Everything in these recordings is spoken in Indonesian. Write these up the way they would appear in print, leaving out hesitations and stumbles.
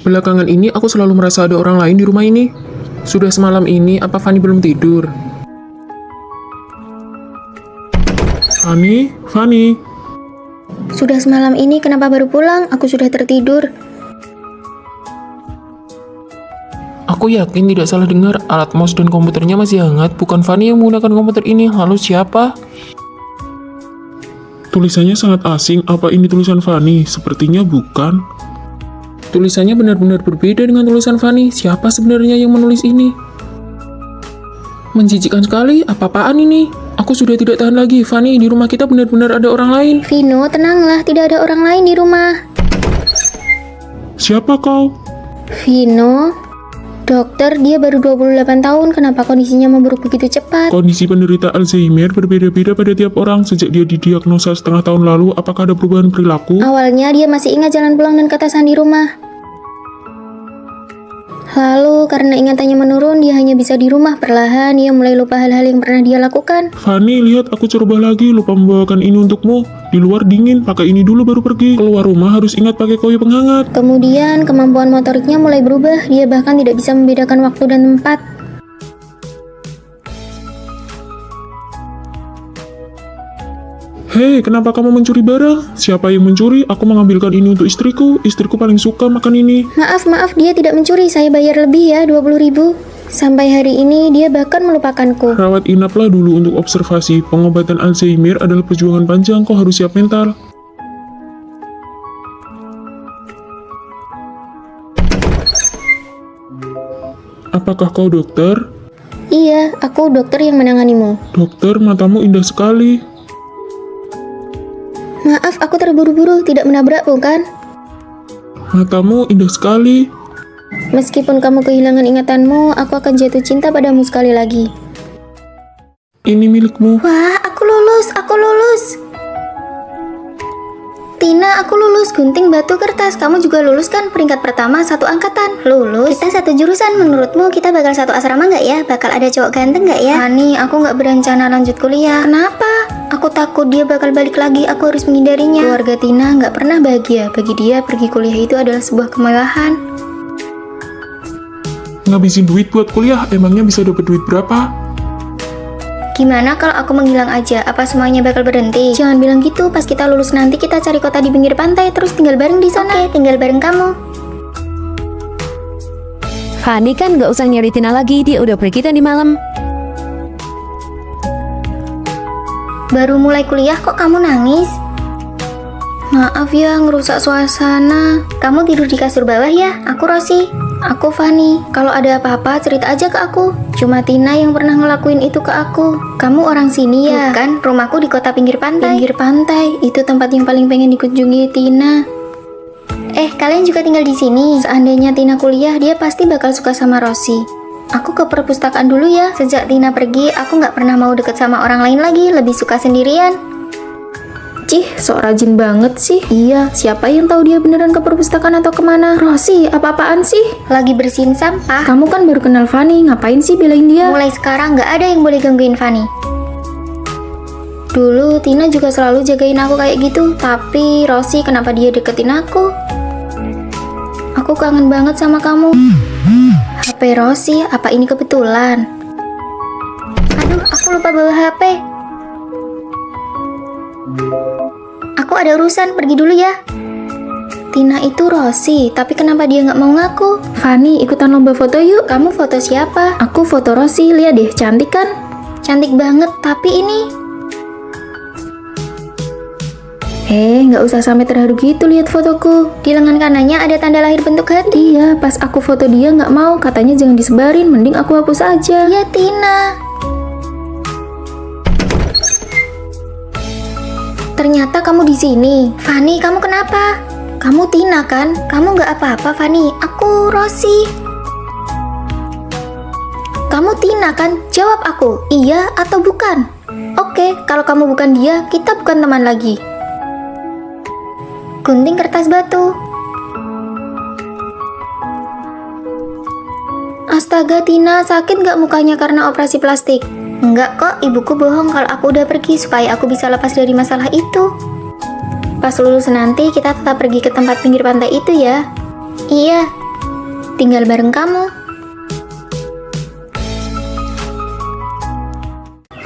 Belakangan ini aku selalu merasa ada orang lain di rumah ini. Sudah semalam ini, apa Fanny belum tidur? Fanny? Sudah semalam ini kenapa baru pulang? Aku sudah tertidur. Aku yakin tidak salah dengar, alat mouse dan komputernya masih hangat. Bukan Fanny yang menggunakan komputer ini. Lalu siapa? Tulisannya sangat asing. Apa ini tulisan Fanny? Sepertinya bukan. Tulisannya benar-benar berbeda dengan tulisan Fanny. Siapa sebenarnya yang menulis ini? Menjijikkan sekali. Apa-apaan ini? Aku sudah tidak tahan lagi. Fanny, di rumah kita benar-benar ada orang lain. Vino, tenanglah. Tidak ada orang lain di rumah. Siapa kau? Vino, dokter, dia baru 28 tahun. Kenapa kondisinya memburuk begitu cepat? Kondisi penderita Alzheimer berbeda-beda pada tiap orang. Sejak dia didiagnosa setengah tahun lalu, apakah ada perubahan perilaku? Awalnya dia masih ingat jalan pulang dan ketasan di rumah. Lalu karena ingatannya menurun, dia hanya bisa di rumah. Perlahan dia mulai lupa hal-hal yang pernah dia lakukan. Fanny, lihat aku coba lagi. Lupa membawakan ini untukmu. Di luar dingin, pakai ini dulu baru pergi. Keluar rumah harus ingat pakai koyo penghangat. Kemudian kemampuan motoriknya mulai berubah. Dia bahkan tidak bisa membedakan waktu dan tempat. Hei, kenapa kamu mencuri barang? Siapa yang mencuri? Aku mengambilkan ini untuk istriku. Istriku paling suka makan ini. Maaf, dia tidak mencuri. Saya bayar lebih ya, 20.000. Sampai hari ini dia bahkan melupakanku. Rawat inaplah dulu untuk observasi. Pengobatan Alzheimer adalah perjuangan panjang. Kau harus siap mental. Apakah kau dokter? Iya, aku dokter yang menanganimu. Dokter, matamu indah sekali. Maaf, aku terburu-buru, tidak menabrak, bukan? Matamu indah sekali. Meskipun kamu kehilangan ingatanmu, aku akan jatuh cinta padamu sekali lagi. Ini milikmu. Wah, aku lulus. Tina, aku lulus gunting batu kertas. Kamu juga lulus kan? Peringkat pertama satu angkatan. Lulus? Kita satu jurusan. Menurutmu kita bakal satu asrama nggak ya? Bakal ada cowok ganteng nggak ya? Fanny, aku nggak berencana lanjut kuliah. Kenapa? Aku takut dia bakal balik lagi. Aku harus menghindarinya. Keluarga Tina nggak pernah bahagia. Bagi dia, pergi kuliah itu adalah sebuah kemewahan. Ngabisin duit buat kuliah, emangnya bisa dapat duit berapa? Gimana kalau aku menghilang aja? Apa semuanya bakal berhenti? Jangan bilang gitu. Pas kita lulus nanti kita cari kota di pinggir pantai terus tinggal bareng di sana. Oke, tinggal bareng kamu. Fanny kan gak usah nyari Tina lagi, dia udah pergi tadi malam. Baru mulai kuliah kok kamu nangis? Maaf ya, ngerusak suasana. Kamu tidur di kasur bawah ya? Aku Rosi. Aku Fanny. Kalau ada apa-apa cerita aja ke aku. Cuma Tina yang pernah ngelakuin itu ke aku. Kamu orang sini ya? Bukan, rumahku di kota pinggir pantai. Pinggir pantai, itu tempat yang paling pengen dikunjungi Tina. Kalian juga tinggal di sini. Seandainya Tina kuliah, dia pasti bakal suka sama Rosi. Aku ke perpustakaan dulu ya. Sejak Tina pergi, aku nggak pernah mau deket sama orang lain lagi. Lebih suka sendirian. Cih, sok rajin banget sih. Iya, siapa yang tahu dia beneran ke perpustakaan atau kemana? Rosi, apa-apaan sih? Lagi bersihin sampah. Kamu kan baru kenal Fanny, ngapain sih belain dia? Mulai sekarang nggak ada yang boleh gangguin Fanny. Dulu Tina juga selalu jagain aku kayak gitu. Tapi Rosi, kenapa dia deketin aku? Aku kangen banget sama kamu. HP Rosi, apa ini kebetulan? Aduh, aku lupa bawa HP. Aku ada urusan, pergi dulu ya. Tina itu Rosi, tapi kenapa dia nggak mau ngaku? Fanny, ikutan lomba foto yuk. Kamu foto siapa? Aku foto Rosi, lihat deh, cantik kan? Cantik banget, tapi ini... nggak usah sampai terharu gitu lihat fotoku. Di lengan kanannya ada tanda lahir bentuk hati. Iya, pas aku foto dia nggak mau, katanya jangan disebarin, mending aku hapus aja. Ya Tina. Ternyata kamu di sini. Fanny, kamu kenapa? Kamu Tina kan? Kamu nggak apa-apa, Fanny. Aku Rosi. Kamu Tina kan? Jawab aku, iya atau bukan? Oke, kalau kamu bukan dia, kita bukan teman lagi. Gunting kertas batu. Astaga Tina, sakit nggak mukanya karena operasi plastik? Enggak kok, ibuku bohong kalau aku udah pergi supaya aku bisa lepas dari masalah itu. Pas lulus nanti kita tetap pergi ke tempat pinggir pantai itu ya. Iya, tinggal bareng kamu.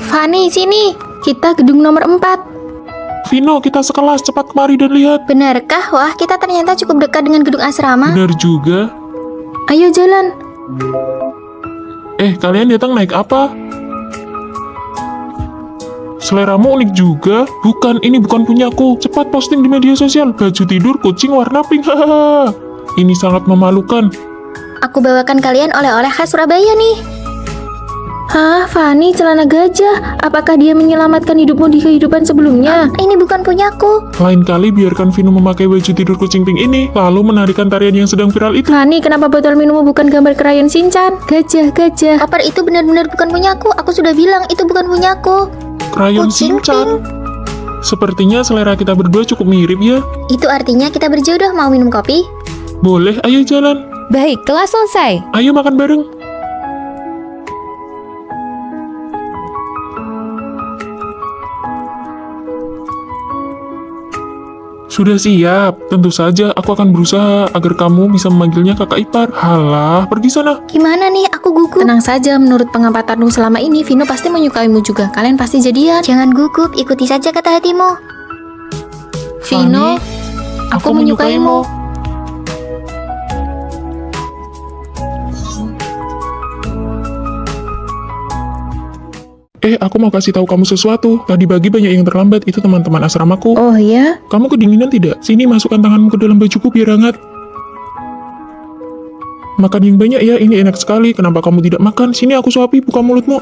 Fanny, sini. Kita gedung nomor 4. Vino, kita sekelas, cepat kemari dan lihat. Benarkah? Wah, kita ternyata cukup dekat dengan gedung asrama. Benar juga. Ayo jalan. Kalian datang naik apa? Seleramu unik juga. Bukan, ini bukan punyaku. Cepat posting di media sosial. Baju tidur kucing warna pink. Hahaha. Ini sangat memalukan. Aku bawakan kalian oleh-oleh khas Surabaya nih. Hah, Fanny, celana gajah. Apakah dia menyelamatkan hidupmu di kehidupan sebelumnya? Ini bukan punyaku. Lain kali biarkan Vino memakai baju tidur kucing pink ini, lalu menarikan tarian yang sedang viral itu. Fanny, kenapa botol minummu bukan gambar krayon Shinchan? Gajah. Koper itu benar-benar bukan punyaku. Aku sudah bilang itu bukan punyaku. Krayon Kucing Shinchan. Sepertinya selera kita berdua cukup mirip ya. Itu artinya kita berjodoh. Mau minum kopi? Boleh, ayo jalan. Baik, kelas selesai. Ayo makan bareng. Sudah siap. Tentu saja aku akan berusaha agar kamu bisa memanggilnya kakak ipar. Halah, pergi sana. Gimana nih? Aku gugup. Tenang saja, menurut pengampatanmu selama ini, Vino pasti menyukaimu juga. Kalian pasti jadian. Jangan gugup, ikuti saja kata hatimu. Vino, aku menyukaimu. Aku mau kasih tahu kamu sesuatu. Tadi pagi banyak yang terlambat, itu teman-teman asramaku. Oh ya? Kamu kedinginan tidak? Sini, masukkan tanganmu ke dalam bajuku biar hangat. Makan yang banyak ya, ini enak sekali. Kenapa kamu tidak makan? Sini aku suapi, buka mulutmu.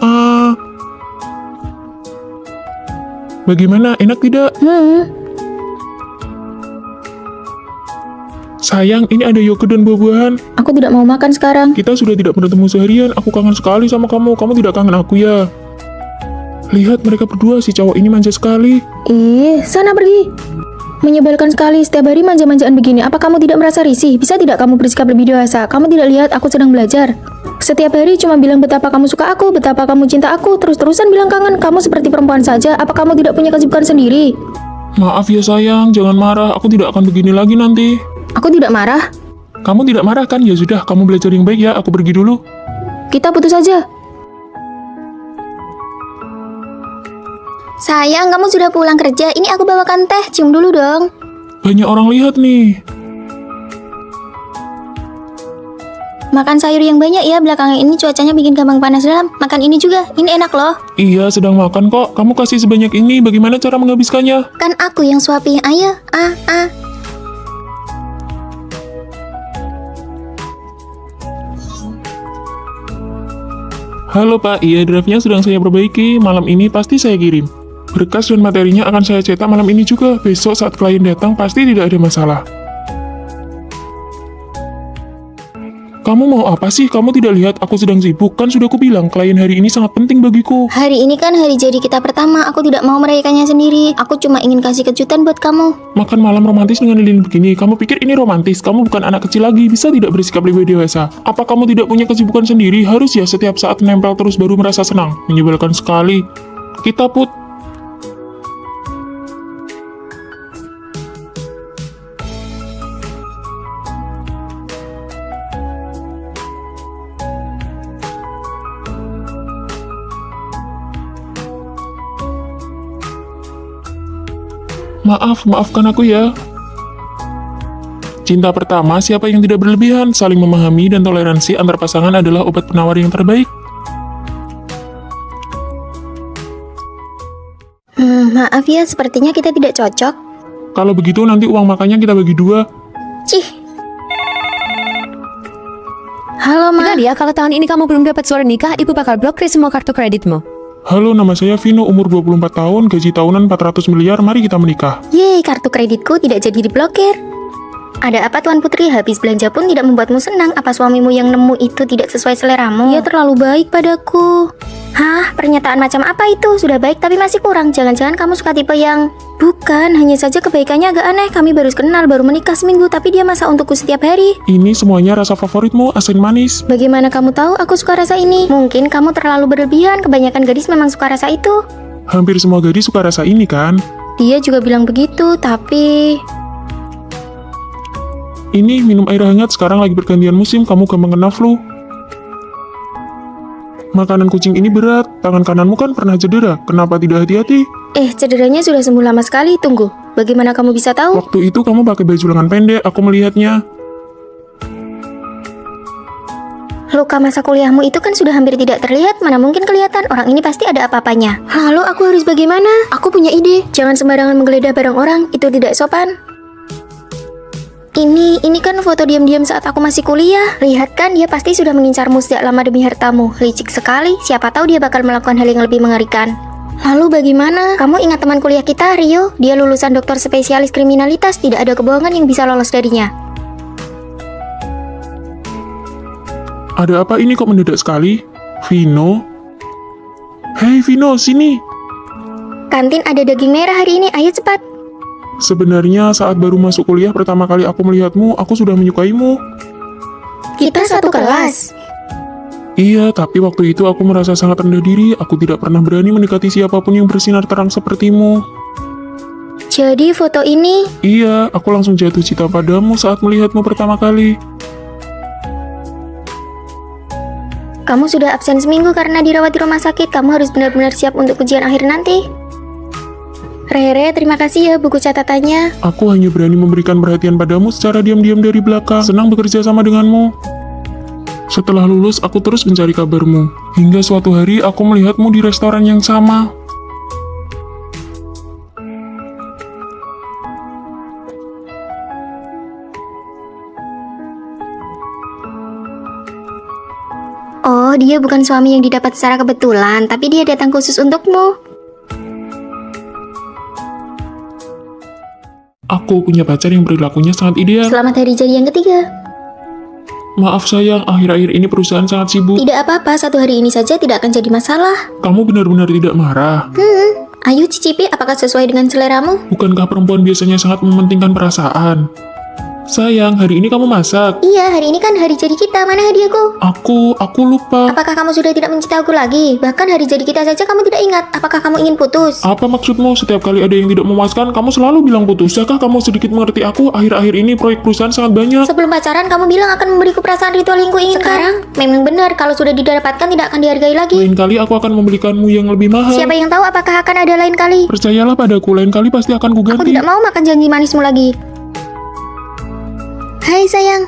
Bagaimana, enak tidak? Sayang, ini ada yogurt dan buah-buahan. Aku tidak mau makan sekarang. Kita sudah tidak bertemu seharian, aku kangen sekali sama kamu. Kamu tidak kangen aku ya? Lihat mereka berdua, si cowok ini manja sekali. Sana pergi. Menyebalkan sekali, setiap hari manja-manjaan begini. Apa kamu tidak merasa risih? Bisa tidak kamu bersikap lebih dewasa? Kamu tidak lihat aku sedang belajar? Setiap hari cuma bilang betapa kamu suka aku, betapa kamu cinta aku, terus-terusan bilang kangen. Kamu seperti perempuan saja. Apa kamu tidak punya kesibukan sendiri? Maaf ya sayang, jangan marah. Aku tidak akan begini lagi nanti. Aku tidak marah. Kamu tidak marah kan? Ya sudah, kamu belajar yang baik ya. Aku pergi dulu. Kita putus saja. Sayang, kamu sudah pulang kerja. Ini aku bawakan teh. Cium dulu dong. Banyak orang lihat nih. Makan sayur yang banyak ya. Belakangan ini cuacanya bikin gampang panas dalam. Makan ini juga. Ini enak loh. Iya, sedang makan kok. Kamu kasih sebanyak ini. Bagaimana cara menghabiskannya? Kan aku yang suapin. Ayo. Halo Pak, iya drive-nya sedang saya perbaiki. Malam ini pasti saya kirim. Berkas dan materinya akan saya cetak malam ini juga. Besok saat klien datang pasti tidak ada masalah. Kamu mau apa sih? Kamu tidak lihat aku sedang sibuk? Kan sudah kubilang, klien hari ini sangat penting bagiku. Hari ini kan hari jadi kita pertama. Aku tidak mau merayakannya sendiri. Aku cuma ingin kasih kejutan buat kamu. Makan malam romantis dengan lilin begini. Kamu pikir ini romantis? Kamu bukan anak kecil lagi. Bisa tidak bersikap lebih dewasa? Apa kamu tidak punya kesibukan sendiri? Harus ya setiap saat nempel terus baru merasa senang. Menyebalkan sekali. Kita put. Maafkan aku ya. Cinta pertama, siapa yang tidak berlebihan, saling memahami dan toleransi antar pasangan adalah obat penawar yang terbaik. Maaf ya, sepertinya kita tidak cocok. Kalau begitu nanti uang makannya kita bagi dua. Cih, Halo, Ma. Benar ya, kalau tahun ini kamu belum dapat surat nikah, ibu bakal blokir semua kartu kreditmu. Halo, nama saya Vino, umur 24 tahun, gaji tahunan 400 miliar, mari kita menikah. yeay, kartu kreditku tidak jadi diblokir. Ada apa Tuan Putri? Habis belanja pun tidak membuatmu senang. Apa suamimu yang nemu itu tidak sesuai seleramu? Dia terlalu baik padaku. Hah? Pernyataan macam apa itu? Sudah baik tapi masih kurang. Jangan-jangan kamu suka tipe yang... Bukan, hanya saja kebaikannya agak aneh. Kami baru kenal, baru menikah seminggu, tapi dia masak untukku setiap hari. Ini semuanya rasa favoritmu, asin manis. Bagaimana kamu tahu aku suka rasa ini? Mungkin kamu terlalu berlebihan. Kebanyakan gadis memang suka rasa itu. Hampir semua gadis suka rasa ini kan? Dia juga bilang begitu, tapi... Ini minum air hangat, sekarang lagi pergantian musim, kamu gampang kena flu. Makanan kucing ini berat, tangan kananmu kan pernah cedera, kenapa tidak hati-hati? Cederanya sudah sembuh lama sekali, tunggu. Bagaimana kamu bisa tahu? Waktu itu kamu pakai baju lengan pendek, aku melihatnya. Luka masa kuliahmu itu kan sudah hampir tidak terlihat, mana mungkin kelihatan, orang ini pasti ada apa-apanya. Lalu aku harus bagaimana? Aku punya ide. Jangan sembarangan menggeledah barang orang, itu tidak sopan. Ini kan foto diam-diam saat aku masih kuliah. Lihat kan, dia pasti sudah mengincarmu sejak lama demi hartamu. Licik sekali, siapa tahu dia bakal melakukan hal yang lebih mengerikan. Lalu bagaimana? Kamu ingat teman kuliah kita, Rio? Dia lulusan dokter spesialis kriminalitas, tidak ada kebohongan yang bisa lolos darinya. Ada apa ini kok mendadak sekali? Vino? Hei Vino, sini! Kantin ada daging merah hari ini, ayo cepat. Sebenarnya saat baru masuk kuliah pertama kali aku melihatmu, aku sudah menyukaimu. Kita satu kelas. Iya, tapi waktu itu aku merasa sangat rendah diri, aku tidak pernah berani mendekati siapapun yang bersinar terang sepertimu. Jadi foto ini... Iya, aku langsung jatuh cinta padamu saat melihatmu pertama kali. Kamu sudah absen seminggu karena dirawat di rumah sakit. Kamu harus benar-benar siap untuk ujian akhir nanti. Rere, terima kasih ya buku catatannya. Aku hanya berani memberikan perhatian padamu secara diam-diam dari belakang. Senang bekerja sama denganmu. Setelah lulus, aku terus mencari kabarmu. Hingga suatu hari, aku melihatmu di restoran yang sama. Oh, dia bukan suami yang didapat secara kebetulan, tapi dia datang khusus untukmu. Aku punya pacar yang perilakunya sangat ideal. Selamat hari jadi yang ketiga. Maaf sayang, akhir-akhir ini perusahaan sangat sibuk. Tidak apa-apa, satu hari ini saja tidak akan jadi masalah. Kamu benar-benar tidak marah. Ayo cicipi, apakah sesuai dengan seleramu? Bukankah perempuan biasanya sangat mementingkan perasaan? Sayang, hari ini kamu masak. Iya, hari ini kan hari jadi kita, mana hadiahku? Aku lupa. Apakah kamu sudah tidak mencintai aku lagi? Bahkan hari jadi kita saja kamu tidak ingat. Apakah kamu ingin putus? Apa maksudmu? Setiap kali ada yang tidak memuaskan, kamu selalu bilang putus. Bisakah kamu sedikit mengerti aku? Akhir-akhir ini proyek perusahaan sangat banyak. Sebelum pacaran kamu bilang akan memberiku perasaan ritual yang kuinginkan. Sekarang, memang benar kalau sudah didapatkan tidak akan dihargai lagi. Lain kali aku akan membelikanmu yang lebih mahal. Siapa yang tahu apakah akan ada lain kali? Percayalah padaku, lain kali pasti akan Aku kuganti. tidak mau makan janji manismu lagi. Hai sayang.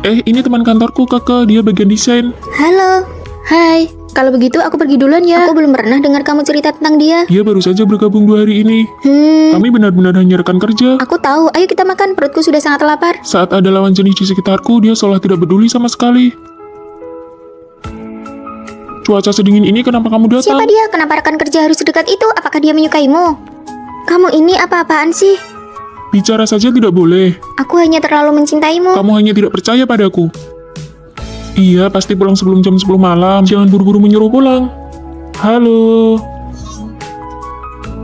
Ini teman kantorku, Kakak. Dia bagian desain. Halo. Hai, kalau begitu aku pergi duluan ya. Aku belum pernah dengar kamu cerita tentang dia. Dia baru saja bergabung 2 hari ini. Kami benar-benar hanya rekan kerja. Aku tahu. Ayo kita makan. Perutku sudah sangat lapar. Saat ada lawan jenis di sekitarku, dia seolah tidak peduli sama sekali. Cuaca sedingin ini kenapa kamu datang? Siapa dia? Kenapa rekan kerja harus sedekat itu? Apakah dia menyukaimu? Kamu ini apa-apaan sih? Bicara saja tidak boleh. Aku hanya terlalu mencintaimu. Kamu hanya tidak percaya padaku. Iya, pasti pulang sebelum jam 10 malam. Jangan buru-buru menyuruh pulang. Halo.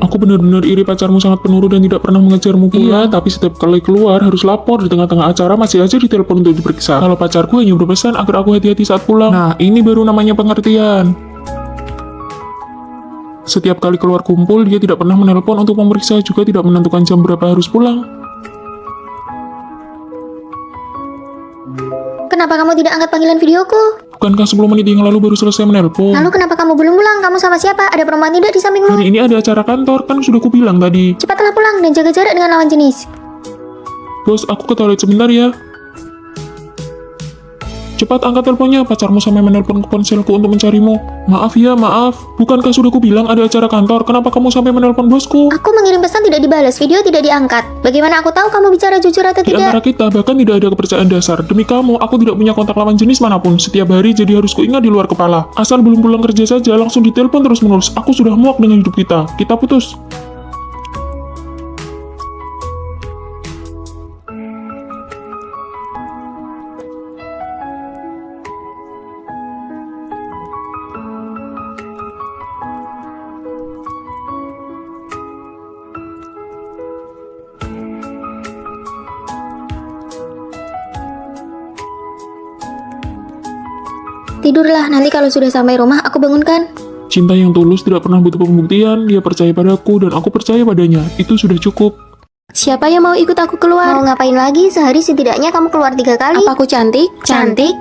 Aku benar-benar iri pacarmu sangat penurut dan tidak pernah mengejarmu pulang. Iya, tapi setiap kali keluar harus lapor. Di tengah-tengah acara masih aja ditelepon untuk diperiksa. Kalau pacarku hanya berpesan agar aku hati-hati saat pulang. Nah, ini baru namanya pengertian. Setiap kali keluar kumpul, dia tidak pernah menelpon untuk memeriksa, juga tidak menentukan jam berapa harus pulang. Kenapa kamu tidak angkat panggilan videoku? Bukankah 10 menit yang lalu baru selesai menelpon? Lalu kenapa kamu belum pulang? Kamu sama siapa? Ada perempuan tidak di sampingmu? Hari ini ada acara kantor, kan sudah kubilang tadi. Cepatlah pulang dan jaga jarak dengan lawan jenis. Bos, aku ke toilet sebentar ya. Cepat angkat teleponnya, pacarmu sampai menelpon ke ponselku untuk mencarimu. Maaf ya, maaf. Bukankah sudah kubilang ada acara kantor? Kenapa kamu sampai menelpon bosku? Aku mengirim pesan tidak dibalas, video tidak diangkat. Bagaimana aku tahu kamu bicara jujur atau Di antara tidak? kita bahkan tidak ada kepercayaan dasar. Demi kamu, aku tidak punya kontak lawan jenis manapun. Setiap hari jadi harus kuingat di luar kepala. Asal belum pulang kerja saja, langsung ditelepon terus-menerus. Aku sudah muak dengan hidup kita. Kita putus. Tidurlah, nanti kalau sudah sampai rumah aku bangunkan. Cinta yang tulus tidak pernah butuh pembuktian. Dia percaya padaku dan aku percaya padanya. Itu sudah cukup. Siapa yang mau ikut aku Mau keluar? ngapain lagi? Sehari setidaknya kamu keluar 3 kali. Apa aku cantik? Cantik?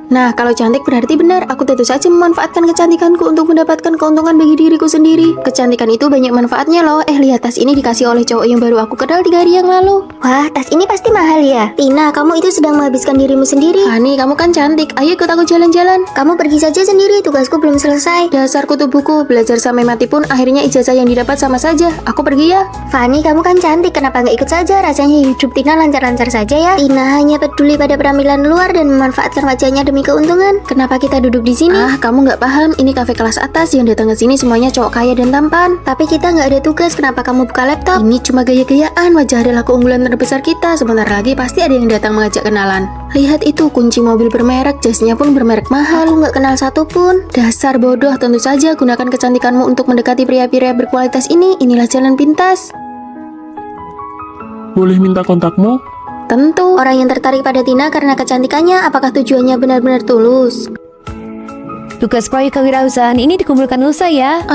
Nah, kalau cantik berarti benar. Aku tentu saja memanfaatkan kecantikanku untuk mendapatkan keuntungan bagi diriku sendiri. Kecantikan itu banyak manfaatnya loh. Lihat tas ini dikasih oleh cowok yang baru aku kenal 3 hari yang lalu. Wah, tas ini pasti mahal ya. Tina, kamu itu sedang menghabiskan dirimu sendiri. Hani, kamu kan cantik. Ayo ikut aku jalan-jalan. Kamu pergi saja sendiri, tugasku belum selesai. Dasar kutu buku, belajar sampai mati pun akhirnya ijazah yang didapat sama saja. Aku pergi ya. Fanny, kamu kan cantik, kenapa nggak ikut saja? Rasanya hidup Tina lancar-lancar saja ya. Tina hanya peduli pada penampilan luar dan memanfaatkan wajahnya demi keuntungan. Kenapa kita duduk di sini? Kamu nggak paham. Ini kafe kelas atas. Yang datang ke sini semuanya cowok kaya dan tampan. Tapi kita nggak ada tugas, kenapa kamu buka laptop? Ini cuma gaya-gayaan. Wajah adalah keunggulan terbesar kita. Sebentar lagi pasti ada yang datang mengajak kenalan. Lihat itu, kunci mobil bermerek, jasnya pun bermerek mahal. Aku nggak kenal satu pun. Dasar bodoh, tentu saja gunakan kecantikanmu untuk mendekati pria-pria berkualitas ini. Inilah jalan pintas. Boleh minta kontakmu? Tentu. Orang yang tertarik pada Tina karena kecantikannya, apakah tujuannya benar-benar tulus? Tugas proyek kewirausahaan ini dikumpulkan Nusa ya.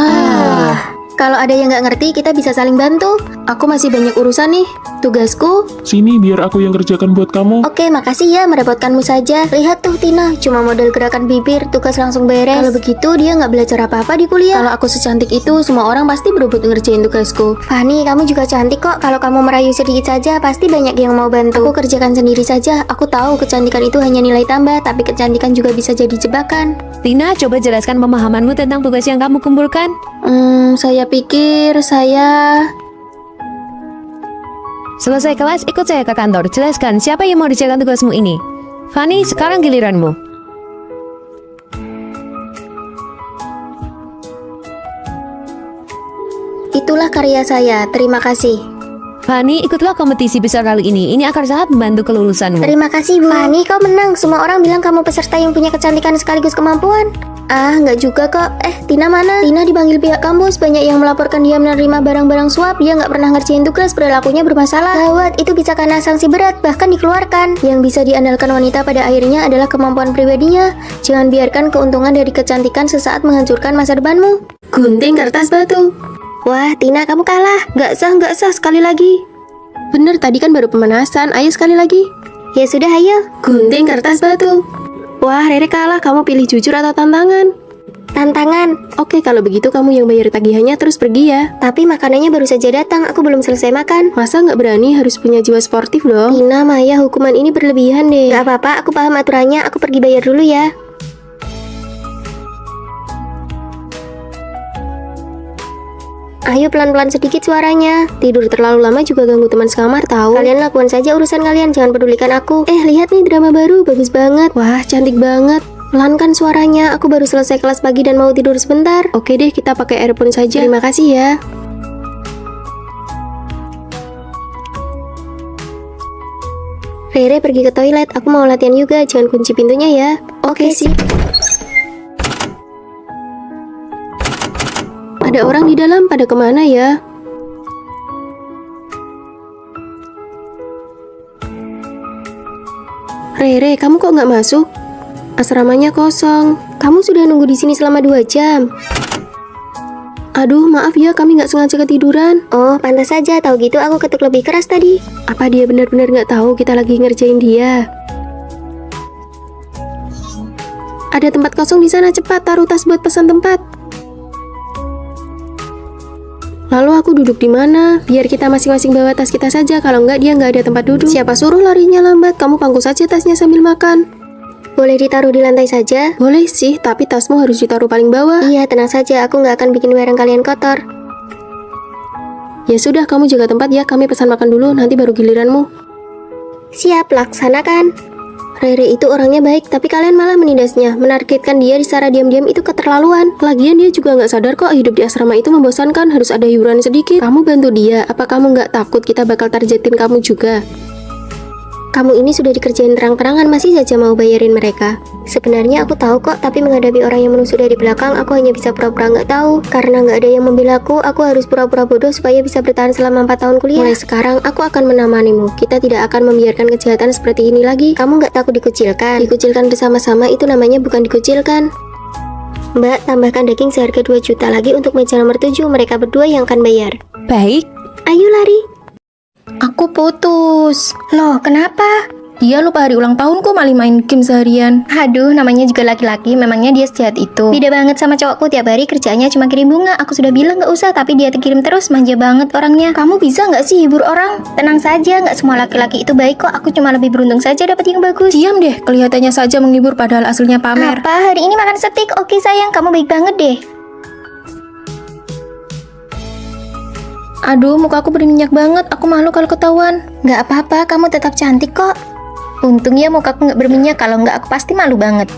Kalau ada yang nggak ngerti, kita bisa saling bantu. Aku masih banyak urusan nih. Tugasku, Sini biar aku yang kerjakan buat kamu. Oke, makasih ya, merepotkanmu saja. Lihat tuh Tina, cuma model gerakan bibir, tugas langsung beres. Kalau begitu, dia nggak belajar apa-apa di kuliah. kalau aku secantik itu, semua orang pasti berebut ngerjain tugasku. Fanny, kamu juga cantik kok. Kalau kamu merayu sedikit saja, pasti banyak yang mau bantu. Aku kerjakan sendiri saja. Aku tahu kecantikan itu hanya nilai tambah, tapi kecantikan juga bisa jadi jebakan. Tina, coba jelaskan pemahamanmu tentang tugas yang kamu kumpulkan. Saya pikir saya... Selesai kelas, ikut saya ke kantor. Jelaskan siapa yang mau dijalankan tugasmu ini. Fanny, sekarang giliranmu. Itulah karya saya, terima kasih. Fanny, ikutlah kompetisi besar kali ini. Ini akan sangat membantu kelulusanmu. Terima kasih, Bu. Fanny, kau menang. Semua orang bilang kamu peserta yang punya kecantikan sekaligus kemampuan. Nggak juga kok. Tina mana? Tina dipanggil pihak kampus. Banyak yang melaporkan dia menerima barang-barang suap. Dia nggak pernah ngerjain tugas, perilakunya bermasalah. Gawat, itu bisa kena sanksi berat, bahkan dikeluarkan. Yang bisa diandalkan wanita pada akhirnya adalah kemampuan pribadinya. Jangan biarkan keuntungan dari kecantikan sesaat menghancurkan masa depanmu. Gunting kertas batu. Wah, Tina, kamu kalah. Nggak sah, sekali lagi. Bener, tadi kan baru pemanasan. Ayo sekali lagi. Ya sudah, ayo. Gunting kertas batu. Wah, Rere kalah. Kamu pilih jujur atau tantangan? Tantangan. Oke, kalau begitu kamu yang bayar tagihannya terus pergi ya. Tapi makanannya baru saja datang, aku belum selesai makan. Masa nggak berani, harus punya jiwa sportif dong. Tina, Maya, hukuman ini berlebihan deh. Gak apa-apa, aku paham aturannya. Aku pergi bayar dulu ya. Ayo pelan-pelan sedikit suaranya. Tidur terlalu lama juga ganggu teman sekamar tahu. Kalian lakukan saja urusan kalian, jangan pedulikan aku. Lihat nih drama baru, bagus banget. Wah, cantik banget. Pelankan suaranya, aku baru selesai kelas pagi dan mau tidur sebentar. Oke deh, kita pakai earphone saja. Terima kasih ya. Rere pergi ke toilet, aku mau latihan juga, jangan kunci pintunya ya. Oke sih. Ada orang di dalam, pada kemana ya? Rere, kamu kok nggak masuk? Asramanya kosong. Kamu sudah nunggu di sini selama 2 jam. Aduh, maaf ya, kami nggak sengaja ketiduran. Oh, pantas saja, tahu gitu aku ketuk lebih keras tadi. Apa dia benar-benar nggak tahu kita lagi ngerjain dia? Ada tempat kosong di sana, cepat taruh tas buat pesan tempat. Lalu aku duduk di mana? Biar kita masing-masing bawa tas kita saja. Kalau nggak, dia nggak ada tempat duduk. Siapa suruh larinya lambat? Kamu pangku saja tasnya sambil makan. Boleh ditaruh di lantai saja? Boleh sih, tapi tasmu harus ditaruh paling bawah. Iya, tenang saja, aku nggak akan bikin barang kalian kotor. Ya sudah, kamu jaga tempat ya. Kami pesan makan dulu, nanti baru giliranmu. Siap, laksanakan. Rere itu orangnya baik, tapi kalian malah menindasnya. Menargetkan dia secara diam-diam itu keterlaluan. Lagian dia juga nggak sadar kok hidup di asrama itu membosankan, harus ada hiburan sedikit. Kamu bantu dia, apa kamu nggak takut kita bakal targetin kamu juga? Kamu ini sudah dikerjain terang-terangan, masih saja mau bayarin mereka. Sebenarnya aku tahu kok, tapi menghadapi orang yang menusuk dari belakang, aku hanya bisa pura-pura nggak tahu. Karena nggak ada yang membela aku harus pura-pura bodoh supaya bisa bertahan selama 4 tahun kuliah. Mulai sekarang, aku akan menemanimu. Kita tidak akan membiarkan kejahatan seperti ini lagi. Kamu nggak takut dikucilkan? Dikucilkan bersama-sama itu namanya bukan dikucilkan. Mbak, tambahkan daging seharga 2 juta lagi untuk meja nomor 7. Mereka berdua yang akan bayar. Baik. Ayo lari. Aku putus. Loh, kenapa? Dia lupa hari ulang tahunku malah main game seharian. Aduh, namanya juga laki-laki, memangnya dia sejahat itu. Beda banget sama cowokku, tiap hari kerjanya cuma kirim bunga. Aku sudah bilang gak usah, tapi dia kirim terus, manja banget orangnya. Kamu bisa gak sih hibur orang? Tenang saja, gak semua laki-laki itu baik kok. Aku cuma lebih beruntung saja dapat yang bagus. Diam deh, kelihatannya saja menghibur padahal aslinya pamer. Apa? Hari ini makan steak? Oke sayang, kamu baik banget deh. Aduh, muka aku berminyak banget. Aku malu kalau ketahuan. Gak apa-apa, kamu tetap cantik kok. Untung ya mukaku gak berminyak, kalau nggak aku pasti malu banget.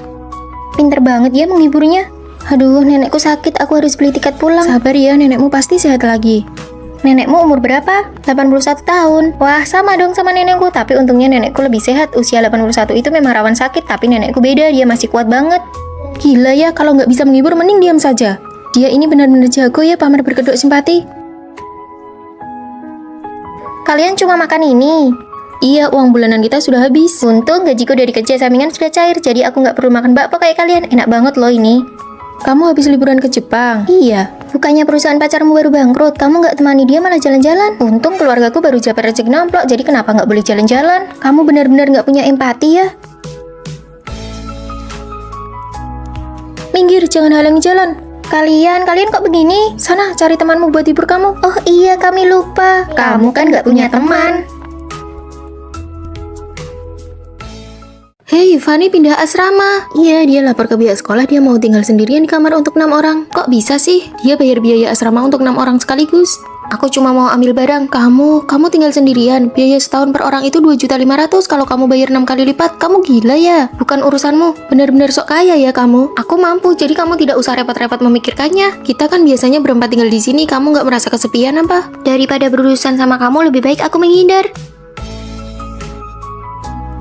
Pinter banget ya menghiburnya. Aduh, nenekku sakit, aku harus beli tiket pulang. Sabar ya, nenekmu pasti sehat lagi. Nenekmu umur berapa? 81 tahun. Wah, sama dong sama nenekku, tapi untungnya nenekku lebih sehat. Usia 81 itu memang rawan sakit, tapi nenekku beda, dia masih kuat banget. Gila ya, kalau nggak bisa menghibur mending diam saja. Dia ini benar-benar jago ya pamer berkedok simpati. Kalian cuma makan ini? Iya, uang bulanan kita sudah habis. Untung gajiku dari kerja sampingan sudah cair, jadi aku nggak perlu makan bakpo kayak kalian. Enak banget loh ini. Kamu habis liburan ke Jepang? Iya, bukannya perusahaan pacarmu baru bangkrut, kamu nggak temani dia malah jalan-jalan. Untung keluargaku baru dapat rezeki nomplok, jadi kenapa nggak boleh jalan-jalan? Kamu benar-benar nggak punya empati ya? Minggir, jangan halangi jalan. Kalian kok begini? Sana, cari temanmu buat hibur kamu. Oh iya, kami lupa. Kamu kan nggak punya teman. Hei, Fanny pindah asrama. Iya, dia lapor ke pihak sekolah dia mau tinggal sendirian di kamar untuk 6 orang. Kok bisa sih? Dia bayar biaya asrama untuk 6 orang sekaligus. Aku cuma mau ambil barang. Kamu tinggal sendirian. Biaya setahun per orang itu 2.500.000. Kalau kamu bayar 6 kali lipat, kamu gila ya? Bukan urusanmu. Benar-benar sok kaya ya kamu. Aku mampu, jadi kamu tidak usah repot-repot memikirkannya. Kita kan biasanya berempat tinggal di sini. Kamu nggak merasa kesepian apa? Daripada berurusan sama kamu, lebih baik aku menghindar.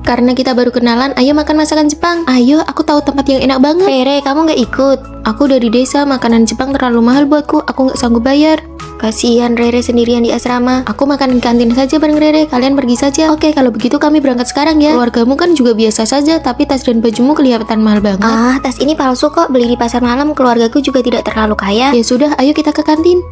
Karena kita baru kenalan, ayo makan masakan Jepang. Ayo, aku tahu tempat yang enak banget. Rere, kamu nggak ikut? Aku dari desa, makanan Jepang terlalu mahal buatku. Aku nggak sanggup bayar. Kasihan Rere sendirian di asrama. Aku makan di kantin saja bareng Rere. Kalian pergi saja. Oke, kalau begitu kami berangkat sekarang ya. Keluargamu kan juga biasa saja, tapi tas dan bajumu kelihatan mahal banget. Ah, tas ini palsu kok. Beli di pasar malam. Keluargaku juga tidak terlalu kaya. Ya sudah, ayo kita ke kantin.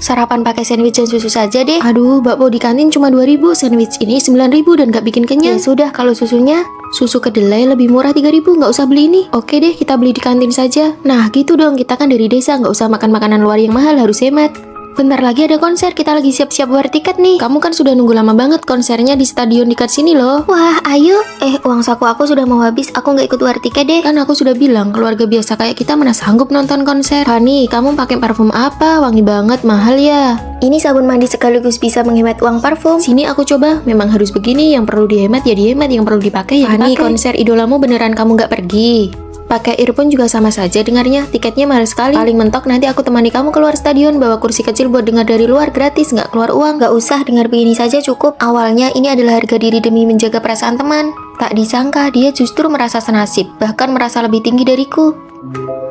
Sarapan pakai sandwich dan susu saja deh. Aduh, bakpo di kantin cuma 2.000, sandwich ini 9.000 dan gak bikin kenyang. Ya sudah, kalau susunya? Susu kedelai lebih murah 3.000, nggak usah beli ini. Oke deh, kita beli di kantin saja. Nah, gitu dong, kita kan dari desa, nggak usah makan makanan luar yang mahal, harus hemat. Bentar lagi ada konser, kita lagi siap-siap bayar tiket nih. Kamu kan sudah nunggu lama banget, konsernya di stadion dekat sini loh. Wah, ayo. Uang saku aku sudah mau habis, aku nggak ikut war tiket deh. Kan aku sudah bilang, keluarga biasa kayak kita mana sanggup nonton konser. Fanny, kamu pakai parfum apa? Wangi banget, mahal ya. Ini sabun mandi sekaligus bisa menghemat uang parfum. Sini aku coba, memang harus begini, yang perlu dihemat ya dihemat, yang perlu dipakai ya dipakai. Fanny, konser idolamu beneran kamu nggak pergi? Pakai earphone juga sama saja dengarnya, tiketnya mahal sekali. Paling mentok nanti aku temani kamu keluar stadion, bawa kursi kecil buat dengar dari luar, gratis, nggak keluar uang. Nggak usah, dengar begini saja cukup. Awalnya ini adalah harga diri demi menjaga perasaan teman. Tak disangka dia justru merasa senasib, bahkan merasa lebih tinggi dariku.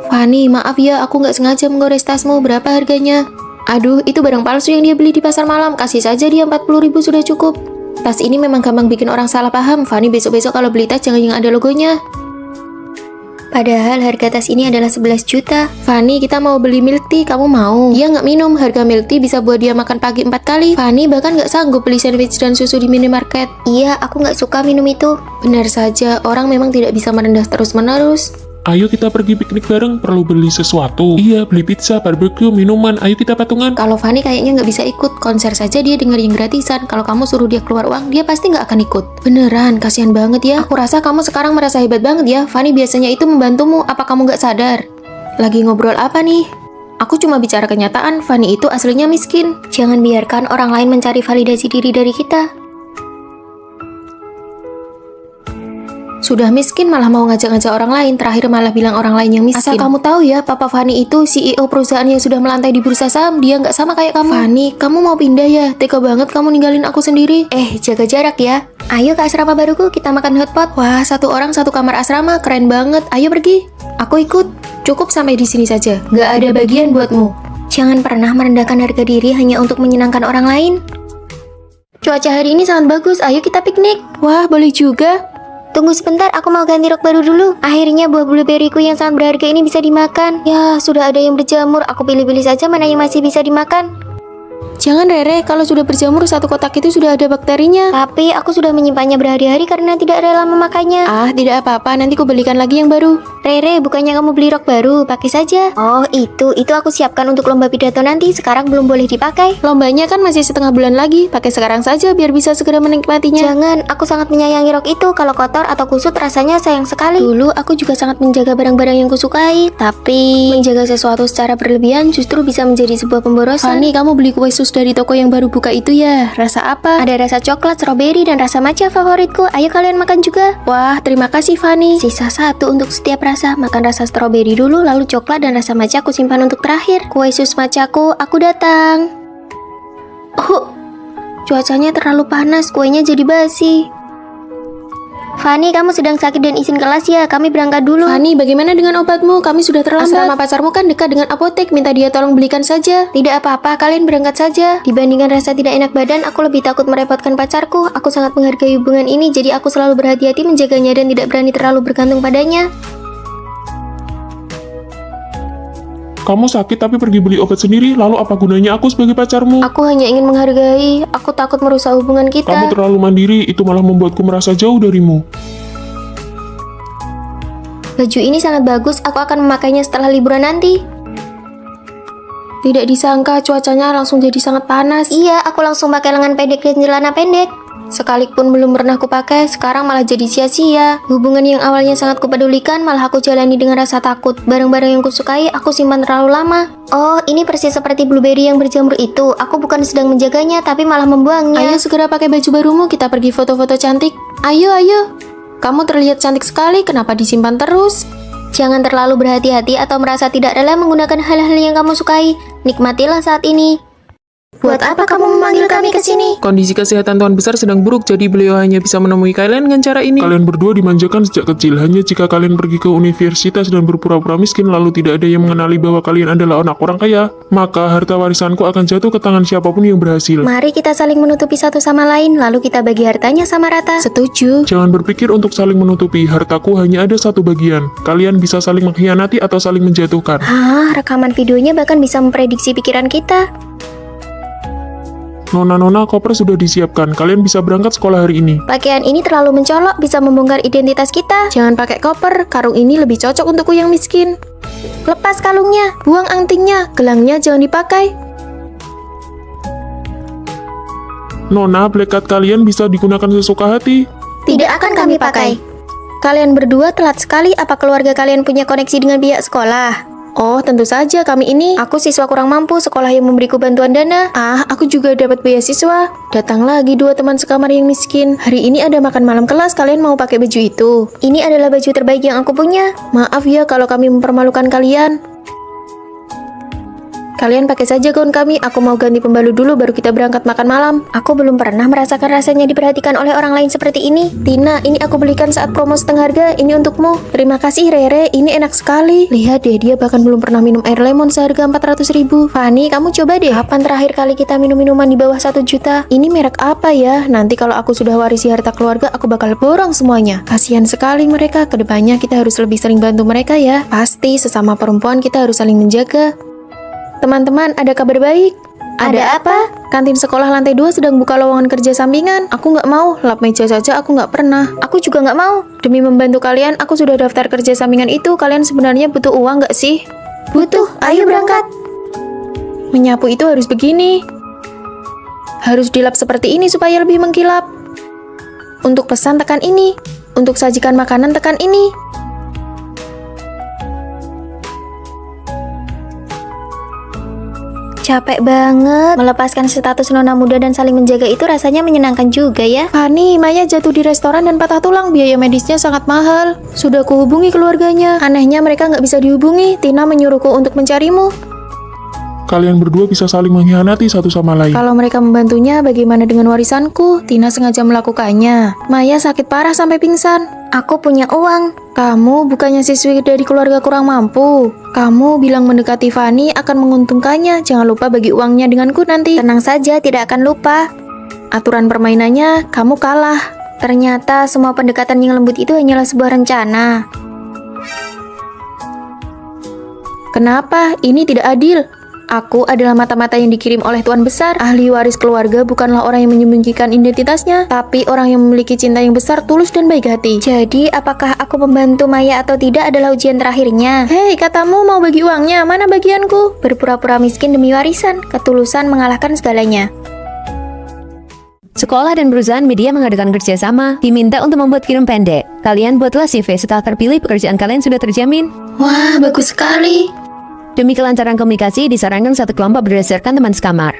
Fanny, maaf ya, aku nggak sengaja menggores tasmu, berapa harganya? Aduh, itu barang palsu yang dia beli di pasar malam, kasih saja dia 40.000 sudah cukup. Tas ini memang gampang bikin orang salah paham. Fanny, besok-besok kalau beli tas jangan yang ada logonya. Padahal harga tas ini adalah 11 juta. Fanny, kita mau beli milk tea, kamu mau? Dia nggak minum, harga milk tea bisa buat dia makan pagi 4 kali. Fanny bahkan nggak sanggup beli sandwich dan susu di minimarket. Iya, aku nggak suka minum itu. Benar saja, orang memang tidak bisa merendah terus-menerus. Ayo kita pergi piknik bareng, perlu beli sesuatu. Iya, beli pizza, barbecue, minuman, ayo kita patungan. Kalau Fanny kayaknya nggak bisa ikut, konser saja dia denger yang gratisan. Kalau kamu suruh dia keluar uang, dia pasti nggak akan ikut. Beneran, kasihan banget ya. Aku rasa kamu sekarang merasa hebat banget ya. Fanny biasanya itu membantumu, apa kamu nggak sadar? Lagi ngobrol apa nih? Aku cuma bicara kenyataan, Fanny itu aslinya miskin. Jangan biarkan orang lain mencari validasi diri dari kita. Sudah miskin malah mau ngajak-ngajak orang lain, terakhir malah bilang orang lain yang miskin. Asal kamu tahu ya, Papa Fanny itu CEO perusahaan yang sudah melantai di bursa saham, dia nggak sama kayak kamu. Fanny, kamu mau pindah ya? Tega banget kamu ninggalin aku sendiri. Jaga jarak ya. Ayo ke asrama baruku, kita makan hotpot. Wah, 1 orang 1 kamar asrama, keren banget. Ayo pergi. Aku ikut. Cukup sampai di sini saja. Nggak ada bagian buatmu. Jangan pernah merendahkan harga diri hanya untuk menyenangkan orang lain. Cuaca hari ini sangat bagus, ayo kita piknik. Wah, boleh juga. Tunggu sebentar, aku mau ganti rok baru dulu. Akhirnya buah blueberryku yang sangat berharga ini bisa dimakan. Ya, sudah ada yang berjamur. Aku pilih-pilih saja mana yang masih bisa dimakan. Jangan Rere, kalau sudah berjamur satu kotak itu sudah ada bakterinya. Tapi aku sudah menyimpannya berhari-hari karena tidak rela memakainya. Ah, tidak apa-apa, nanti ku belikan lagi yang baru. Rere, bukannya kamu beli rok baru, pakai saja. Oh, itu aku siapkan untuk lomba pidato nanti, sekarang belum boleh dipakai. Lombanya kan masih setengah bulan lagi, pakai sekarang saja biar bisa segera menikmatinya. Jangan, aku sangat menyayangi rok itu, kalau kotor atau kusut rasanya sayang sekali. Dulu aku juga sangat menjaga barang-barang yang kusukai, Tapi menjaga sesuatu secara berlebihan justru bisa menjadi sebuah pemborosan. Fani, kamu beli kue sus dari toko yang baru buka itu ya? Rasa apa? Ada rasa coklat, stroberi, dan rasa matcha favoritku. Ayo kalian makan juga. Wah, terima kasih Fani. Sisa satu untuk setiap rasa. Makan rasa stroberi dulu, lalu coklat dan rasa matcha aku simpan untuk terakhir. Kue sus matchaku, aku datang. Oh, cuacanya terlalu panas, kuenya jadi basi. Fani, kamu sedang sakit dan izin kelas ya? Kami berangkat dulu. Fani, bagaimana dengan obatmu? Kami sudah terlambat. Asrama pacarmu kan dekat dengan apotek, minta dia tolong belikan saja. Tidak apa-apa, kalian berangkat saja. Dibandingkan rasa tidak enak badan, aku lebih takut merepotkan pacarku. Aku sangat menghargai hubungan ini, jadi aku selalu berhati-hati menjaganya dan tidak berani terlalu bergantung padanya. Kamu sakit tapi pergi beli obat sendiri, lalu apa gunanya aku sebagai pacarmu? Aku hanya ingin menghargai, aku takut merusak hubungan kita. Kamu terlalu mandiri, itu malah membuatku merasa jauh darimu. Baju ini sangat bagus, aku akan memakainya setelah liburan nanti. Tidak disangka cuacanya langsung jadi sangat panas. Iya, aku langsung pakai lengan pendek dan celana pendek. Sekalipun belum pernah kupakai, sekarang malah jadi sia-sia. Hubungan yang awalnya sangat kupedulikan, malah aku jalani dengan rasa takut. Barang-barang yang kusukai, aku simpan terlalu lama. Oh, ini persis seperti blueberry yang berjamur itu. Aku bukan sedang menjaganya, tapi malah membuangnya. Ayo segera pakai baju barumu, kita pergi foto-foto cantik. Ayo, ayo. Kamu terlihat cantik sekali, kenapa disimpan terus? Jangan terlalu berhati-hati atau merasa tidak rela menggunakan hal-hal yang kamu sukai. Nikmatilah saat ini. Buat apa kamu memanggil kami ke sini? Kondisi kesehatan Tuan Besar sedang buruk, jadi beliau hanya bisa menemui kalian dengan cara ini. Kalian berdua dimanjakan sejak kecil, hanya jika kalian pergi ke universitas dan berpura-pura miskin lalu tidak ada yang mengenali bahwa kalian adalah anak orang kaya, maka harta warisanku akan jatuh ke tangan siapapun yang berhasil. Mari kita saling menutupi satu sama lain, lalu kita bagi hartanya sama rata. Setuju. Jangan berpikir untuk saling menutupi, hartaku hanya ada satu bagian. Kalian bisa saling mengkhianati atau saling menjatuhkan. Hah, rekaman videonya bahkan bisa memprediksi pikiran kita. Nona-nona, koper sudah disiapkan. Kalian bisa berangkat sekolah hari ini. Pakaian ini terlalu mencolok, bisa membongkar identitas kita. Jangan pakai koper, karung ini lebih cocok untukku yang miskin. Lepas kalungnya. Buang antingnya, gelangnya jangan dipakai. Nona, black card kalian bisa digunakan sesuka hati. Tidak akan kami pakai. Kalian berdua telat sekali, apa keluarga kalian punya koneksi dengan pihak sekolah? Oh, tentu saja kami ini. Aku siswa kurang mampu, sekolah yang memberiku bantuan dana. Ah, aku juga dapat beasiswa. Datang lagi dua teman sekamar yang miskin. Hari ini ada makan malam kelas, kalian mau pakai baju itu? Ini adalah baju terbaik yang aku punya. Maaf ya kalau kami mempermalukan kalian. Kalian pakai saja gaun kami, aku mau ganti pembalut dulu baru kita berangkat makan malam. Aku belum pernah merasakan rasanya diperhatikan oleh orang lain seperti ini. Tina, ini aku belikan saat promo setengah harga, ini untukmu. Terima kasih Rere, ini enak sekali. Lihat deh, dia bahkan belum pernah minum air lemon seharga 400.000. Fani, kamu coba deh. Kapan terakhir kali kita minum minuman di bawah 1 juta? Ini merek apa ya? Nanti kalau aku sudah warisi harta keluarga, aku bakal borong semuanya. Kasihan sekali mereka, kedepannya kita harus lebih sering bantu mereka ya. Pasti, sesama perempuan kita harus saling menjaga. Teman-teman, ada kabar baik. Ada apa? Kantin sekolah lantai 2 sedang buka lowongan kerja sampingan. Aku nggak mau, lap meja saja aku nggak pernah. Aku juga nggak mau. Demi membantu kalian, aku sudah daftar kerja sampingan itu. Kalian sebenarnya butuh uang nggak sih? Butuh, ayo berangkat. Menyapu itu harus begini. Harus dilap seperti ini supaya lebih mengkilap. Untuk pesan tekan ini. Untuk sajikan makanan tekan ini. Capek banget. Melepaskan status nona muda dan saling menjaga itu rasanya menyenangkan juga ya. Fani, Maya jatuh di restoran dan patah tulang. Biaya medisnya sangat mahal. Sudah kuhubungi keluarganya. Anehnya mereka nggak bisa dihubungi. Tina menyuruhku untuk mencarimu. Kalian berdua bisa saling mengkhianati satu sama lain. Kalau mereka membantunya, bagaimana dengan warisanku? Tina sengaja melakukannya. Maya sakit parah sampai pingsan. Aku punya uang. Kamu bukannya siswi dari keluarga kurang mampu. Kamu bilang mendekati Fani akan menguntungkannya. Jangan lupa bagi uangnya denganku nanti. Tenang saja, tidak akan lupa. Aturan permainannya, kamu kalah. Ternyata semua pendekatan yang lembut itu hanyalah sebuah rencana. Kenapa? Ini tidak adil. Aku adalah mata-mata yang dikirim oleh Tuan Besar. Ahli waris keluarga bukanlah orang yang menyembunyikan identitasnya, tapi orang yang memiliki cinta yang besar, tulus, dan baik hati. Jadi, apakah aku membantu Maya atau tidak adalah ujian terakhirnya? Hei, katamu mau bagi uangnya, mana bagianku? Berpura-pura miskin demi warisan, ketulusan mengalahkan segalanya. Sekolah dan perusahaan media mengadakan kerjasama, diminta untuk membuat film pendek. Kalian buatlah CV, setelah terpilih pekerjaan kalian sudah terjamin. Wah, bagus sekali. Demi kelancaran komunikasi, disarankan satu kelompok berdasarkan teman sekamar.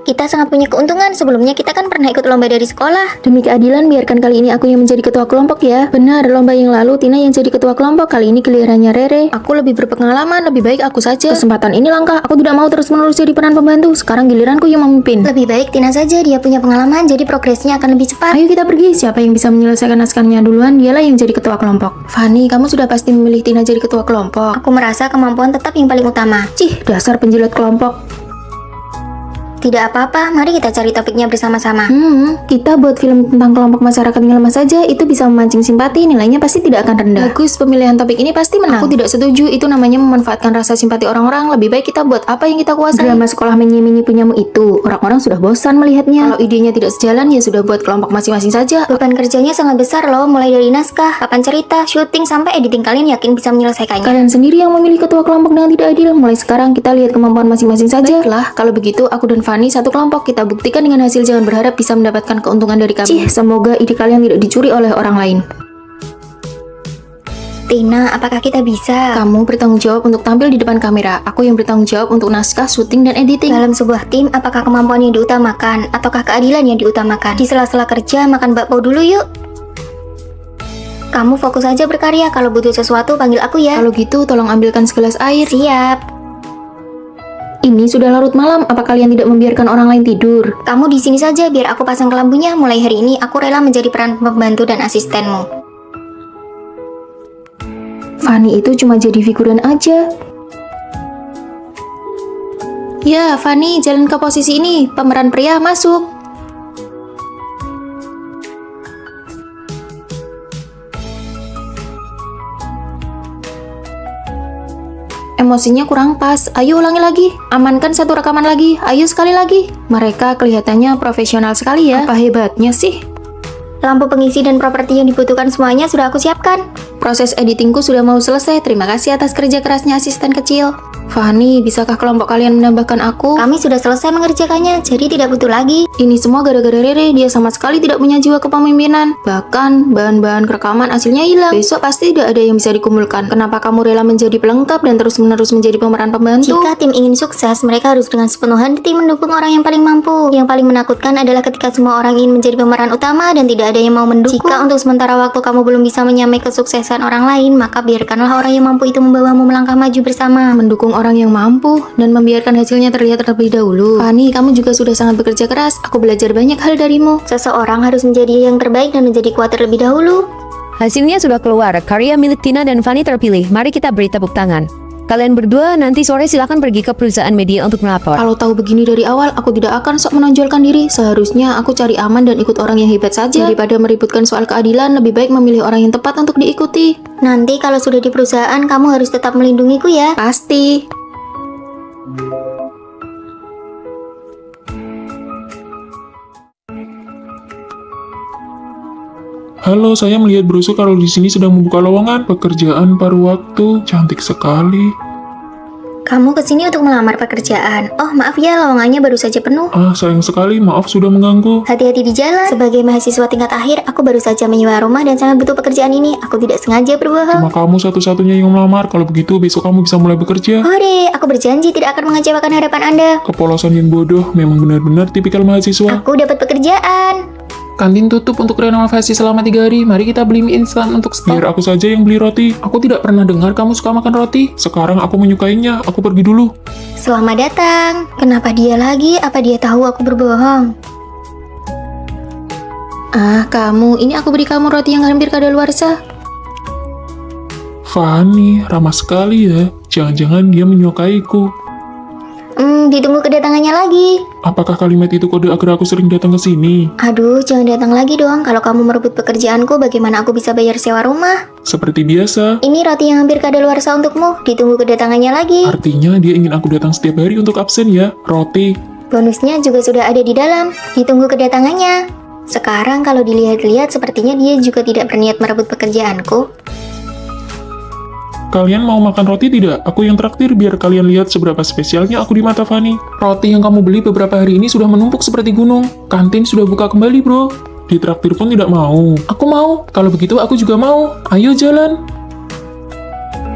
Kita sangat punya keuntungan, sebelumnya kita kan pernah ikut lomba dari sekolah. Demi keadilan, biarkan kali ini aku yang menjadi ketua kelompok ya. Benar, lomba yang lalu Tina yang jadi ketua kelompok, kali ini gilirannya Rere. Aku lebih berpengalaman, lebih baik aku saja. Kesempatan ini langka, aku tidak mau terus-menerus jadi peran pembantu. Sekarang giliranku yang memimpin. Lebih baik Tina saja, dia punya pengalaman, jadi progresnya akan lebih cepat. Ayo kita pergi, siapa yang bisa menyelesaikan naskahnya duluan, dialah yang jadi ketua kelompok. Fanny, kamu sudah pasti memilih Tina jadi ketua kelompok. Aku merasa kemampuan tetap yang paling utama. Cih, dasar penjilat kelompok. Tidak apa-apa, mari kita cari topiknya bersama-sama. Kita buat film tentang kelompok masyarakat yang lemah saja, itu bisa memancing simpati, nilainya pasti tidak akan rendah. Bagus, pemilihan topik ini pasti menang. Aku tidak setuju, itu namanya memanfaatkan rasa simpati orang-orang. Lebih baik kita buat apa yang kita kuasai. Drama sekolah menyi-menyi punyamu itu, orang-orang sudah bosan melihatnya. Kalau idenya tidak sejalan, ya sudah buat kelompok masing-masing saja. Beban kerjanya sangat besar loh, mulai dari naskah, papan cerita, syuting, sampai editing. Kalian yakin bisa menyelesaikannya? Kalian sendiri yang memilih ketua kelompok dengan tidak adil. Mulai sekarang kita lihat kemampuan masing-masing saja. Baiklah, kalau begitu aku dan Fanny satu kelompok, kita buktikan dengan hasil, jangan berharap bisa mendapatkan keuntungan dari kami. Cih, semoga ide kalian tidak dicuri oleh orang lain. Tina, apakah kita bisa? Kamu bertanggung jawab untuk tampil di depan kamera, aku yang bertanggung jawab untuk naskah, syuting, dan editing. Dalam sebuah tim, apakah kemampuan yang diutamakan, ataukah keadilan yang diutamakan? Di sela-sela kerja, makan bakpao dulu yuk. Kamu fokus aja berkarya, kalau butuh sesuatu panggil aku ya. Kalau gitu, tolong ambilkan segelas air. Siap. Ini sudah larut malam, apa kalian tidak membiarkan orang lain tidur? Kamu di sini saja biar aku pasang kelambunya. Mulai hari ini aku rela menjadi peran pembantu dan asistenmu. Fanny itu cuma jadi figuran aja. Ya, Fanny, jalan ke posisi ini. Pemeran pria masuk. Emosinya kurang pas. Ayo ulangi lagi. Amankan satu rekaman lagi. Ayo sekali lagi. Mereka kelihatannya profesional sekali ya. Apa hebatnya sih? Lampu pengisi dan properti yang dibutuhkan semuanya sudah aku siapkan. Proses editingku sudah mau selesai. Terima kasih atas kerja kerasnya asisten kecil. Fanny, bisakah kelompok kalian menambahkan aku? Kami sudah selesai mengerjakannya, jadi tidak butuh lagi. Ini semua gara-gara Rere, dia sama sekali tidak punya jiwa kepemimpinan. Bahkan, bahan-bahan rekaman hasilnya hilang. Besok pasti tidak ada yang bisa dikumpulkan. Kenapa kamu rela menjadi pelengkap dan terus-menerus menjadi pemeran pembantu? Jika tim ingin sukses, mereka harus dengan sepenuh hati mendukung orang yang paling mampu. Yang paling menakutkan adalah ketika semua orang ingin menjadi pemeran utama dan tidak ada yang mau mendukung. Jika untuk sementara waktu kamu belum bisa menyamai kesuksesan orang lain, maka biarkanlah orang yang mampu itu membawamu melangkah maju bersama. Mendukung orang yang mampu dan membiarkan hasilnya terlihat terlebih dahulu. Fanny, kamu juga sudah sangat bekerja keras. Aku belajar banyak hal darimu. Seseorang harus menjadi yang terbaik dan menjadi kuat terlebih dahulu. Hasilnya sudah keluar, karya milik Tina dan Fanny terpilih. Mari kita beri tepuk tangan. Kalian berdua nanti sore silakan pergi ke perusahaan media untuk melapor. Kalau tahu begini dari awal, aku tidak akan sok menonjolkan diri. Seharusnya aku cari aman dan ikut orang yang hebat saja. Daripada meributkan soal keadilan, lebih baik memilih orang yang tepat untuk diikuti. Nanti kalau sudah di perusahaan, kamu harus tetap melindungiku ya. Pasti. Halo, saya melihat brosur kalau di sini sedang membuka lowongan pekerjaan paruh waktu. Cantik sekali. Kamu kesini untuk melamar pekerjaan. Oh, maaf ya, lowongannya baru saja penuh. Ah, sayang sekali, maaf sudah mengganggu. Hati-hati di jalan. Sebagai mahasiswa tingkat akhir, aku baru saja menyewa rumah dan sangat butuh pekerjaan ini. Aku tidak sengaja berbohong. Cuma kamu satu-satunya yang melamar. Kalau begitu, besok kamu bisa mulai bekerja. Hore, aku berjanji tidak akan mengecewakan harapan Anda. Kepolosan yang bodoh, memang benar-benar tipikal mahasiswa. Aku dapat pekerjaan. Kantin tutup untuk renovasi selama 3 hari. Mari kita beli mie instan untuk stok. Biar aku saja yang beli roti. Aku tidak pernah dengar kamu suka makan roti. Sekarang aku menyukainya, aku pergi dulu. Selamat datang. Kenapa dia lagi? Apa dia tahu aku berbohong? Ah, kamu, ini aku beri kamu roti yang hampir kadaluarsa. Fanny, ramah sekali ya. Jangan-jangan dia menyukaiku. Ditunggu kedatangannya lagi. Apakah kalimat itu kode agar aku sering datang ke sini? Aduh, jangan datang lagi dong. Kalau kamu merebut pekerjaanku, bagaimana aku bisa bayar sewa rumah? Seperti biasa. Ini roti yang hampir kadaluarsa untukmu. Ditunggu kedatangannya lagi. Artinya dia ingin aku datang setiap hari untuk absen ya, roti. Bonusnya juga sudah ada di dalam. Ditunggu kedatangannya. Sekarang kalau dilihat-lihat, sepertinya dia juga tidak berniat merebut pekerjaanku. Kalian mau makan roti tidak? Aku yang traktir biar kalian lihat seberapa spesialnya aku di mata Fanny. Roti yang kamu beli beberapa hari ini sudah menumpuk seperti gunung. Kantin sudah buka kembali, bro. Ditraktir pun tidak mau. Aku mau. Kalau begitu aku juga mau. Ayo jalan.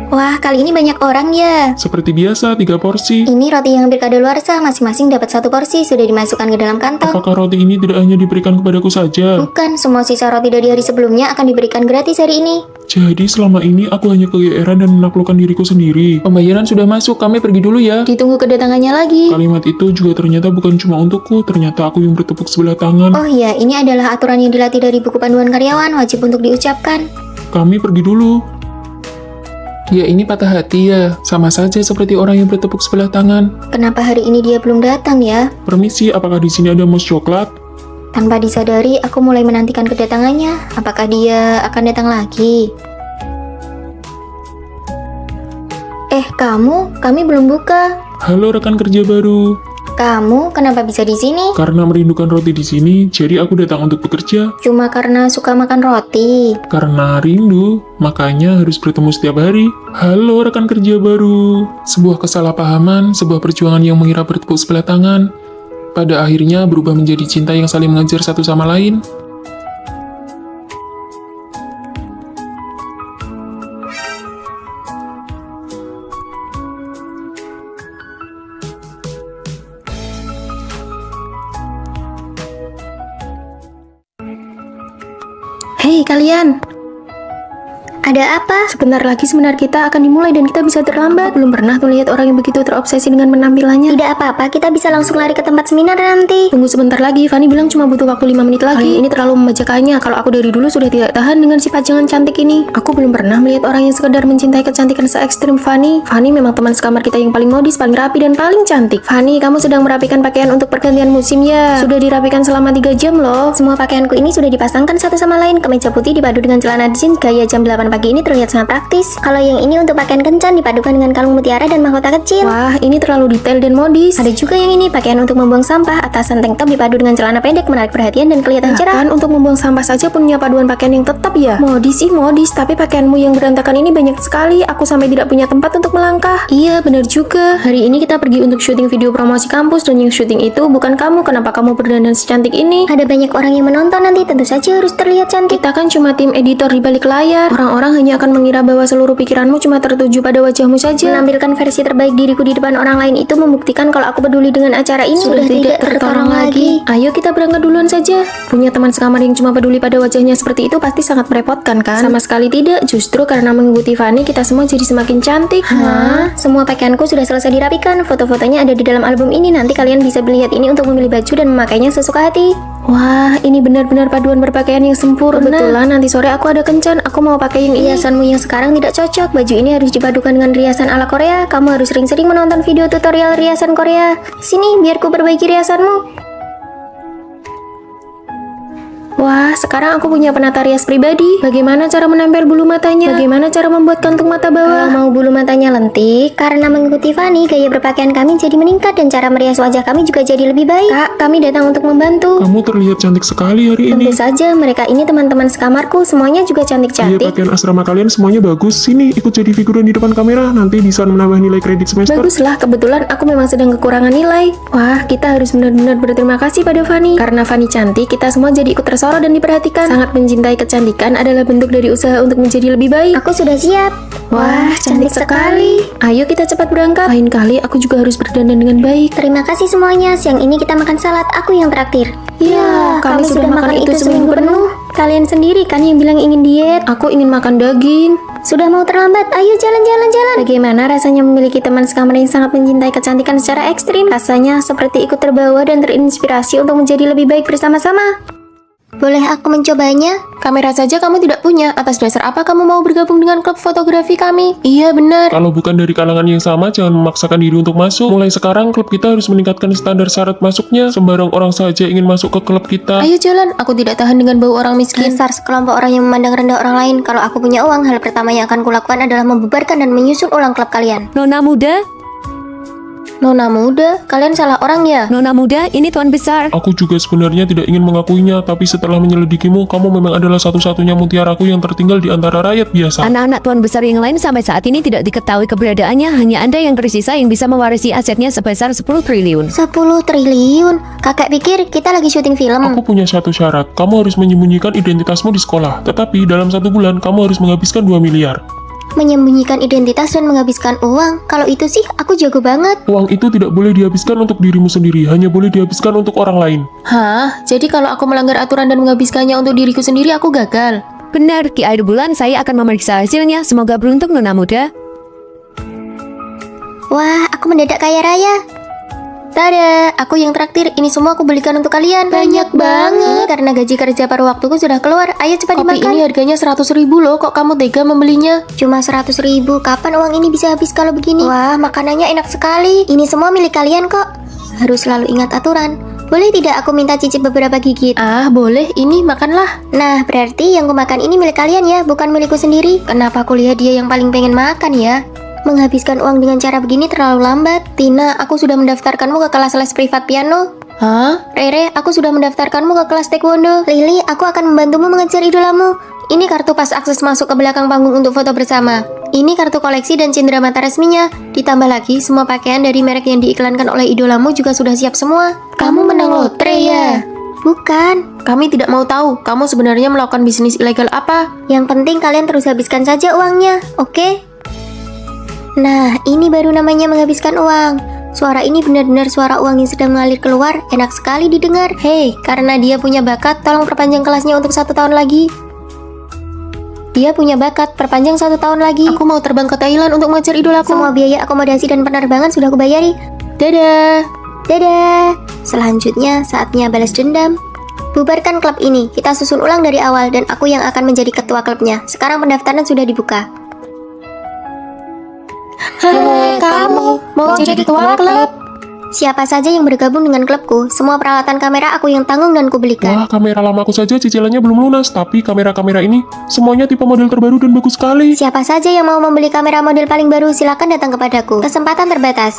Wah, kali ini banyak orang ya. Seperti biasa, 3 porsi. Ini roti yang hampir kadaluarsa, masing-masing dapat 1 porsi, sudah dimasukkan ke dalam kantong. Apakah roti ini tidak hanya diberikan kepadaku saja? Bukan, semua sisa roti dari hari sebelumnya akan diberikan gratis hari ini. Jadi selama ini aku hanya kegeeran dan menaklukkan diriku sendiri. Pembayaran sudah masuk, kami pergi dulu ya. Ditunggu kedatangannya lagi. Kalimat itu juga ternyata bukan cuma untukku, ternyata aku yang bertepuk sebelah tangan. Oh iya, ini adalah aturan yang dilatih dari buku panduan karyawan, wajib untuk diucapkan. Kami pergi dulu. Dia ini patah hati ya. Sama saja seperti orang yang bertepuk sebelah tangan. Kenapa hari ini dia belum datang ya? Permisi, apakah di sini ada mousse coklat? Tanpa disadari, aku mulai menantikan kedatangannya. Apakah dia akan datang lagi? Kami belum buka. Halo rekan kerja baru. Kamu kenapa bisa di sini? Karena merindukan roti di sini, jadi aku datang untuk bekerja. Cuma karena suka makan roti. Karena rindu, makanya harus bertemu setiap hari. Halo rekan kerja baru. Sebuah kesalahpahaman, sebuah perjuangan yang mengira bertepuk sebelah tangan, pada akhirnya berubah menjadi cinta yang saling mengejar satu sama lain. Hei kalian, Ada apa? sebentar lagi seminar kita akan dimulai dan kita bisa terlambat. Belum pernah tuh lihat orang yang begitu terobsesi dengan penampilannya. Tidak apa-apa, kita bisa langsung lari ke tempat seminar nanti. Tunggu sebentar lagi, Fanny bilang cuma butuh waktu 5 menit lagi. Kali ini terlalu membacakannya, kalau aku dari dulu sudah tidak tahan dengan si pajangan cantik ini. Aku belum pernah melihat orang yang sekedar mencintai kecantikan se-ekstrim Fanny. Fanny memang teman sekamar kita yang paling modis, paling rapi, dan paling cantik. Fanny, kamu sedang merapikan pakaian untuk pergantian musim ya? Sudah dirapikan selama 3 jam loh. Semua pakaianku ini sudah dipasangkan satu sama lain. Kemeja putih dipadu dengan celana jeans gaya jam 8 pagi ini terlihat sangat praktis. Kalau yang ini untuk pakaian kencan dipadukan dengan kalung mutiara dan mahkota kecil. Wah, ini terlalu detail dan modis. Ada juga yang ini pakaian untuk membuang sampah. Atasan tank top dipadu dengan celana pendek menarik perhatian dan kelihatan cerah. Kan untuk membuang sampah saja punya paduan pakaian yang tetap ya. Modis sih modis, tapi pakaianmu yang berantakan ini banyak sekali. Aku sampai tidak punya tempat untuk melangkah. Iya, benar juga. Hari ini kita pergi untuk syuting video promosi kampus dan yang syuting itu bukan kamu. Kenapa kamu berdandan secantik ini? Ada banyak orang yang menonton nanti, tentu saja harus terlihat cantik. Kita kan cuma tim editor di balik layar. Orang-orang hanya akan mengira bahwa seluruh pikiranmu cuma tertuju pada wajahmu saja. Menampilkan versi terbaik diriku di depan orang lain itu membuktikan kalau aku peduli dengan acara ini. Sudah tidak tertolong lagi. Ayo kita berangkat duluan saja. Punya teman sekamar yang cuma peduli pada wajahnya seperti itu pasti sangat merepotkan kan? Sama sekali tidak. Justru karena mengikuti Fanny kita semua jadi semakin cantik. Hah? Semua pakaianku sudah selesai dirapikan. Foto-fotonya ada di dalam album ini. Nanti kalian bisa melihat ini untuk memilih baju dan memakainya sesuka hati. Wah, ini benar-benar paduan berpakaian yang sempurna. Kebetulan nanti sore aku ada kencan. Aku mau pakai yang ini. Riasanmu yang sekarang tidak cocok. Baju ini harus dipadukan dengan riasan ala Korea. Kamu harus sering-sering menonton video tutorial riasan Korea. Sini, biar ku perbaiki riasanmu. Wah, sekarang aku punya penata rias pribadi. Bagaimana cara menempel bulu matanya? Bagaimana cara membuat kantung mata Kalau bawah? mau bulu matanya lentik, karena mengikuti Fanny, gaya berpakaian kami jadi meningkat dan cara merias wajah kami juga jadi lebih baik. Kak, kami datang untuk membantu. Kamu terlihat cantik sekali hari ini. Tentu saja, mereka ini teman-teman sekamarku, semuanya juga Iya, cantik-cantik. pakaian asrama kalian semuanya bagus. Sini, ikut jadi figuran di depan kamera. Nanti bisa menambah nilai kredit semester. Baguslah, kebetulan aku memang sedang kekurangan nilai. Wah, kita harus benar-benar berterima kasih pada Fanny. Karena Fanny cantik, kita semua jadi ikut tersorot dan diperhatikan. Sangat mencintai kecantikan adalah bentuk dari usaha untuk menjadi lebih baik. Aku sudah siap. Wah, cantik sekali. Ayo kita cepat berangkat. Lain kali aku juga harus berdandan dengan baik. Terima kasih semuanya. Siang ini kita makan salad. Aku yang traktir. Ya, kami sudah makan itu seminggu penuh. Kalian sendiri kan yang bilang ingin diet. Aku ingin makan daging. Sudah mau terlambat, ayo jalan-jalan. Bagaimana rasanya memiliki teman sekamar yang sangat mencintai kecantikan secara ekstrim? Rasanya seperti ikut terbawa dan terinspirasi untuk menjadi lebih baik bersama-sama. Boleh aku mencobanya? Kamera saja kamu tidak punya. Atas dasar apa kamu mau bergabung dengan klub fotografi kami? Iya benar. Kalau bukan dari kalangan yang sama, jangan memaksakan diri untuk masuk. Mulai sekarang, klub kita harus meningkatkan standar syarat masuknya. Sembarang orang saja ingin masuk ke klub kita. Ayo jalan, aku tidak tahan dengan bau orang miskin. Dasar sekelompok orang yang memandang rendah orang lain. Kalau aku punya uang, hal pertama yang akan kulakukan adalah membubarkan dan menyusun ulang klub kalian. Nona muda, Nona muda, kalian salah orang ya? Nona muda, ini tuan besar. Aku juga sebenarnya tidak ingin mengakuinya, tapi setelah menyelidikimu, kamu memang adalah satu-satunya mutiaraku yang tertinggal di antara rakyat biasa. Anak-anak tuan besar yang lain sampai saat ini tidak diketahui keberadaannya. Hanya Anda yang tersisa yang bisa mewarisi asetnya sebesar 10 triliun. 10 triliun? Kakak pikir kita lagi syuting film. Aku punya satu syarat, kamu harus menyembunyikan identitasmu di sekolah. Tetapi dalam 1 bulan, kamu harus menghabiskan 2 miliar. Menyembunyikan identitas dan menghabiskan uang. Kalau itu sih, aku jago banget. Uang itu tidak boleh dihabiskan untuk dirimu sendiri, hanya boleh dihabiskan untuk orang lain. Hah? Jadi kalau aku melanggar aturan dan menghabiskannya untuk diriku sendiri, aku gagal? Benar, di akhir bulan saya akan memeriksa hasilnya. Semoga beruntung Nona muda. Wah, aku mendadak kaya raya. Tada, aku yang traktir. Ini semua aku belikan untuk kalian. Banyak banget. Karena gaji kerja paruh waktuku sudah keluar. Ayo cepat Kopi dimakan. ini harganya 100.000 loh, kok kamu tega membelinya? Cuma 100.000. Kapan uang ini bisa habis kalau begini? Wah, makanannya enak sekali. Ini semua milik kalian kok. Harus selalu ingat aturan. Boleh tidak aku minta cicip beberapa gigit? Ah, boleh, ini makanlah. Nah, berarti yang kumakan ini milik kalian ya, bukan milikku sendiri. Kenapa aku lihat dia yang paling pengen makan ya? Menghabiskan uang dengan cara begini terlalu lambat. Tina, aku sudah mendaftarkanmu ke kelas les privat piano. Hah? Rere, aku sudah mendaftarkanmu ke kelas taekwondo. Lily, aku akan membantumu mengejar idolamu. Ini kartu pas akses masuk ke belakang panggung untuk foto bersama. Ini kartu koleksi dan cindera mata resminya. Ditambah lagi, semua pakaian dari merek yang diiklankan oleh idolamu juga sudah siap semua. Kamu menang lotre ya? Bukan. Kami tidak mau tahu, kamu sebenarnya melakukan bisnis ilegal apa? Yang penting kalian terus habiskan saja uangnya, oke? Nah, ini baru namanya menghabiskan uang. Suara ini benar-benar suara uang yang sedang mengalir keluar. Enak sekali didengar. Hei, karena dia punya bakat, tolong perpanjang kelasnya untuk 1 tahun lagi. Dia punya bakat, perpanjang 1 tahun lagi. Aku mau terbang ke Thailand untuk mengejar idolaku. Semua biaya akomodasi dan penerbangan sudah aku bayari. Dadah. Dadah. Selanjutnya, saatnya balas dendam. Bubarkan klub ini, kita susun ulang dari awal dan aku yang akan menjadi ketua klubnya. Sekarang pendaftaran sudah dibuka. Kamu mau jadi ketua klub? Siapa saja yang bergabung dengan klubku, semua peralatan kamera aku yang tanggung dan kubelikan. Wah, kamera lamaku saja cicilannya belum lunas, tapi kamera-kamera ini semuanya tipe model terbaru dan bagus sekali. Siapa saja yang mau membeli kamera model paling baru, silakan datang kepadaku. Kesempatan terbatas.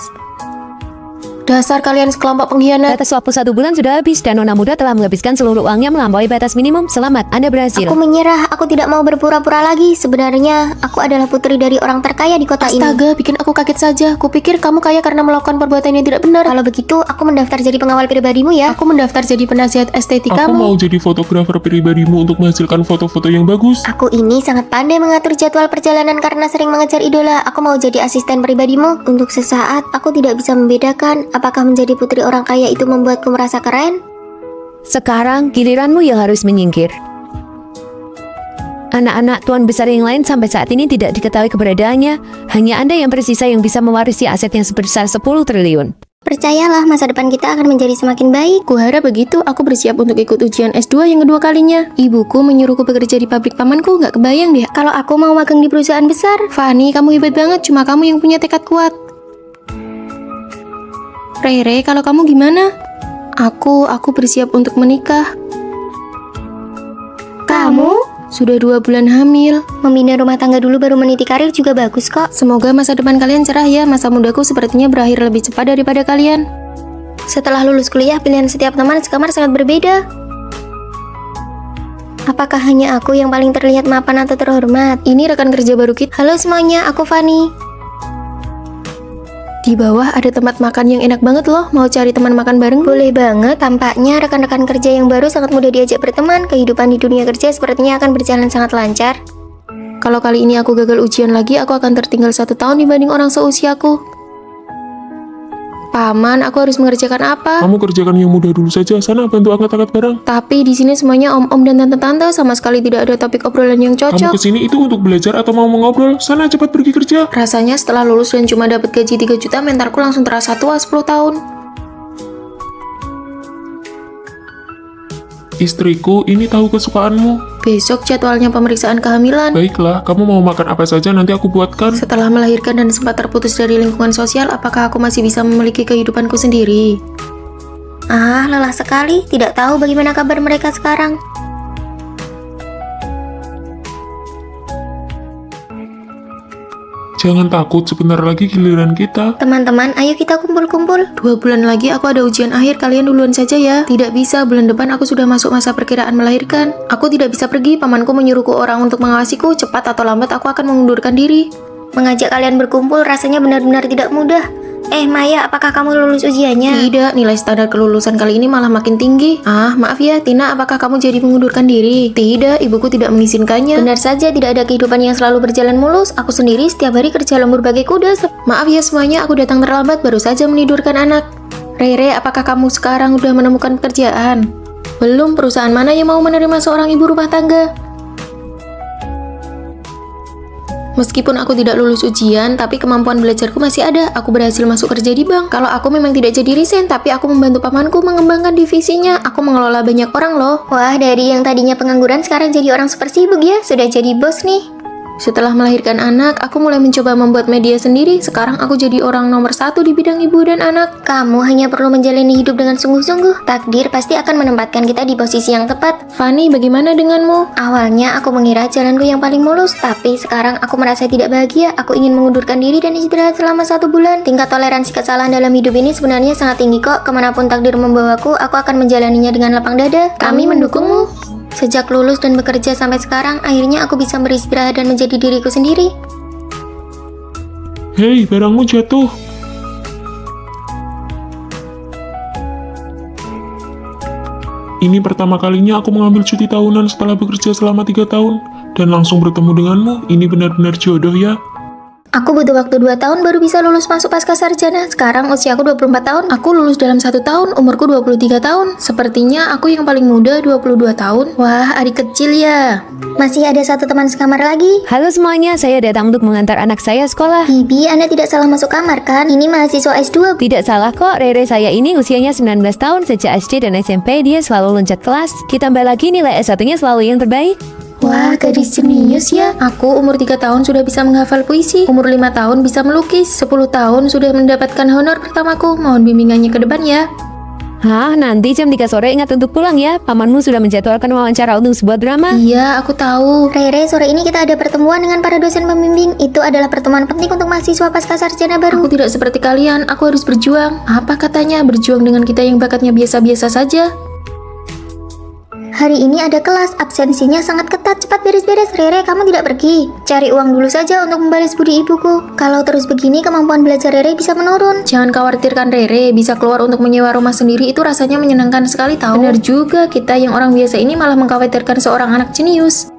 Dasar kalian sekelompok pengkhianat. Batas waktu 1 bulan sudah habis dan Nona muda telah menghabiskan seluruh uangnya melampaui batas minimum. Selamat, Anda berhasil. Aku menyerah, aku tidak mau berpura-pura lagi. Sebenarnya, aku adalah putri dari orang terkaya di kota ini. Astaga, bikin aku kaget saja. Kupikir kamu kaya karena melakukan perbuatan yang tidak benar. Kalau begitu, aku mendaftar jadi pengawal pribadimu ya. Aku mendaftar jadi penasihat Aku estetika mau jadi fotografer pribadimu untuk menghasilkan foto-foto yang bagus. Aku ini sangat pandai mengatur jadwal perjalanan karena sering mengejar idola. Aku mau jadi asisten pribadimu. Untuk sesaat, aku tidak bisa membedakan apakah menjadi putri orang kaya itu membuatku merasa keren. Sekarang giliranmu yang harus menyingkir. Anak-anak tuan besar yang lain sampai saat ini tidak diketahui keberadaannya. Hanya Anda yang tersisa yang bisa mewarisi aset yang sebesar 10 triliun. Percayalah, masa depan kita akan menjadi semakin baik. Kuharap begitu, aku bersiap untuk ikut ujian S2 yang kedua kalinya. Ibuku menyuruhku bekerja di pabrik pamanku, nggak kebayang deh. Kalau aku mau magang di perusahaan besar. Fanny, kamu hebat banget, cuma kamu yang punya tekad kuat. Rere, kalau kamu gimana? Aku bersiap untuk menikah. Kamu? Sudah 2 bulan hamil. Membina rumah tangga dulu baru meniti karir juga bagus kok. Semoga masa depan kalian cerah ya. Masa mudaku sepertinya berakhir lebih cepat daripada kalian. Setelah lulus kuliah, pilihan setiap teman sekamar sangat berbeda. Apakah hanya aku yang paling terlihat mapan atau terhormat? Ini rekan kerja baru kita. Halo semuanya, aku Fanny. Di bawah ada tempat makan yang enak banget loh. Mau cari teman makan bareng? Boleh banget, tampaknya rekan-rekan kerja yang baru sangat mudah diajak berteman. Kehidupan di dunia kerja sepertinya akan berjalan sangat lancar. Kalau kali ini aku gagal ujian lagi, aku akan tertinggal 1 tahun dibanding orang seusiaku. Paman, aku harus mengerjakan apa? Kamu kerjakan yang mudah dulu saja, sana bantu angkat-angkat barang. Tapi di sini semuanya om-om dan tante-tante, sama sekali tidak ada topik obrolan yang Kamu cocok. kesini itu untuk belajar atau mau mengobrol? Sana cepat pergi kerja. Rasanya setelah lulus dan cuma dapat gaji 3 juta, mentalku langsung terasa tua 10 tahun. Istriku, ini tahu kesukaanmu. Besok jadwalnya pemeriksaan kehamilan. Baiklah, kamu mau makan apa saja nanti aku buatkan. Setelah melahirkan dan sempat terputus dari lingkungan sosial, apakah aku masih bisa memiliki kehidupanku sendiri? Ah, lelah sekali. Tidak tahu bagaimana kabar mereka sekarang. Jangan takut, sebentar lagi giliran kita. Teman-teman, ayo kita kumpul-kumpul. 2 bulan lagi aku ada ujian akhir, kalian duluan saja ya. Tidak bisa, bulan depan aku sudah masuk masa perkiraan melahirkan. Aku tidak bisa pergi, pamanku menyuruhku orang untuk mengawasiku. Cepat atau lambat aku akan mengundurkan diri. Mengajak kalian berkumpul rasanya benar-benar tidak mudah. Maya, apakah kamu lulus ujiannya? Tidak, nilai standar kelulusan kali ini malah makin tinggi. Ah, maaf ya, Tina, apakah kamu jadi mengundurkan diri? Tidak, ibuku tidak mengizinkannya. Benar saja, tidak ada kehidupan yang selalu berjalan mulus. Aku sendiri setiap hari kerja lembur bagai kuda. Maaf ya semuanya, aku datang terlambat, baru saja menidurkan anak. Rere, apakah kamu sekarang udah menemukan pekerjaan? Belum, perusahaan mana yang mau menerima seorang ibu rumah tangga? Meskipun aku tidak lulus ujian, tapi kemampuan belajarku masih ada. Aku berhasil masuk kerja di bank. Kalau aku memang tidak jadi resign, tapi aku membantu pamanku mengembangkan divisinya. Aku mengelola banyak orang loh. Wah, dari yang tadinya pengangguran sekarang jadi orang super sibuk ya. Sudah jadi bos nih. Setelah melahirkan anak, aku mulai mencoba membuat media sendiri. Sekarang aku jadi orang nomor 1 di bidang ibu dan anak. Kamu hanya perlu menjalani hidup dengan sungguh-sungguh. Takdir pasti akan menempatkan kita di posisi yang tepat. Fanny, bagaimana denganmu? Awalnya aku mengira jalanku yang paling mulus, tapi sekarang aku merasa tidak bahagia. Aku ingin mengundurkan diri dan istirahat selama 1 bulan. Tingkat toleransi kesalahan dalam hidup ini sebenarnya sangat tinggi kok. Kemanapun takdir membawaku, aku akan menjalaninya dengan lapang dada. Kami mendukungmu. Sejak lulus dan bekerja sampai sekarang, akhirnya aku bisa beristirahat dan menjadi diriku sendiri. Hei, barangmu jatuh. Ini pertama kalinya aku mengambil cuti tahunan setelah bekerja selama 3 tahun. Dan langsung bertemu denganmu, ini benar-benar jodoh ya. Aku butuh waktu 2 tahun baru bisa lulus masuk pasca sarjana. Sekarang usiaku 24 tahun. Aku lulus dalam 1 tahun, umurku 23 tahun. Sepertinya aku yang paling muda, 22 tahun. Wah, adik kecil ya. Masih ada 1 teman sekamar lagi. Halo semuanya, saya datang untuk mengantar anak saya sekolah. Bibi, Anda tidak salah masuk kamar kan? Ini mahasiswa S2. Tidak salah kok, Rere saya ini usianya 19 tahun. Sejak SD dan SMP dia selalu loncat kelas. Ditambah lagi nilai S1-nya selalu yang terbaik. Wah, gadis jenius ya. Aku umur 3 tahun sudah bisa menghafal puisi. Umur 5 tahun bisa melukis. 10 tahun sudah mendapatkan honor pertamaku. Mohon bimbingannya ke depan ya. Hah, nanti jam 3 sore ingat untuk pulang ya. Pamanmu sudah menjadwalkan wawancara untuk sebuah drama. Iya, aku tahu. Rere, sore ini kita ada pertemuan dengan para dosen pembimbing. Itu adalah pertemuan penting untuk mahasiswa pasca sarjana baru. Aku tidak seperti kalian, aku harus berjuang. Apa katanya, berjuang dengan kita yang bakatnya biasa-biasa saja? Hari ini ada kelas, absensinya sangat ketat. Cepat beres-beres, Rere, kamu tidak pergi. Cari uang dulu saja untuk membalas budi ibuku. Kalau terus begini, kemampuan belajar Rere bisa menurun. Jangan khawatirkan Rere, bisa keluar untuk menyewa rumah sendiri itu rasanya menyenangkan sekali tahu. Benar juga, kita yang orang biasa ini malah mengkhawatirkan seorang anak jenius.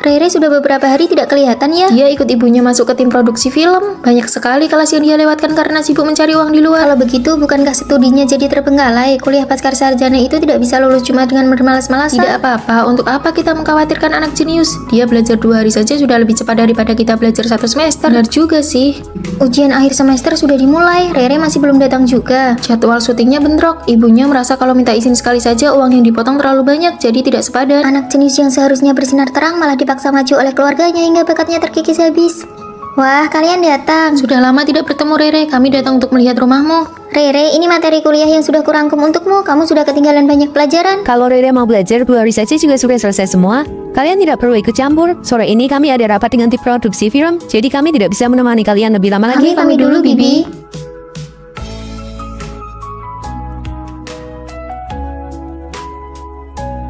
Rere sudah beberapa hari tidak kelihatan ya. Dia ikut ibunya masuk ke tim produksi film. Banyak sekali kelas yang dia lewatkan karena sibuk mencari uang di luar. Kalau begitu, bukankah studinya jadi terbengkalai? Kuliah pasca sarjana itu tidak bisa lulus cuma dengan bermalas-malasan. Tidak apa-apa, untuk apa kita mengkhawatirkan anak jenius? Dia belajar 2 hari saja sudah lebih cepat daripada kita belajar 1 semester. Benar juga sih. Ujian akhir semester sudah dimulai, Rere masih belum datang juga. Jadwal syutingnya bentrok. Ibunya merasa kalau minta izin sekali saja uang yang dipotong terlalu banyak, jadi tidak sepadan. Anak jenius yang seharusnya bersinar terang malah dipaksa maju oleh keluarganya hingga bakatnya terkikis habis. Wah, kalian datang. Sudah lama tidak bertemu Rere, kami datang untuk melihat rumahmu. Rere, ini materi kuliah yang sudah kurangkum untukmu. Kamu sudah ketinggalan banyak pelajaran. Kalau Rere mau belajar 2 hari saja juga sudah selesai semua. Kalian tidak perlu ikut campur. Sore ini kami ada rapat dengan tim produksi film, jadi kami tidak bisa menemani kalian lebih lama lagi. Kami pamit dulu, Bibi.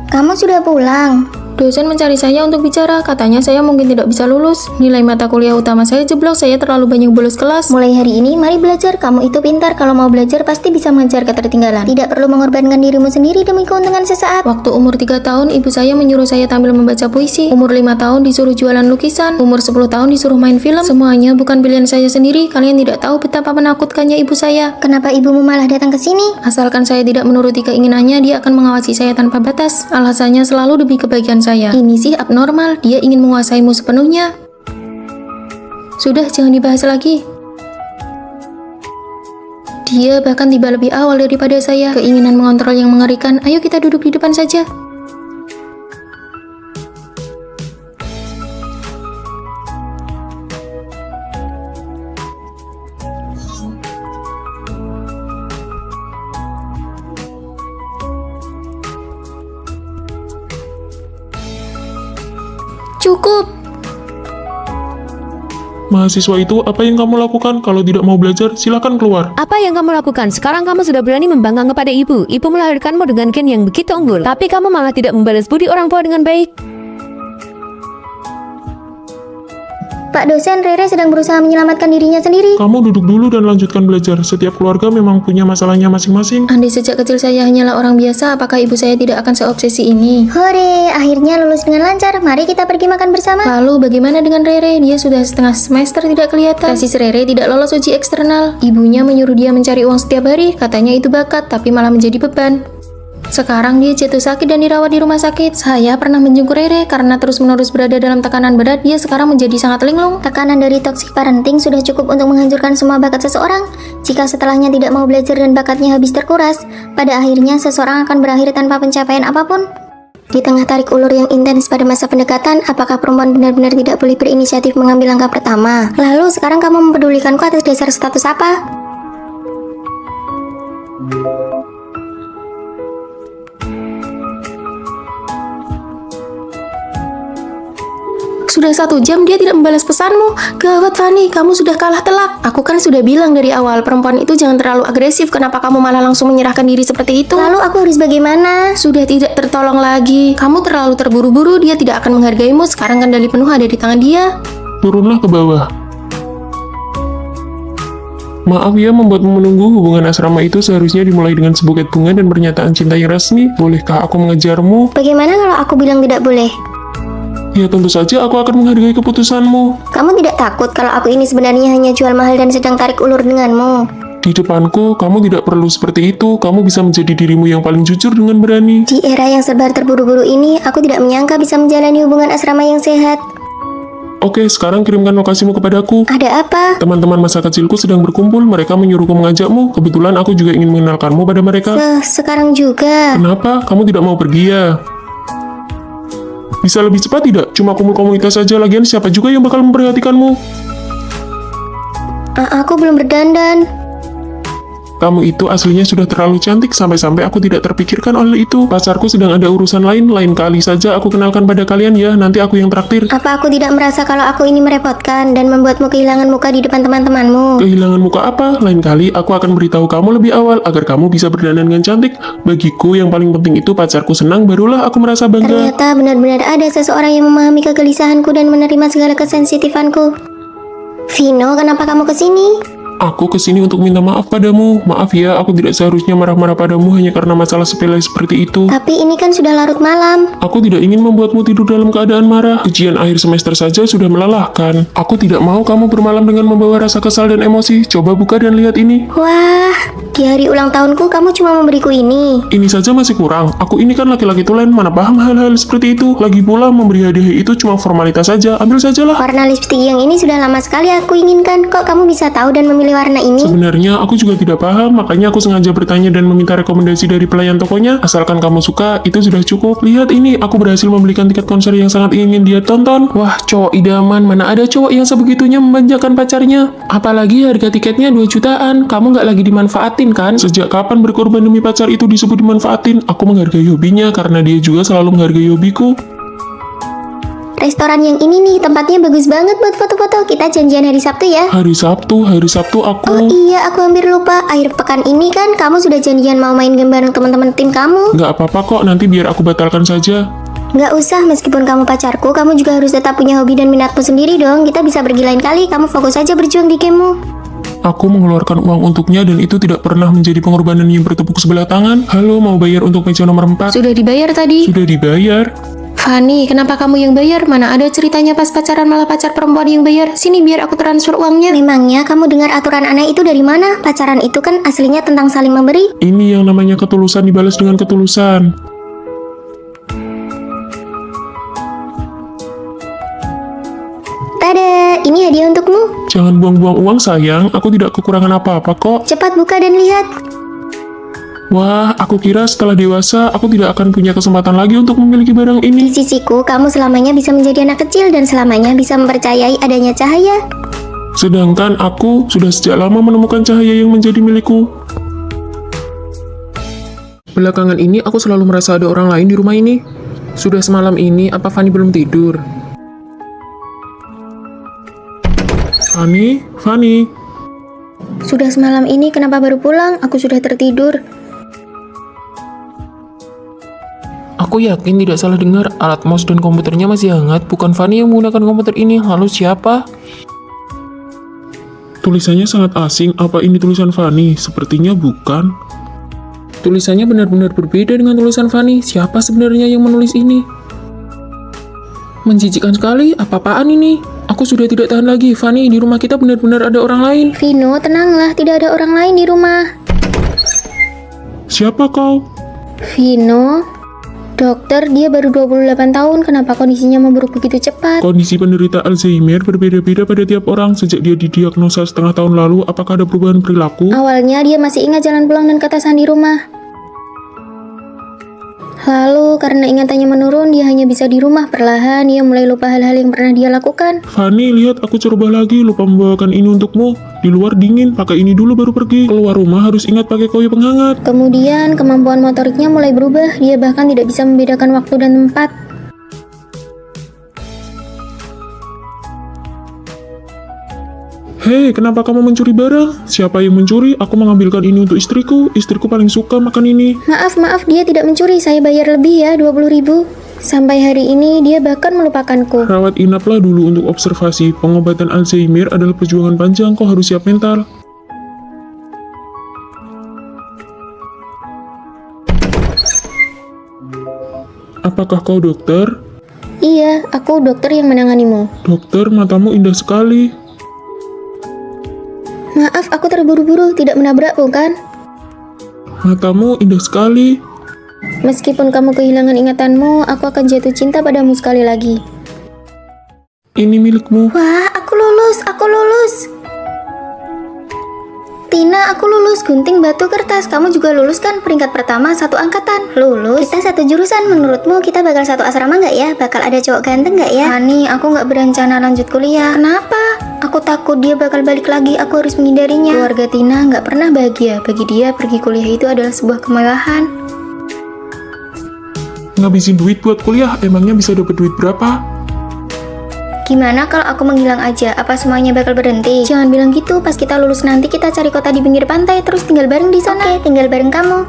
Kamu sudah pulang. Dosen mencari saya untuk bicara, katanya saya mungkin tidak bisa lulus. Nilai mata kuliah utama saya jeblok, saya terlalu banyak bolos kelas. Mulai hari ini, mari belajar. Kamu itu pintar. Kalau mau belajar, pasti bisa mengejar ketertinggalan. Tidak perlu mengorbankan dirimu sendiri demi keuntungan sesaat. Waktu umur 3 tahun, ibu saya menyuruh saya tampil membaca puisi. Umur 5 tahun disuruh jualan lukisan. Umur 10 tahun disuruh main film. Semuanya bukan pilihan saya sendiri. Kalian tidak tahu betapa menakutkannya ibu saya. Kenapa ibumu malah datang ke sini? Asalkan saya tidak menuruti keinginannya, dia akan mengawasi saya tanpa batas. Alasannya selalu demi kebaikan saya. Ini sih abnormal, dia ingin menguasaimu sepenuhnya. Sudah, jangan dibahas lagi. Dia bahkan tiba lebih awal daripada saya. Keinginan mengontrol yang mengerikan. Ayo kita duduk di depan saja. Cukup. Mahasiswa itu, apa yang kamu lakukan? Kalau tidak mau belajar, silakan keluar. Apa yang kamu lakukan? Sekarang kamu sudah berani membangkang kepada ibu. Ibu melahirkanmu dengan gen yang begitu unggul. Tapi kamu malah tidak membalas budi orang tua dengan baik. Pak dosen, Rere sedang berusaha menyelamatkan dirinya sendiri. Kamu duduk dulu dan lanjutkan belajar. Setiap keluarga memang punya masalahnya masing-masing. Andai sejak kecil saya hanyalah orang biasa, apakah ibu saya tidak akan seobsesi ini? Hore, akhirnya lulus dengan lancar. Mari kita pergi makan bersama. Lalu bagaimana dengan Rere? Dia sudah setengah semester tidak kelihatan. Kasis Rere tidak lolos uji eksternal. Ibunya menyuruh dia mencari uang setiap hari. Katanya itu bakat, tapi malah menjadi beban. Sekarang dia jatuh sakit dan dirawat di rumah sakit. Saya pernah menjenguk Rere karena terus-menerus berada dalam tekanan berat. Dia sekarang menjadi sangat linglung. Tekanan dari toxic parenting sudah cukup untuk menghancurkan semua bakat seseorang. Jika setelahnya tidak mau belajar dan bakatnya habis terkuras, pada akhirnya seseorang akan berakhir tanpa pencapaian apapun. Di tengah tarik ulur yang intens pada masa pendekatan, apakah perempuan benar-benar tidak boleh berinisiatif mengambil langkah pertama? Lalu sekarang kamu mempedulikanku atas dasar status apa? Sudah 1 jam dia tidak membalas pesanmu. Gawat Fanny, kamu sudah kalah telak. Aku kan sudah bilang dari awal, perempuan itu jangan terlalu agresif. Kenapa kamu malah langsung menyerahkan diri seperti itu? Lalu aku harus bagaimana? Sudah tidak tertolong lagi. Kamu terlalu terburu-buru, dia tidak akan menghargaimu. Sekarang kendali penuh ada di tangan dia. Turunlah ke bawah. Maaf ya membuatmu menunggu. Hubungan asrama itu seharusnya dimulai dengan sebuket bunga dan pernyataan cinta yang resmi. Bolehkah aku mengejarmu? Bagaimana kalau aku bilang tidak boleh? Ya tentu saja aku akan menghargai keputusanmu. Kamu tidak takut kalau aku ini sebenarnya hanya jual mahal dan sedang tarik ulur denganmu? Di depanku, kamu tidak perlu seperti itu. Kamu bisa menjadi dirimu yang paling jujur dengan berani. Di era yang serba terburu-buru ini, aku tidak menyangka bisa menjalani hubungan asrama yang sehat. Oke, sekarang kirimkan lokasimu kepadaku. Ada apa? Teman-teman masa kecilku sedang berkumpul. Mereka menyuruhku mengajakmu. Kebetulan aku juga ingin mengenalkanmu pada mereka. Sekarang juga. Kenapa? Kamu tidak mau pergi ya? Bisa lebih cepat tidak? Cuma kumpul komunitas saja, lagian siapa juga yang bakal memperhatikanmu? Aku belum berdandan. Kamu itu aslinya sudah terlalu cantik, sampai-sampai aku tidak terpikirkan oleh itu. Pacarku sedang ada urusan lain kali saja aku kenalkan pada kalian ya, nanti aku yang traktir. Apa aku tidak merasa kalau aku ini merepotkan dan membuatmu kehilangan muka di depan teman-temanmu? Kehilangan muka apa? Lain kali aku akan beritahu kamu lebih awal, agar kamu bisa berdandan dengan cantik. Bagiku yang paling penting itu pacarku senang, barulah aku merasa bangga. Ternyata benar-benar ada seseorang yang memahami kegelisahanku dan menerima segala kesensitifanku. Vino, kenapa kamu kesini? Aku kesini untuk minta maaf padamu. Maaf ya, aku tidak seharusnya marah-marah padamu hanya karena masalah sepele seperti itu. Tapi ini kan sudah larut malam. Aku tidak ingin membuatmu tidur dalam keadaan marah. Ujian akhir semester saja sudah melelahkan. Aku tidak mau kamu bermalam dengan membawa rasa kesal dan emosi. Coba buka dan lihat ini. Wah, di hari ulang tahunku kamu cuma memberiku ini. Ini saja masih kurang. Aku ini kan laki-laki tulen, mana paham hal-hal seperti itu. Lagi pula memberi hadiah itu cuma formalitas saja. Ambil sajalah. Warna lipstik yang ini sudah lama sekali aku inginkan. Kok kamu bisa tahu dan memilih warna ini? Sebenarnya aku juga tidak paham, makanya aku sengaja bertanya dan meminta rekomendasi dari pelayan tokonya. Asalkan kamu suka, itu sudah cukup. Lihat ini, aku berhasil membelikan tiket konser yang sangat ingin dia tonton. Wah, cowok idaman, mana ada cowok yang sebegitunya memanjakan pacarnya. Apalagi harga tiketnya 2 jutaan. Kamu nggak lagi dimanfaatin kan? Sejak kapan berkorban demi pacar itu disebut dimanfaatin? Aku menghargai hobinya karena dia juga selalu menghargai hobiku. Restoran yang ini nih, tempatnya bagus banget buat foto-foto. Kita janjian hari Sabtu ya. Hari Sabtu aku... Oh iya, aku hampir lupa. Akhir pekan ini kan kamu sudah janjian mau main game bareng teman-teman tim kamu. Nggak apa-apa kok, nanti biar aku batalkan saja. Nggak usah, meskipun kamu pacarku, kamu juga harus tetap punya hobi dan minatmu sendiri dong. Kita bisa pergi lain kali, kamu fokus aja berjuang di gamemu. Aku mengeluarkan uang untuknya dan itu tidak pernah menjadi pengorbanan yang bertepuk sebelah tangan. Halo, mau bayar untuk meja nomor 4? Sudah dibayar tadi. Sudah dibayar. Fanny, kenapa kamu yang bayar? Mana ada ceritanya pas pacaran malah pacar perempuan yang bayar? Sini biar aku transfer uangnya. Memangnya kamu dengar aturan aneh itu dari mana? Pacaran itu kan aslinya tentang saling memberi. Ini yang namanya ketulusan dibalas dengan ketulusan. Tada, Lihat, ini hadiah untukmu. Jangan buang-buang uang sayang, aku tidak kekurangan apa-apa kok. Cepat buka dan lihat. Wah, aku kira setelah dewasa aku tidak akan punya kesempatan lagi untuk memiliki barang Di ini. sisiku, kamu selamanya bisa menjadi anak kecil dan selamanya bisa mempercayai adanya cahaya. Sedangkan aku sudah sejak lama menemukan cahaya yang menjadi milikku. Belakangan ini aku selalu merasa ada orang lain di rumah ini. Sudah semalam ini, apa Fanny belum tidur? Fanny, Sudah semalam ini kenapa baru pulang? Aku sudah tertidur. Aku yakin tidak salah dengar, alat mouse dan komputernya masih hangat. Bukan Fanny yang menggunakan komputer ini. Lalu siapa? tulisannya sangat asing. Apa ini tulisan Fanny? Sepertinya bukan. Tulisannya benar-benar berbeda dengan tulisan Fanny. Siapa sebenarnya yang menulis ini? Menjijikkan sekali, apa-apaan ini? Aku sudah tidak tahan lagi. Fanny, di rumah kita benar-benar ada orang lain. Vino, tenanglah, tidak ada orang lain di rumah. Siapa kau? Vino, dokter, dia baru 28 tahun, kenapa kondisinya memburuk begitu cepat? Kondisi penderita Alzheimer berbeda-beda pada tiap orang. Sejak dia didiagnosa setengah tahun lalu, apakah ada perubahan perilaku? Awalnya dia masih ingat jalan pulang dan ketasan di rumah. Lalu karena ingatannya menurun, dia hanya bisa di rumah. Perlahan dia mulai lupa hal-hal yang pernah dia lakukan. Fanny, lihat aku coba lagi. Lupa membawakan ini untukmu. Di luar dingin, pakai ini dulu baru pergi. Keluar rumah harus ingat pakai koyo penghangat. Kemudian kemampuan motoriknya mulai berubah. Dia bahkan tidak bisa membedakan waktu dan tempat. Hei, kenapa kamu mencuri barang? Siapa yang mencuri? Aku mengambilkan ini untuk istriku. Istriku paling suka makan ini. Maaf, dia tidak mencuri. Saya bayar lebih ya, 20.000. Sampai hari ini dia bahkan melupakanku. Rawat inaplah dulu untuk observasi. Pengobatan Alzheimer adalah perjuangan panjang. Kau harus siap mental. Apakah kau dokter? Iya, aku dokter yang menanganimu. Dokter, matamu indah sekali. Maaf, aku terburu-buru, tidak menabrakmu kan? Matamu indah sekali. Meskipun kamu kehilangan ingatanmu, aku akan jatuh cinta padamu sekali lagi. Ini milikmu. Wah, aku lulus. Tina, aku lulus gunting batu kertas. Kamu juga lulus kan? Peringkat pertama satu angkatan. Lulus? Kita satu jurusan. Menurutmu kita bakal satu asrama nggak ya? Bakal ada cowok ganteng nggak ya? Hani, aku nggak berencana lanjut kuliah. Kenapa? Aku takut dia bakal balik lagi. Aku harus menghindarinya. Keluarga Tina nggak pernah bahagia. Bagi dia, pergi kuliah itu adalah sebuah kemewahan. Ngabisin duit buat kuliah, emangnya bisa dapat duit berapa? Gimana kalau aku menghilang aja? Apa semuanya bakal berhenti? Jangan bilang gitu. Pas kita lulus nanti kita cari kota di pinggir pantai terus tinggal bareng di sana. Oke, tinggal bareng kamu.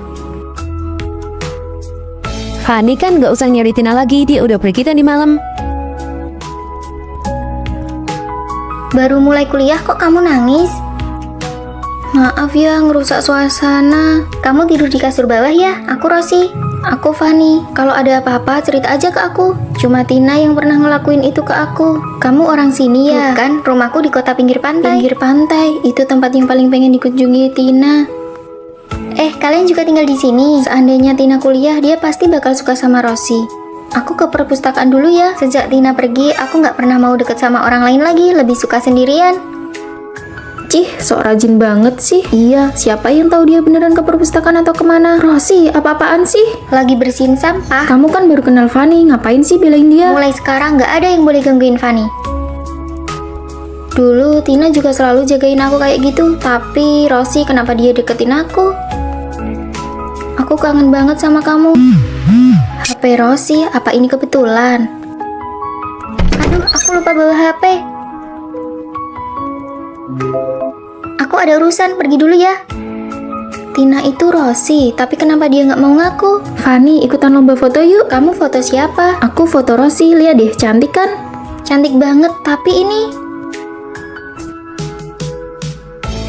Fanny kan gak usah nyari Tina lagi, dia udah pergi tadi malam. Baru mulai kuliah kok kamu nangis? Maaf ya, ngerusak suasana. Kamu tidur di kasur bawah ya? Aku Rosi. Aku Fanny. Kalau ada apa-apa cerita aja ke aku. Cuma Tina yang pernah ngelakuin itu ke aku. Kamu orang sini ya? Bukan, rumahku di kota pinggir pantai. Pinggir pantai, itu tempat yang paling pengen dikunjungi Tina. Kalian juga tinggal di sini. Seandainya Tina kuliah, dia pasti bakal suka sama Rosi. Aku ke perpustakaan dulu ya. Sejak Tina pergi, aku nggak pernah mau deket sama orang lain lagi. Lebih suka sendirian. Cih, sok rajin banget sih. Iya, siapa yang tahu dia beneran ke perpustakaan atau kemana? Rosi, apa-apaan sih? Lagi bersihin sampah. Kamu kan baru kenal Fanny, ngapain sih belain dia? Mulai sekarang nggak ada yang boleh gangguin Fanny. Dulu Tina juga selalu jagain aku kayak gitu. Tapi Rosi, kenapa dia deketin aku? Aku kangen banget sama kamu. HP Rosi, apa ini kebetulan? Aduh, aku lupa bawa HP. Aku ada urusan, pergi dulu ya. Tina itu Rosi, tapi kenapa dia nggak mau ngaku? Fanny, ikutan lomba foto yuk. Kamu foto siapa? Aku foto Rosi, lihat deh, cantik kan? Cantik banget, tapi ini...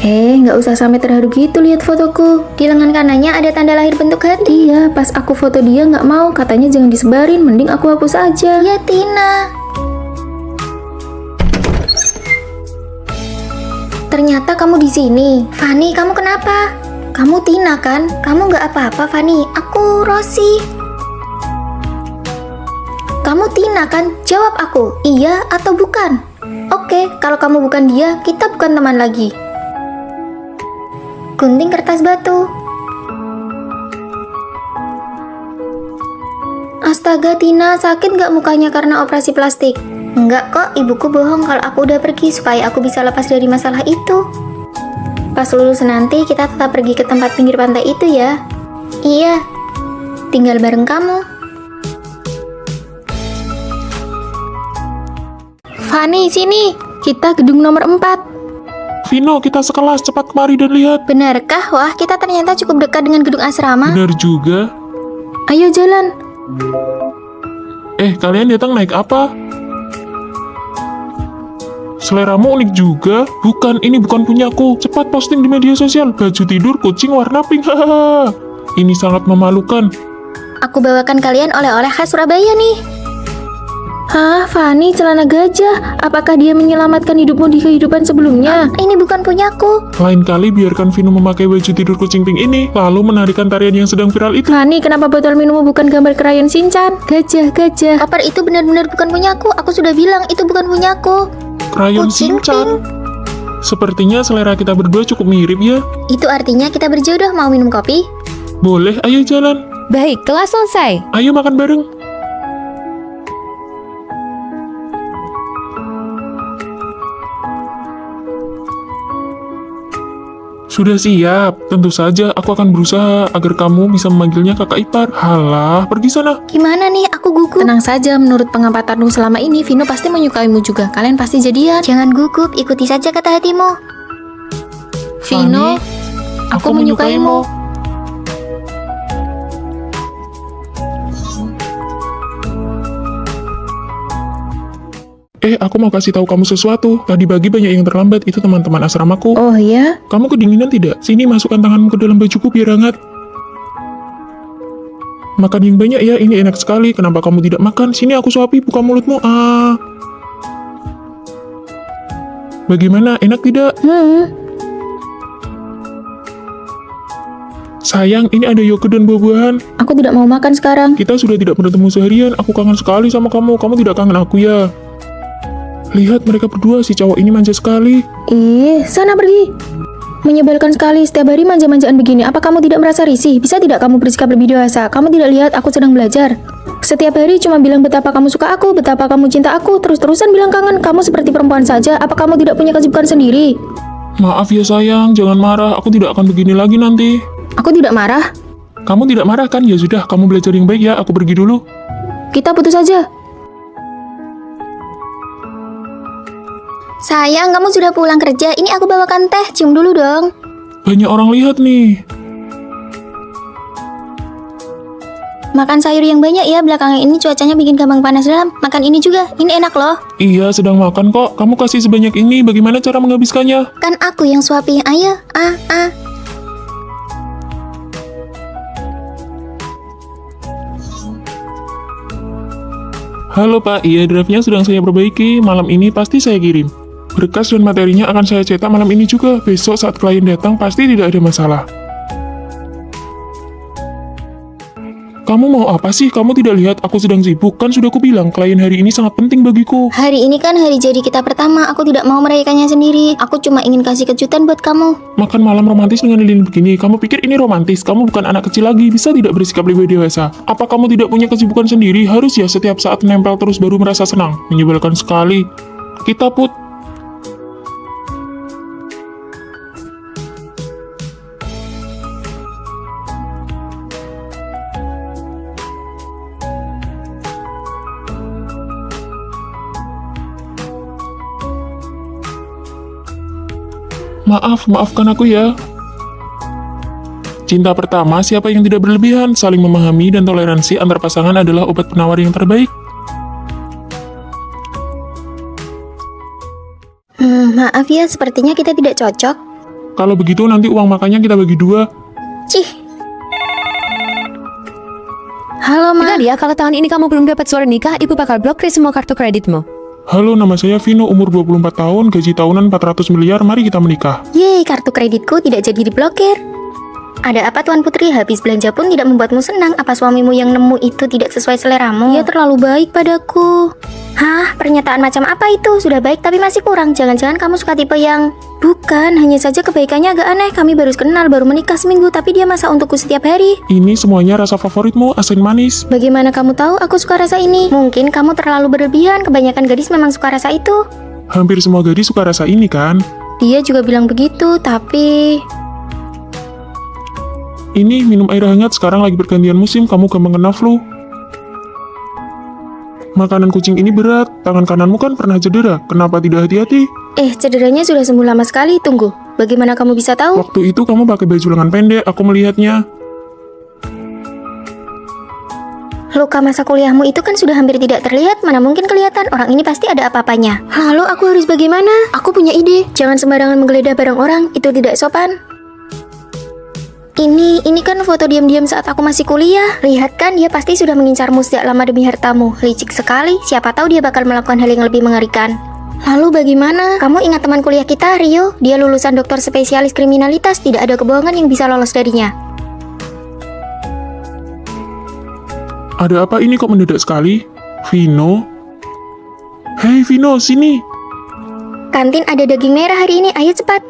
Nggak usah sampai terharu gitu lihat fotoku. Di lengan kanannya ada tanda lahir bentuk hati. Iya, pas aku foto dia nggak mau, katanya jangan disebarin, mending aku hapus aja. Ya Tina. Ternyata kamu di sini. Fanny, kamu kenapa? Kamu Tina kan? Kamu nggak apa-apa, Fanny. Aku Rosi. Kamu Tina kan? Jawab aku, iya atau bukan? Oke, kalau kamu bukan dia, kita bukan teman lagi. Gunting kertas batu. Astaga Tina, sakit nggak mukanya karena operasi plastik? Enggak kok, ibuku bohong kalau aku udah pergi supaya aku bisa lepas dari masalah itu. Pas lulus nanti kita tetap pergi ke tempat pinggir pantai itu ya. Iya, tinggal bareng kamu. Fanny, sini. Kita gedung nomor 4. Vino, kita sekelas, cepat kemari dan lihat. Benarkah? Wah, kita ternyata cukup dekat dengan gedung asrama. Benar juga. Ayo jalan. Kalian datang naik apa? Seleramu unik juga. Bukan, ini bukan punyaku. Cepat posting di media sosial. Baju tidur kucing warna pink. Hahaha. Ini sangat memalukan. Aku bawakan kalian oleh-oleh khas Surabaya nih. Hah, Fanny, celana gajah. Apakah dia menyelamatkan hidupmu di kehidupan sebelumnya? Ini bukan punyaku. Lain kali biarkan Vino memakai baju tidur kucing pink ini, lalu menarikan tarian yang sedang viral itu. Fanny, kenapa botol minummu bukan gambar krayon Shinchan? Gajah, gajah. Koper itu benar-benar bukan punyaku. Aku sudah bilang itu bukan punyaku. Krayon Kucing Shinchan. Sepertinya selera kita berdua cukup mirip ya. Itu artinya kita berjodoh. Mau minum kopi? Boleh, ayo jalan. Baik, kelas selesai. Ayo makan bareng. Sudah siap, tentu saja aku akan berusaha agar kamu bisa memanggilnya kakak ipar. Halah, pergi sana. Gimana nih? Aku gugup. Tenang saja, menurut pengampatanmu selama ini, Vino pasti menyukaimu juga. Kalian pasti jadian. Jangan gugup, ikuti saja kata hatimu. Vino, aku menyukaimu. Aku mau kasih tahu kamu sesuatu. Tadi pagi banyak yang terlambat, itu teman-teman asramaku. Oh ya? Kamu kedinginan tidak? Sini masukkan tanganmu ke dalam bajuku biar hangat. Makan yang banyak ya, ini enak sekali. Kenapa kamu tidak makan? Sini aku suapi, buka mulutmu. Bagaimana? Enak tidak? Sayang, ini ada yogurt dan buah-buahan. Aku tidak mau makan sekarang. Kita sudah tidak bertemu seharian. Aku kangen sekali sama kamu. Kamu tidak kangen aku ya? Lihat mereka berdua, si cowok ini manja sekali. Sana pergi. Menyebalkan sekali, setiap hari manja-manjaan begini. Apa kamu tidak merasa risih? Bisa tidak kamu bersikap lebih dewasa? Kamu tidak lihat aku sedang belajar? Setiap hari cuma bilang betapa kamu suka aku, betapa kamu cinta aku, terus-terusan bilang kangen. Kamu seperti perempuan saja. Apa kamu tidak punya kesibukan sendiri? Maaf ya sayang, jangan marah. Aku tidak akan begini lagi nanti. Aku tidak marah. Kamu tidak marah kan? Ya sudah, kamu belajar yang baik ya. Aku pergi dulu. Kita putus saja. Sayang, kamu sudah pulang kerja. Ini aku bawakan teh. Cium dulu dong. Banyak orang lihat nih. Makan sayur yang banyak ya. Belakangan ini cuacanya bikin gampang panas dalam. Makan ini juga. Ini enak loh. Iya, sedang makan kok. Kamu kasih sebanyak ini. Bagaimana cara menghabiskannya? Kan aku yang suapi. Ayo. Halo Pak, iya draftnya sedang saya perbaiki. Malam ini pasti saya kirim. Berkas dan materinya akan saya cetak malam ini juga. Besok saat klien datang pasti tidak ada masalah. Kamu mau apa sih? Kamu tidak lihat aku sedang sibuk? Kan sudah kubilang, klien hari ini sangat penting bagiku. Hari ini kan hari jadi kita pertama. Aku tidak mau merayakannya sendiri. Aku cuma ingin kasih kejutan buat kamu. Makan malam romantis dengan lilin begini. Kamu pikir ini romantis? Kamu bukan anak kecil lagi. Bisa tidak bersikap lebih dewasa? Apa kamu tidak punya kesibukan sendiri? Harus ya setiap saat nempel terus baru merasa senang. Menyebalkan sekali. Kita put. Maafkan aku ya. Cinta pertama, siapa yang tidak berlebihan, saling memahami dan toleransi antar pasangan adalah obat penawar yang terbaik. Maaf ya, sepertinya kita tidak cocok. Kalau begitu nanti uang makannya kita bagi 2. Cih. Halo, Ma. Dengar ya, kalau tahun ini kamu belum dapat surat nikah, ibu bakal blokir semua kartu kreditmu. Halo, nama saya Vino, umur 24 tahun, gaji tahunan 400 miliar, mari kita menikah. Yeay, kartu kreditku tidak jadi diblokir. Ada apa Tuan Putri? Habis belanja pun tidak membuatmu senang. Apa suamimu yang nemu itu tidak sesuai seleramu? Dia terlalu baik padaku. Hah? Pernyataan macam apa itu? Sudah baik tapi masih kurang. Jangan-jangan kamu suka tipe yang... Bukan, hanya saja kebaikannya agak aneh. Kami baru kenal, baru menikah seminggu, tapi dia masak untukku setiap hari. Ini semuanya rasa favoritmu, asin manis. Bagaimana kamu tahu aku suka rasa ini? Mungkin kamu terlalu berlebihan. Kebanyakan gadis memang suka rasa itu. Hampir semua gadis suka rasa ini kan? Dia juga bilang begitu, tapi... Ini minum air hangat, sekarang lagi pergantian musim, kamu gampang kena flu. Makanan kucing ini berat, tangan kananmu kan pernah cedera, kenapa tidak hati-hati? Cederanya sudah sembuh lama sekali. Tunggu, bagaimana kamu bisa tahu? Waktu itu kamu pakai baju lengan pendek, aku melihatnya. Luka masa kuliahmu itu kan sudah hampir tidak terlihat. Mana mungkin kelihatan, orang ini pasti ada apa-apanya. Lalu aku harus bagaimana? Aku punya ide. Jangan sembarangan menggeledah barang orang, itu tidak sopan. Ini kan foto diam-diam saat aku masih kuliah. Lihat kan, dia pasti sudah mengincarmu sejak lama demi hartamu. Licik sekali, siapa tahu dia bakal melakukan hal yang lebih mengerikan. Lalu bagaimana? Kamu ingat teman kuliah kita, Rio? Dia lulusan doktor spesialis kriminalitas, tidak ada kebohongan yang bisa lolos darinya. Ada apa ini kok mendadak sekali? Vino? Hei Vino, sini! Kantin ada daging merah hari ini, ayo cepat.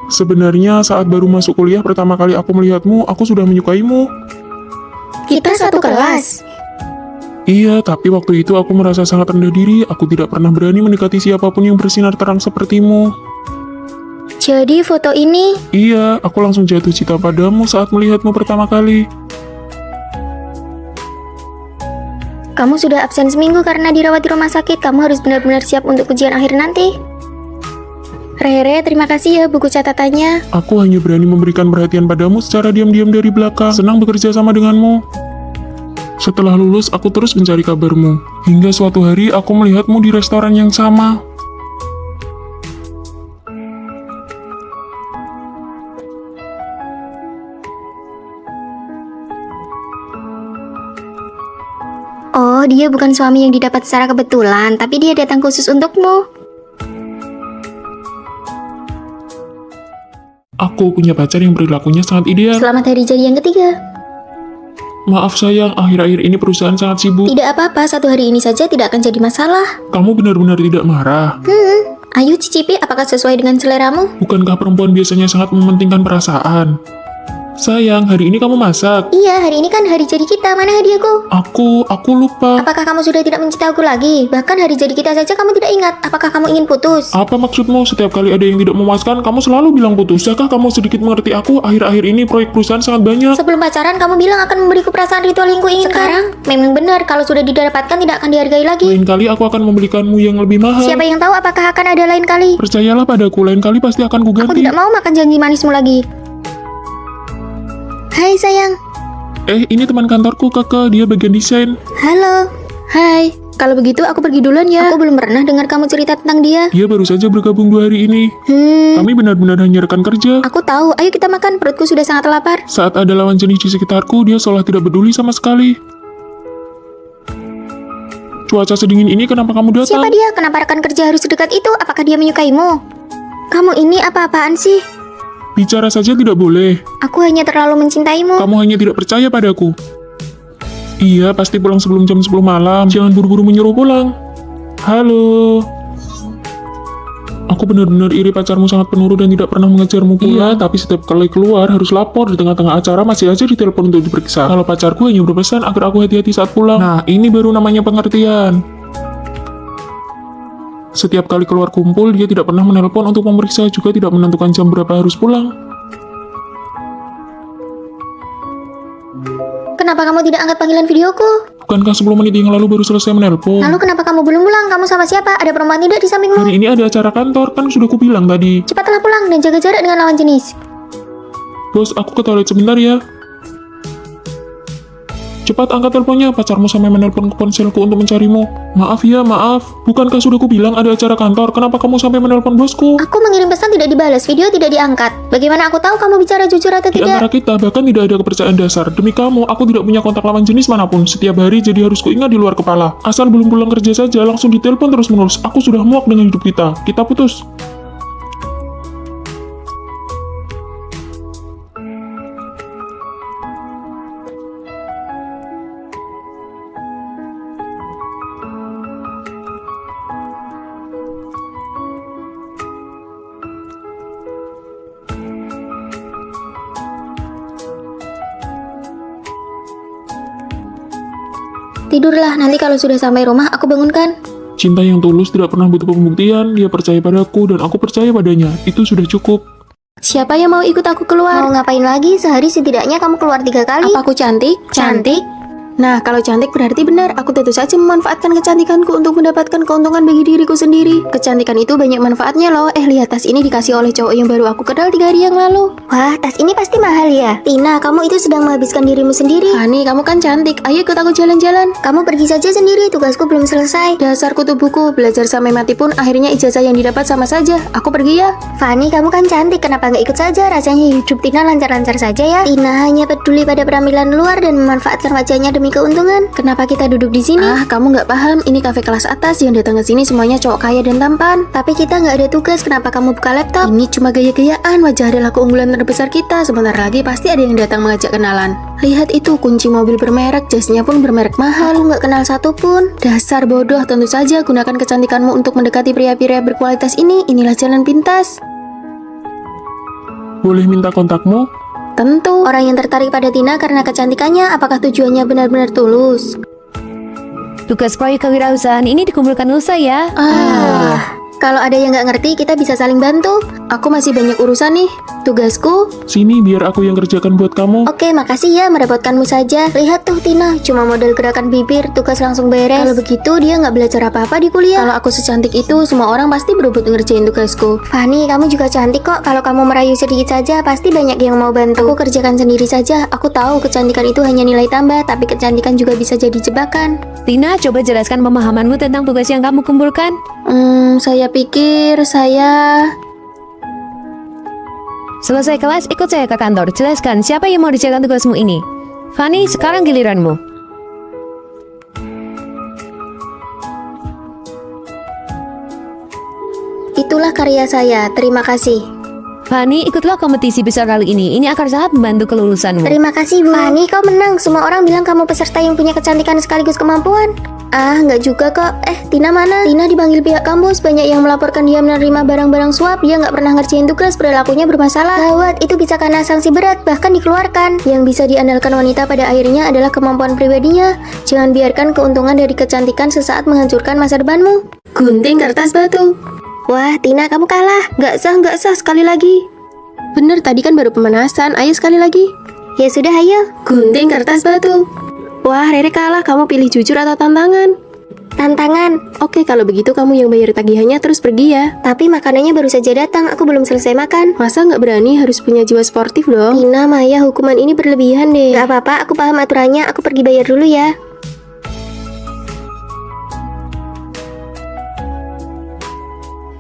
Sebenarnya saat baru masuk kuliah pertama kali aku melihatmu, aku sudah menyukaimu. Kita satu kelas. Iya, tapi waktu itu aku merasa sangat rendah diri, aku tidak pernah berani mendekati siapapun yang bersinar terang sepertimu. Jadi foto ini... Iya, aku langsung jatuh cinta padamu saat melihatmu pertama kali. Kamu sudah absen seminggu karena dirawat di rumah sakit. Kamu harus benar-benar siap untuk ujian akhir nanti. Rere, terima kasih ya buku catatannya. Aku hanya berani memberikan perhatian padamu secara diam-diam dari belakang. Senang bekerja sama denganmu. Setelah lulus, aku terus mencari kabarmu. Hingga suatu hari, aku melihatmu di restoran yang sama. Oh, dia bukan suami yang didapat secara kebetulan, tapi dia datang khusus untukmu. Aku punya pacar yang perilakunya sangat ideal. Selamat hari jadi yang ketiga. Maaf sayang, akhir-akhir ini perusahaan sangat sibuk. Tidak apa-apa, satu hari ini saja tidak akan jadi masalah. Kamu benar-benar tidak marah. Ayo cicipi, apakah sesuai dengan seleramu? Bukankah perempuan biasanya sangat mementingkan perasaan? Sayang, hari ini kamu masak. Iya, hari ini kan hari jadi kita. Mana hadiahku? Aku lupa. Apakah kamu sudah tidak mencintai aku lagi? Bahkan hari jadi kita saja kamu tidak ingat. Apakah kamu ingin putus? Apa maksudmu? Setiap kali ada yang tidak memuaskan, kamu selalu bilang putus. Bisakah kamu sedikit mengerti aku? Akhir-akhir ini proyek perusahaan sangat banyak. Sebelum pacaran kamu bilang akan memberiku perasaan ritual yang kuinginkan. Sekarang memang benar, kalau sudah didapatkan tidak akan dihargai lagi. Lain kali aku akan membelikanmu yang lebih mahal. Siapa yang tahu apakah akan ada lain kali? Percayalah padaku, lain kali pasti akan Aku kuganti. tidak mau makan janji manismu lagi. Hai sayang. Ini teman kantorku, Kakak. Dia bagian desain. Halo. Hai, kalau begitu aku pergi duluan ya. Aku belum pernah dengar kamu cerita tentang dia. Dia baru saja bergabung 2 hari ini. Kami benar-benar hanya rekan kerja. Aku tahu. Ayo kita makan, perutku sudah sangat lapar. Saat ada lawan jenis di sekitarku, dia seolah tidak peduli sama sekali. Cuaca sedingin ini kenapa kamu datang? Siapa dia? Kenapa rekan kerja harus sedekat itu? Apakah dia menyukaimu? Kamu ini apa-apaan sih? Bicara saja tidak boleh. Aku hanya terlalu mencintaimu. Kamu hanya tidak percaya padaku. Iya, pasti pulang sebelum jam 10 malam. Jangan buru-buru menyuruh pulang. Halo. Aku benar-benar iri pacarmu sangat penurut dan tidak pernah mengejarmu pulang. Iya, tapi setiap kali keluar harus lapor. Di tengah-tengah acara masih aja ditelepon untuk diperiksa. Kalau pacarku hanya berpesan agar aku hati-hati saat pulang. Nah, ini baru namanya pengertian. Setiap kali keluar kumpul, dia tidak pernah menelpon untuk memeriksa, juga tidak menentukan jam berapa harus pulang. Kenapa kamu tidak angkat panggilan videoku? Bukankah 10 menit yang lalu baru selesai menelpon? Lalu kenapa kamu belum pulang? Kamu sama siapa? Ada perempuan tidak di sampingmu? Hari ini ada acara kantor, kan sudah kubilang tadi. Cepatlah pulang dan jaga jarak dengan lawan jenis. Bos, aku ke toilet sebentar ya. Cepat angkat teleponnya, pacarmu sampai menelpon ke ponselku untuk mencarimu. Maaf ya, maaf. Bukankah sudah kubilang ada acara kantor? Kenapa kamu sampai menelpon bosku? Aku mengirim pesan tidak dibalas, video tidak diangkat. Bagaimana aku tahu kamu bicara jujur atau Di antara tidak? kita, bahkan tidak ada kepercayaan dasar. Demi kamu, aku tidak punya kontak lawan jenis manapun. Setiap hari jadi harus kuingat di luar kepala. Asal belum pulang kerja saja, langsung ditelepon terus-menerus. Aku sudah muak dengan hidup kita. Kita putus. tidurlah. Nanti kalau sudah sampai rumah, aku bangunkan. Cinta yang tulus tidak pernah butuh pembuktian. Dia percaya padaku dan aku percaya padanya. Itu sudah cukup. Siapa yang mau ikut aku keluar? Mau ngapain lagi? Sehari setidaknya kamu keluar 3 kali. Apa aku cantik? Cantik? Nah, kalau cantik berarti benar. Aku tentu saja memanfaatkan kecantikanku untuk mendapatkan keuntungan bagi diriku sendiri. Kecantikan itu banyak manfaatnya loh. Lihat tas ini dikasih oleh cowok yang baru aku kenal 3 hari yang lalu. Wah, tas ini pasti mahal ya. Tina, kamu itu sedang menghabiskan dirimu sendiri. Fani, kamu kan cantik. Ayo ikut aku jalan-jalan. Kamu pergi saja sendiri, tugasku belum selesai. Dasar kutu buku, belajar sampai mati pun akhirnya ijazah yang didapat sama saja. Aku pergi ya. Fani, kamu kan cantik, kenapa nggak ikut saja? Rasanya hidup Tina lancar-lancar saja ya. Tina hanya peduli pada penampilan luar dan memanfaatkan wajahnya demi keuntungan. Kenapa kita duduk di sini? Kamu nggak paham. Ini kafe kelas atas, yang datang ke sini semuanya cowok kaya dan tampan. Tapi kita nggak ada tugas, kenapa kamu buka laptop? Ini cuma gaya-gayaan, wajah adalah keunggulan terbesar kita. Sebentar lagi pasti ada yang datang mengajak kenalan. Lihat itu, kunci mobil bermerek, jasnya pun bermerek mahal. Aku nggak kenal satu pun. Dasar bodoh, tentu saja gunakan kecantikanmu untuk mendekati pria-pria berkualitas ini. Inilah jalan pintas. Boleh minta kontakmu? Tentu. Orang yang tertarik pada Tina karena kecantikannya, apakah tujuannya benar-benar tulus? Tugas proyek kewirausahaan ini dikumpulkan Nusa ya. Kalau ada yang nggak ngerti, kita bisa saling bantu. Aku masih banyak urusan nih. Tugasku, Sini biar aku yang kerjakan buat kamu. Oke, makasih ya, merepotkanmu saja. Lihat tuh Tina, cuma model gerakan bibir, tugas langsung beres. Kalau begitu dia nggak belajar apa-apa di kuliah. kalau aku secantik itu, semua orang pasti berebut ngerjain tugasku. Fani, kamu juga cantik kok. Kalau kamu merayu sedikit saja, pasti banyak yang mau bantu. Aku kerjakan sendiri saja. Aku tahu kecantikan itu hanya nilai tambah, tapi kecantikan juga bisa jadi jebakan. Tina, coba jelaskan pemahamanmu tentang tugas yang kamu kumpulkan. Saya pikir saya... Selesai kelas, ikut saya ke kantor. Jelaskan siapa yang mau dijalankan tugasmu ini. Fani, sekarang giliranmu. Itulah karya saya, terima kasih. Fani, ikutlah kompetisi besar kali ini. Ini akan sangat membantu kelulusanmu. Terima kasih, Bu. Fani, kau menang. Semua orang bilang kamu peserta yang punya kecantikan sekaligus kemampuan. Nggak juga kok. Tina mana? Tina dipanggil pihak kampus. Banyak yang melaporkan dia menerima barang-barang suap. Dia nggak pernah ngerjain tugas, perilakunya bermasalah. Gawat, itu bisa kena sanksi berat, bahkan dikeluarkan. Yang bisa diandalkan wanita pada akhirnya adalah kemampuan pribadinya. Jangan biarkan keuntungan dari kecantikan sesaat menghancurkan masa depanmu. Gunting kertas batu. Wah, Tina, kamu kalah. Nggak sah, sekali lagi. Bener, tadi kan baru pemanasan. Ayo sekali lagi. Ya sudah, ayo. Gunting kertas batu. Wah, Rere kalah. Kamu pilih jujur atau tantangan? Tantangan. Oke, kalau begitu kamu yang bayar tagihannya terus pergi ya. Tapi makanannya baru saja datang, aku belum selesai makan. Masa nggak berani, harus punya jiwa sportif dong. Tina, Maya, hukuman ini berlebihan deh. Gak apa-apa, aku paham aturannya. Aku pergi bayar dulu ya.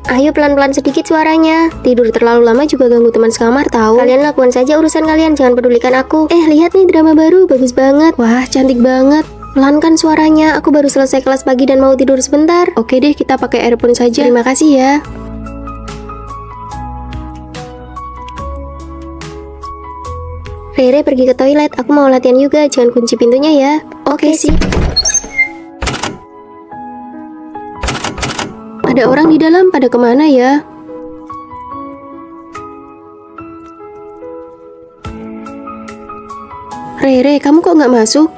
Ayo pelan-pelan sedikit suaranya. Tidur terlalu lama juga ganggu teman sekamar tahu. Kalian lakukan saja urusan kalian, jangan pedulikan aku. Lihat nih drama baru, bagus banget. Wah, cantik banget. Pelankan suaranya, aku baru selesai kelas pagi dan mau tidur sebentar. Oke deh, kita pakai earphone saja. Terima kasih ya. Rere pergi ke toilet, aku mau latihan juga, jangan kunci pintunya ya. Oke sih. Ada orang di dalam, pada kemana ya? Rere, kamu kok nggak masuk?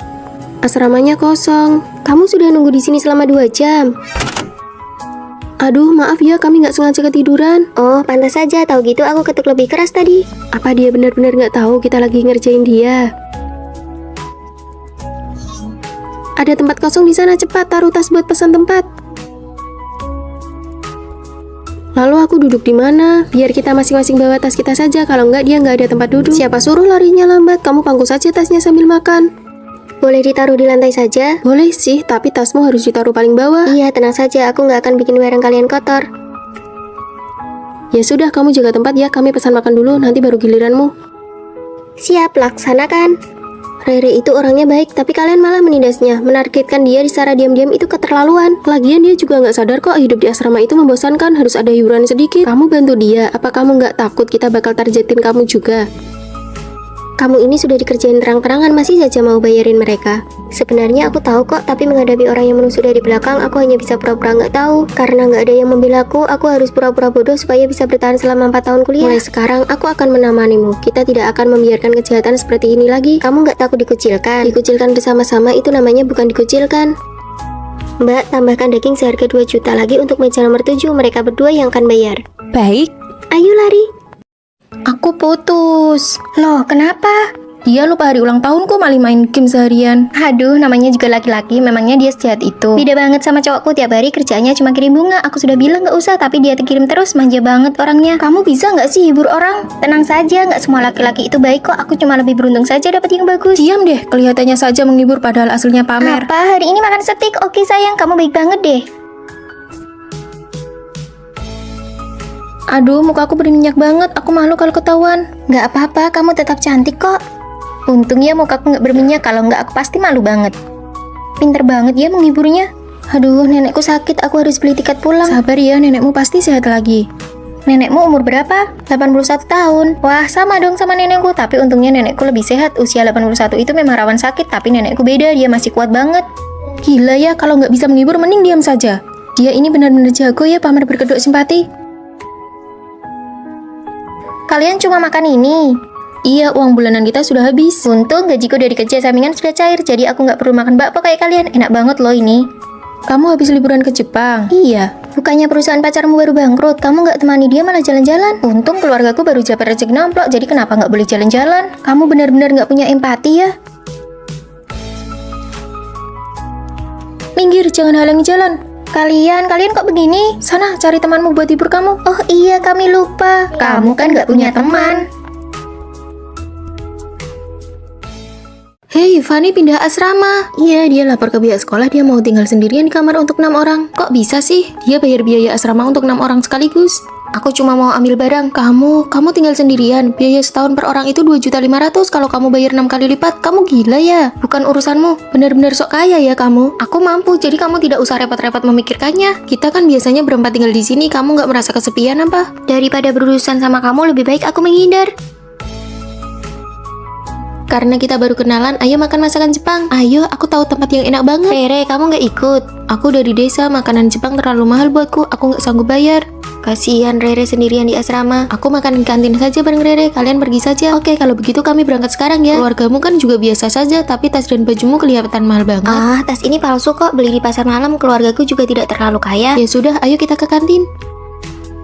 Asramanya kosong. Kamu sudah nunggu di sini selama 2 jam. Aduh, maaf ya, kami nggak sengaja ketiduran. Oh, pantas saja, tahu gitu aku ketuk lebih keras tadi. Apa dia benar-benar nggak tahu kita lagi ngerjain dia? Ada tempat kosong di sana, cepat taruh tas buat pesan tempat. Lalu aku duduk di mana? Biar kita masing-masing bawa tas kita saja. Kalau nggak, dia nggak ada tempat duduk. Siapa suruh larinya lambat? Kamu pangku saja tasnya sambil makan. Boleh ditaruh di lantai saja? Boleh sih, tapi tasmu harus ditaruh paling bawah. Iya, tenang saja, aku nggak akan bikin barang kalian kotor. Ya sudah, kamu jaga tempat ya. Kami pesan makan dulu, nanti baru giliranmu. Siap, laksanakan. Rere itu orangnya baik, tapi kalian malah menindasnya. Menargetkan dia secara diam-diam itu keterlaluan. Lagian dia juga nggak sadar kok hidup di asrama itu membosankan, harus ada hiburan sedikit. Kamu bantu dia, apa kamu nggak takut kita bakal targetin kamu juga? Kamu ini sudah dikerjain terang-terangan masih saja mau bayarin mereka. Sebenarnya aku tahu kok, tapi menghadapi orang yang menusuk dari belakang, aku hanya bisa pura-pura nggak tahu. Karena nggak ada yang membela aku harus pura-pura bodoh supaya bisa bertahan selama 4 tahun kuliah. Mulai sekarang, aku akan menemanimu. Kita tidak akan membiarkan kejahatan seperti ini lagi. Kamu nggak takut dikucilkan? Dikucilkan bersama-sama itu namanya bukan dikucilkan. Mbak, tambahkan daging seharga 2 juta lagi untuk meja nomor 7. Mereka berdua yang akan bayar. Baik, Ayo lari. Aku putus. Loh, kenapa? Dia lupa hari ulang tahunku malah main game seharian. Aduh, namanya juga laki-laki, memangnya dia sejahat itu. Beda banget sama cowokku, tiap hari kerjanya cuma kirim bunga. Aku sudah bilang nggak usah, tapi dia kirim terus, manja banget orangnya. Kamu bisa nggak sih hibur orang? Tenang saja, nggak semua laki-laki itu baik kok. Aku cuma lebih beruntung saja dapat yang bagus. Diam deh, kelihatannya saja menghibur padahal aslinya pamer. Apa? Hari ini makan steak? Oke sayang, kamu baik banget deh. Aduh, muka aku berminyak banget. Aku malu kalau ketahuan. Nggak apa-apa, kamu tetap cantik kok. Untungnya mukaku nggak berminyak, kalau nggak aku pasti malu banget. Pinter banget ya menghiburnya. Aduh, nenekku sakit, aku harus beli tiket pulang. Sabar ya, nenekmu pasti sehat lagi. Nenekmu umur berapa? 81 tahun. Wah, sama dong sama nenekku, tapi untungnya nenekku lebih sehat. Usia 81 itu memang rawan sakit, tapi nenekku beda, dia masih kuat banget. Gila ya, kalau nggak bisa menghibur mending diam saja. Dia ini benar-benar jago ya pamer berkedok simpati. Kalian cuma makan ini? Iya, uang bulanan kita sudah habis. Untung gajiku dari kerja sampingan sudah cair, jadi aku nggak perlu makan bakpo kayak kalian. Enak banget loh ini. Kamu habis liburan ke Jepang? Iya, bukannya perusahaan pacarmu baru bangkrut, kamu nggak temani dia malah jalan-jalan. Untung keluargaku baru dapat rezeki nomplok, jadi kenapa nggak boleh jalan-jalan? Kamu benar-benar nggak punya empati ya? Minggir, jangan halangi jalan. Kalian kok begini? Sana, cari temanmu buat hibur kamu. Oh iya, kami lupa. Kamu kan nggak punya teman. Hei, Fanny pindah asrama. Iya, dia lapor ke pihak sekolah dia mau tinggal sendirian di kamar untuk 6 orang. Kok bisa sih? Dia bayar biaya asrama untuk 6 orang sekaligus. Aku cuma mau ambil barang. Kamu tinggal sendirian. Biaya setahun per orang itu 2.500.000. Kalau kamu bayar 6 kali lipat, kamu gila ya? Bukan urusanmu. Benar-benar sok kaya ya kamu. Aku mampu, jadi kamu tidak usah repot-repot memikirkannya. Kita kan biasanya berempat tinggal di sini. Kamu nggak merasa kesepian apa? Daripada berurusan sama kamu, lebih baik aku menghindar. Karena kita baru kenalan, ayo makan masakan Jepang. Ayo, aku tahu tempat yang enak banget. Rere, kamu nggak ikut? Aku dari desa, makanan Jepang terlalu mahal buatku. Aku nggak sanggup bayar. Kasihan Rere sendirian di asrama. Aku makan di kantin saja bareng Rere. Kalian pergi saja. Oke, kalau begitu kami berangkat sekarang ya. Keluargamu kan juga biasa saja, tapi tas dan bajumu kelihatan mahal banget. Ah, tas ini palsu kok. Beli di pasar malam. Keluargaku juga tidak terlalu kaya. Ya sudah, ayo kita ke kantin.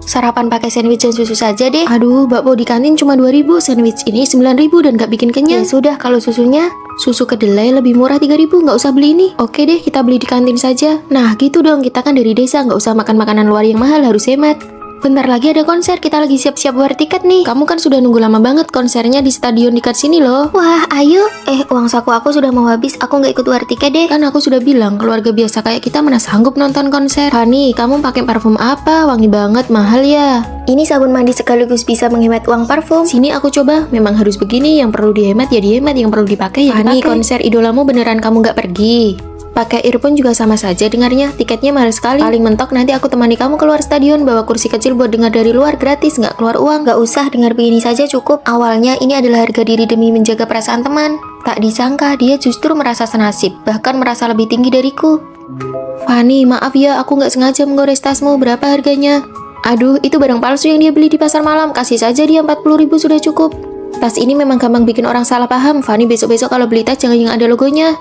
Sarapan pakai sandwich dan susu saja deh. Aduh, bakpo di kantin cuma 2.000, sandwich ini 9.000 dan gak bikin kenyang. Ya sudah, kalau susunya, susu kedelai lebih murah 3.000, nggak usah beli ini. Oke deh, kita beli di kantin saja. Nah, gitu dong, kita kan dari desa, nggak usah makan makanan luar yang mahal, harus hemat. Bentar lagi ada konser, kita lagi siap-siap war tiket nih. Kamu kan sudah nunggu lama banget, konsernya di stadion dekat sini loh. Wah, ayo. Uang saku aku sudah mau habis, aku nggak ikut war tiket deh. Kan aku sudah bilang, keluarga biasa kayak kita mana sanggup nonton konser. Fanny, kamu pakai parfum apa? Wangi banget, mahal ya. Ini sabun mandi sekaligus bisa menghemat uang parfum. Sini aku coba, memang harus begini, yang perlu dihemat ya dihemat, yang perlu dipakai ya dipakai. Fanny, konser idolamu beneran kamu nggak pergi? Pakai earphone juga sama saja dengarnya, tiketnya mahal sekali. Paling mentok nanti aku temani kamu keluar stadion, bawa kursi kecil buat dengar dari luar gratis, nggak keluar uang. Nggak usah, dengar begini saja cukup. Awalnya ini adalah harga diri demi menjaga perasaan teman. Tak disangka dia justru merasa senasib, bahkan merasa lebih tinggi dariku. Fanny, maaf ya, aku nggak sengaja menggores tasmu. Berapa harganya? Aduh, itu barang palsu yang dia beli di pasar malam. Kasih saja dia 40.000 sudah cukup. Tas ini memang gampang bikin orang salah paham. Fanny, besok-besok kalau beli tas jangan yang ada logonya.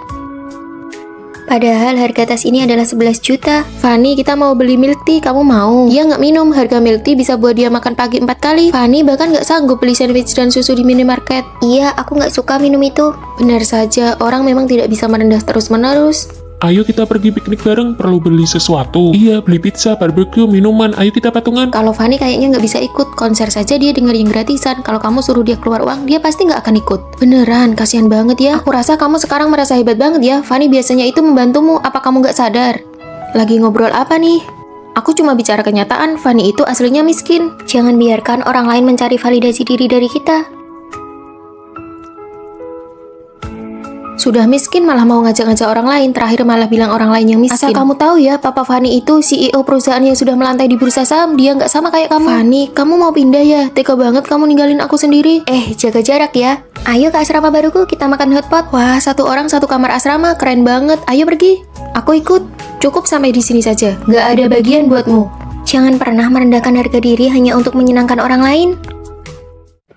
Padahal harga tas ini adalah 11 juta. Fanny, kita mau beli milk tea, kamu mau? Dia nggak minum, harga milk tea bisa buat dia makan pagi 4 kali. Fanny bahkan nggak sanggup beli sandwich dan susu di minimarket. Iya, aku nggak suka minum itu. Benar saja, orang memang tidak bisa merendah terus-menerus. Ayo kita pergi piknik bareng, perlu beli sesuatu. Iya, beli pizza, barbecue, minuman, ayo kita patungan. Kalau Fanny kayaknya nggak bisa ikut, konser saja dia denger yang gratisan. Kalau kamu suruh dia keluar uang, dia pasti nggak akan ikut. Beneran, kasihan banget ya. Aku rasa kamu sekarang merasa hebat banget ya. Fanny biasanya itu membantumu, apa kamu nggak sadar? Lagi ngobrol apa nih? Aku cuma bicara kenyataan, Fanny itu aslinya miskin. Jangan biarkan orang lain mencari validasi diri dari kita. Sudah miskin malah mau ngajak-ngajak orang lain, terakhir malah bilang orang lain yang miskin. Asal kamu tahu ya, Papa Fanny itu CEO perusahaan yang sudah melantai di bursa saham, dia nggak sama kayak kamu. Fanny, kamu mau pindah ya? Tega banget kamu ninggalin aku sendiri. Jaga jarak ya. Ayo ke asrama baruku, kita makan hotpot. Wah, satu orang satu kamar asrama, keren banget. Ayo pergi. Aku ikut. Cukup sampai di sini saja. Nggak ada bagian buatmu. Jangan pernah merendahkan harga diri hanya untuk menyenangkan orang lain.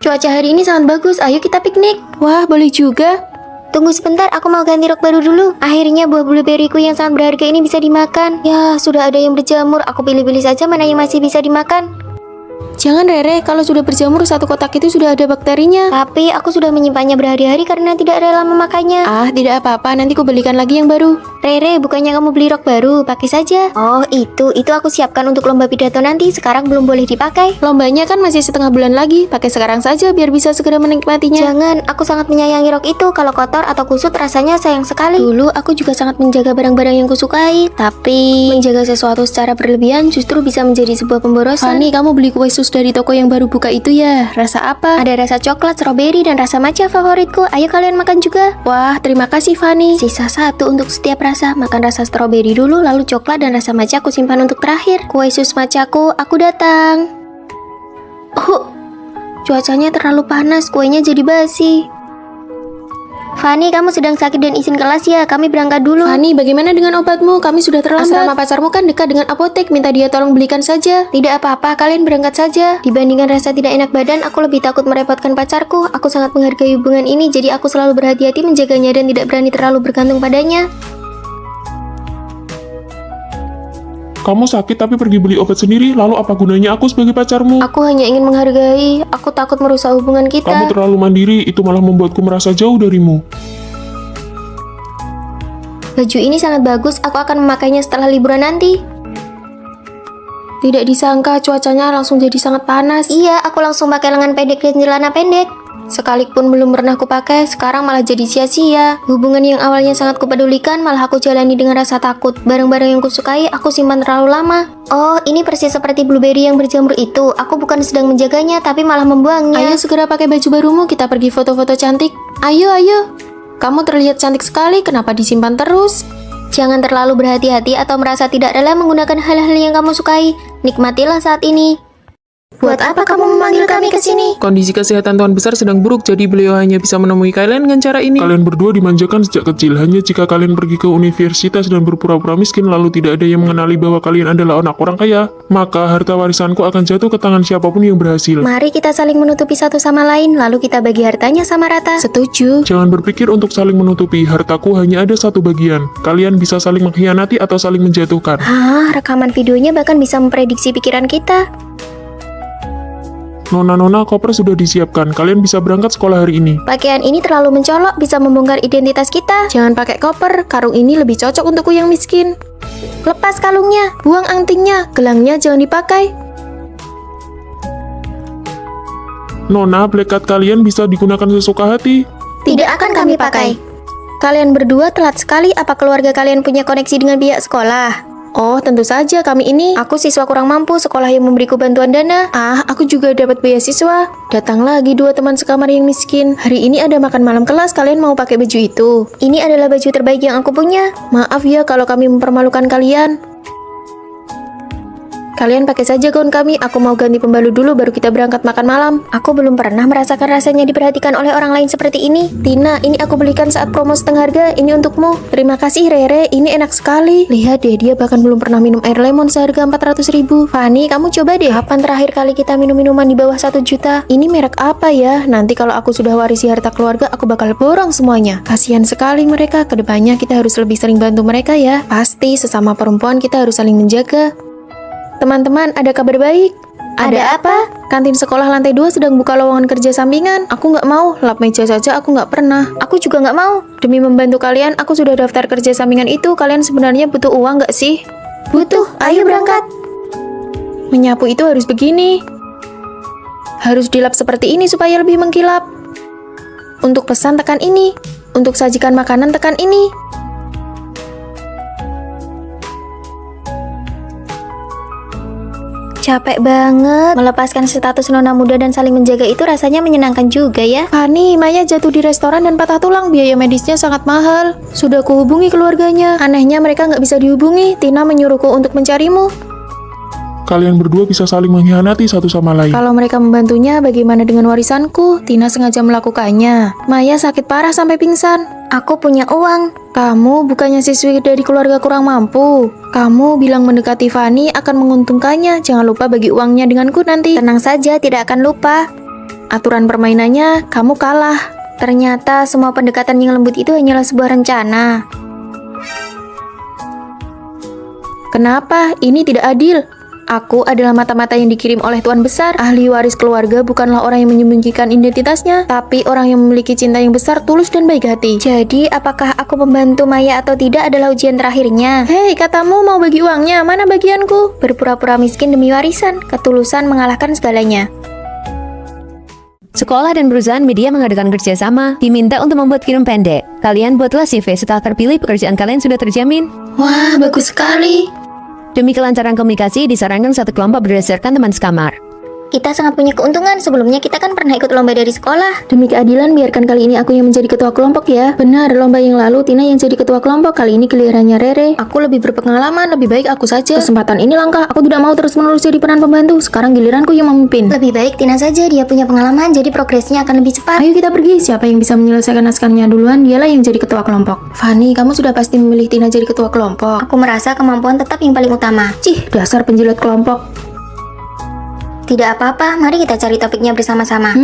Cuaca hari ini sangat bagus, ayo kita piknik. Wah, boleh juga. Tunggu sebentar, aku mau ganti rok baru dulu. Akhirnya buah blueberryku yang sangat berharga ini bisa dimakan. Ya, sudah ada yang berjamur, aku pilih-pilih saja mana yang masih bisa dimakan. Jangan Rere, kalau sudah berjamur satu kotak itu sudah ada bakterinya. Tapi aku sudah menyimpannya berhari-hari karena tidak rela memakannya. Ah, tidak apa-apa, nanti ku belikan lagi yang baru. Rere, bukannya kamu beli rok baru, pakai saja. Oh, itu aku siapkan untuk lomba pidato nanti, sekarang belum boleh dipakai. Lombanya kan masih setengah bulan lagi, pakai sekarang saja biar bisa segera menikmatinya. Jangan, aku sangat menyayangi rok itu, kalau kotor atau kusut rasanya sayang sekali. Dulu aku juga sangat menjaga barang-barang yang kusukai, tapi menjaga sesuatu secara berlebihan justru bisa menjadi sebuah pemborosan. Fanny, kamu beli kue sus dari toko yang baru buka itu ya? Rasa apa? Ada rasa coklat, stroberi, dan rasa matcha favoritku. Ayo kalian makan juga. Wah, terima kasih Fanny. Sisa satu untuk setiap rasa. Makan rasa stroberi dulu, lalu coklat dan rasa matcha aku simpan untuk terakhir. Kue sus matchaku, aku datang. Cuacanya terlalu panas, kuenya jadi basi. Fanny, kamu sedang sakit dan izin kelas ya? Kami berangkat dulu. Fanny, bagaimana dengan obatmu? Kami sudah terlambat. Asrama pacarmu kan dekat dengan apotek, minta dia tolong belikan saja. Tidak apa-apa, kalian berangkat saja. Dibandingkan rasa tidak enak badan, aku lebih takut merepotkan pacarku. Aku sangat menghargai hubungan ini, jadi aku selalu berhati-hati menjaganya dan tidak berani terlalu bergantung padanya. Kamu sakit tapi pergi beli obat sendiri, lalu apa gunanya aku sebagai pacarmu? Aku hanya ingin menghargai, aku takut merusak hubungan kita. Kamu terlalu mandiri, itu malah membuatku merasa jauh darimu. Baju ini sangat bagus, aku akan memakainya setelah liburan nanti. Tidak disangka cuacanya langsung jadi sangat panas. Iya, aku langsung pakai lengan pendek dan celana pendek. Sekalipun belum pernah kupakai, sekarang malah jadi sia-sia. Hubungan yang awalnya sangat kupedulikan, malah aku jalani dengan rasa takut. Barang-barang yang kusukai, aku simpan terlalu lama. Oh, ini persis seperti blueberry yang berjamur itu. Aku bukan sedang menjaganya, tapi malah membuangnya. Ayo segera pakai baju barumu, kita pergi foto-foto cantik. Ayo, ayo. Kamu terlihat cantik sekali, kenapa disimpan terus? Jangan terlalu berhati-hati atau merasa tidak rela menggunakan hal-hal yang kamu sukai. Nikmatilah saat ini. Buat apa kamu memanggil kami ke sini? Kondisi kesehatan Tuan Besar sedang buruk, jadi beliau hanya bisa menemui kalian dengan cara ini. Kalian berdua dimanjakan sejak kecil, hanya jika kalian pergi ke universitas dan berpura-pura miskin lalu tidak ada yang mengenali bahwa kalian adalah anak orang kaya, maka harta warisanku akan jatuh ke tangan siapapun yang berhasil. Mari kita saling menutupi satu sama lain, lalu kita bagi hartanya sama rata. Setuju. Jangan berpikir untuk saling menutupi, hartaku hanya ada satu bagian. Kalian bisa saling mengkhianati atau saling menjatuhkan. Rekaman videonya bahkan bisa memprediksi pikiran kita. Nona-nona, koper sudah disiapkan. Kalian bisa berangkat sekolah hari ini. Pakaian ini terlalu mencolok, bisa membongkar identitas kita. Jangan pakai koper, karung ini lebih cocok untukku yang miskin. Lepas kalungnya. Buang antingnya, gelangnya jangan dipakai. Nona, black card kalian bisa digunakan sesuka hati. Tidak akan kami pakai. Kalian berdua telat sekali, apa keluarga kalian punya koneksi dengan pihak sekolah? Oh, tentu saja kami ini. Aku siswa kurang mampu, sekolah yang memberiku bantuan dana. Aku juga dapat beasiswa. Datang lagi dua teman sekamar yang miskin. Hari ini ada makan malam kelas, kalian mau pakai baju itu? Ini adalah baju terbaik yang aku punya. Maaf ya kalau kami mempermalukan kalian. Kalian pakai saja gaun kami, aku mau ganti pembalut dulu baru kita berangkat makan malam. Aku belum pernah merasakan rasanya diperhatikan oleh orang lain seperti ini. Tina, ini aku belikan saat promo setengah harga, ini untukmu. Terima kasih Rere, ini enak sekali. Lihat deh, dia bahkan belum pernah minum air lemon seharga 400.000. Fanny, kamu coba deh. Kapan terakhir kali kita minum minuman di bawah 1 juta? Ini merek apa ya? Nanti kalau aku sudah warisi harta keluarga, aku bakal borong semuanya. Kasihan sekali mereka, kedepannya kita harus lebih sering bantu mereka ya. Pasti, sesama perempuan kita harus saling menjaga. Teman-teman, ada kabar baik. Ada apa? Kantin sekolah lantai 2 sedang buka lowongan kerja sampingan. Aku nggak mau, lap meja saja aku nggak pernah. Aku juga nggak mau. Demi membantu kalian, aku sudah daftar kerja sampingan itu. Kalian sebenarnya butuh uang nggak sih? Butuh, ayo berangkat. Menyapu itu harus begini. Harus dilap seperti ini supaya lebih mengkilap. Untuk pesan tekan ini. Untuk sajikan makanan tekan ini. Capek banget. Melepaskan status nona muda dan saling menjaga itu rasanya menyenangkan juga ya. Fani, Maya jatuh di restoran dan patah tulang. Biaya medisnya sangat mahal. Sudah kuhubungi keluarganya. Anehnya mereka nggak bisa dihubungi. Tina menyuruhku untuk mencarimu. Kalian berdua bisa saling mengkhianati satu sama lain. Kalau mereka membantunya, bagaimana dengan warisanku? Tina sengaja melakukannya. Maya sakit parah sampai pingsan. Aku punya uang. Kamu bukannya siswi dari keluarga kurang mampu. Kamu bilang mendekati Fani akan menguntungkannya. Jangan lupa bagi uangnya denganku nanti. Tenang saja, tidak akan lupa. Aturan permainannya, kamu kalah. Ternyata semua pendekatan yang lembut itu hanyalah sebuah rencana. Kenapa? Ini tidak adil. Aku adalah mata-mata yang dikirim oleh Tuan Besar. Ahli waris keluarga bukanlah orang yang menyembunyikan identitasnya, tapi orang yang memiliki cinta yang besar, tulus, dan baik hati. Jadi, apakah aku membantu Maya atau tidak adalah ujian terakhirnya? Hei, katamu mau bagi uangnya, mana bagianku? Berpura-pura miskin demi warisan, ketulusan mengalahkan segalanya. Sekolah dan perusahaan media mengadakan kerjasama, diminta untuk membuat film pendek. Kalian buatlah CV, setelah terpilih pekerjaan kalian sudah terjamin. Wah, bagus sekali. Demi kelancaran komunikasi, disarankan satu kelompok berdasarkan teman sekamar. Kita sangat punya keuntungan. Sebelumnya kita kan pernah ikut lomba dari sekolah. Demi keadilan, biarkan kali ini aku yang menjadi ketua kelompok ya. Benar, lomba yang lalu Tina yang jadi ketua kelompok. Kali ini gilirannya Rere. Aku lebih berpengalaman, lebih baik aku saja. Kesempatan ini langka, aku tidak mau terus-menerus jadi peran pembantu. Sekarang giliranku yang memimpin. Lebih baik Tina saja, dia punya pengalaman, jadi progresnya akan lebih cepat. Ayo kita pergi, siapa yang bisa menyelesaikan naskahnya duluan, dialah yang jadi ketua kelompok. Fani, kamu sudah pasti memilih Tina jadi ketua kelompok. Aku merasa kemampuan tetap yang paling utama. Cih, dasar penjilat kelompok. Tidak apa-apa, mari kita cari topiknya bersama-sama.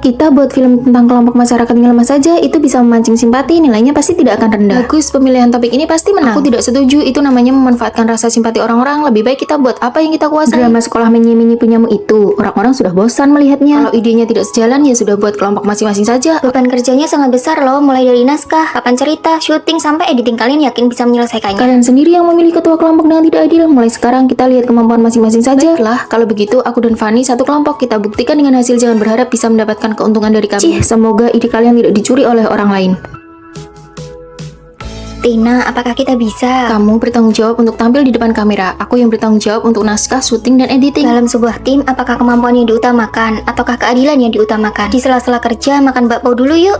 Kita buat film tentang kelompok masyarakat yang lemah saja, itu bisa memancing simpati, nilainya pasti tidak akan rendah. Bagus, pemilihan topik ini pasti menang. Aku tidak setuju, itu namanya memanfaatkan rasa simpati orang-orang. Lebih baik kita buat apa yang kita kuasai. Drama sekolah menye-menye punyamu itu, orang-orang sudah bosan melihatnya. Kalau idenya tidak sejalan, ya sudah buat kelompok masing-masing saja. Beban kerjanya sangat besar loh, mulai dari naskah, papan cerita, syuting, sampai editing. Kalian yakin bisa menyelesaikannya? Kalian sendiri yang memilih ketua kelompok dengan tidak adil. Mulai sekarang kita lihat kemampuan masing-masing saja. Baiklah, kalau begitu aku dan Fani satu kelompok. Kita buktikan dengan hasil, jangan berharap bisa mendapatkan keuntungan dari kami. Cih, semoga ide kalian tidak dicuri oleh orang lain. Tina, apakah kita bisa? Kamu bertanggung jawab untuk tampil di depan kamera. Aku yang bertanggung jawab untuk naskah, syuting, dan editing. Dalam sebuah tim, apakah kemampuan yang diutamakan ataukah keadilan yang diutamakan? Di sela-sela kerja, makan bakpao dulu yuk.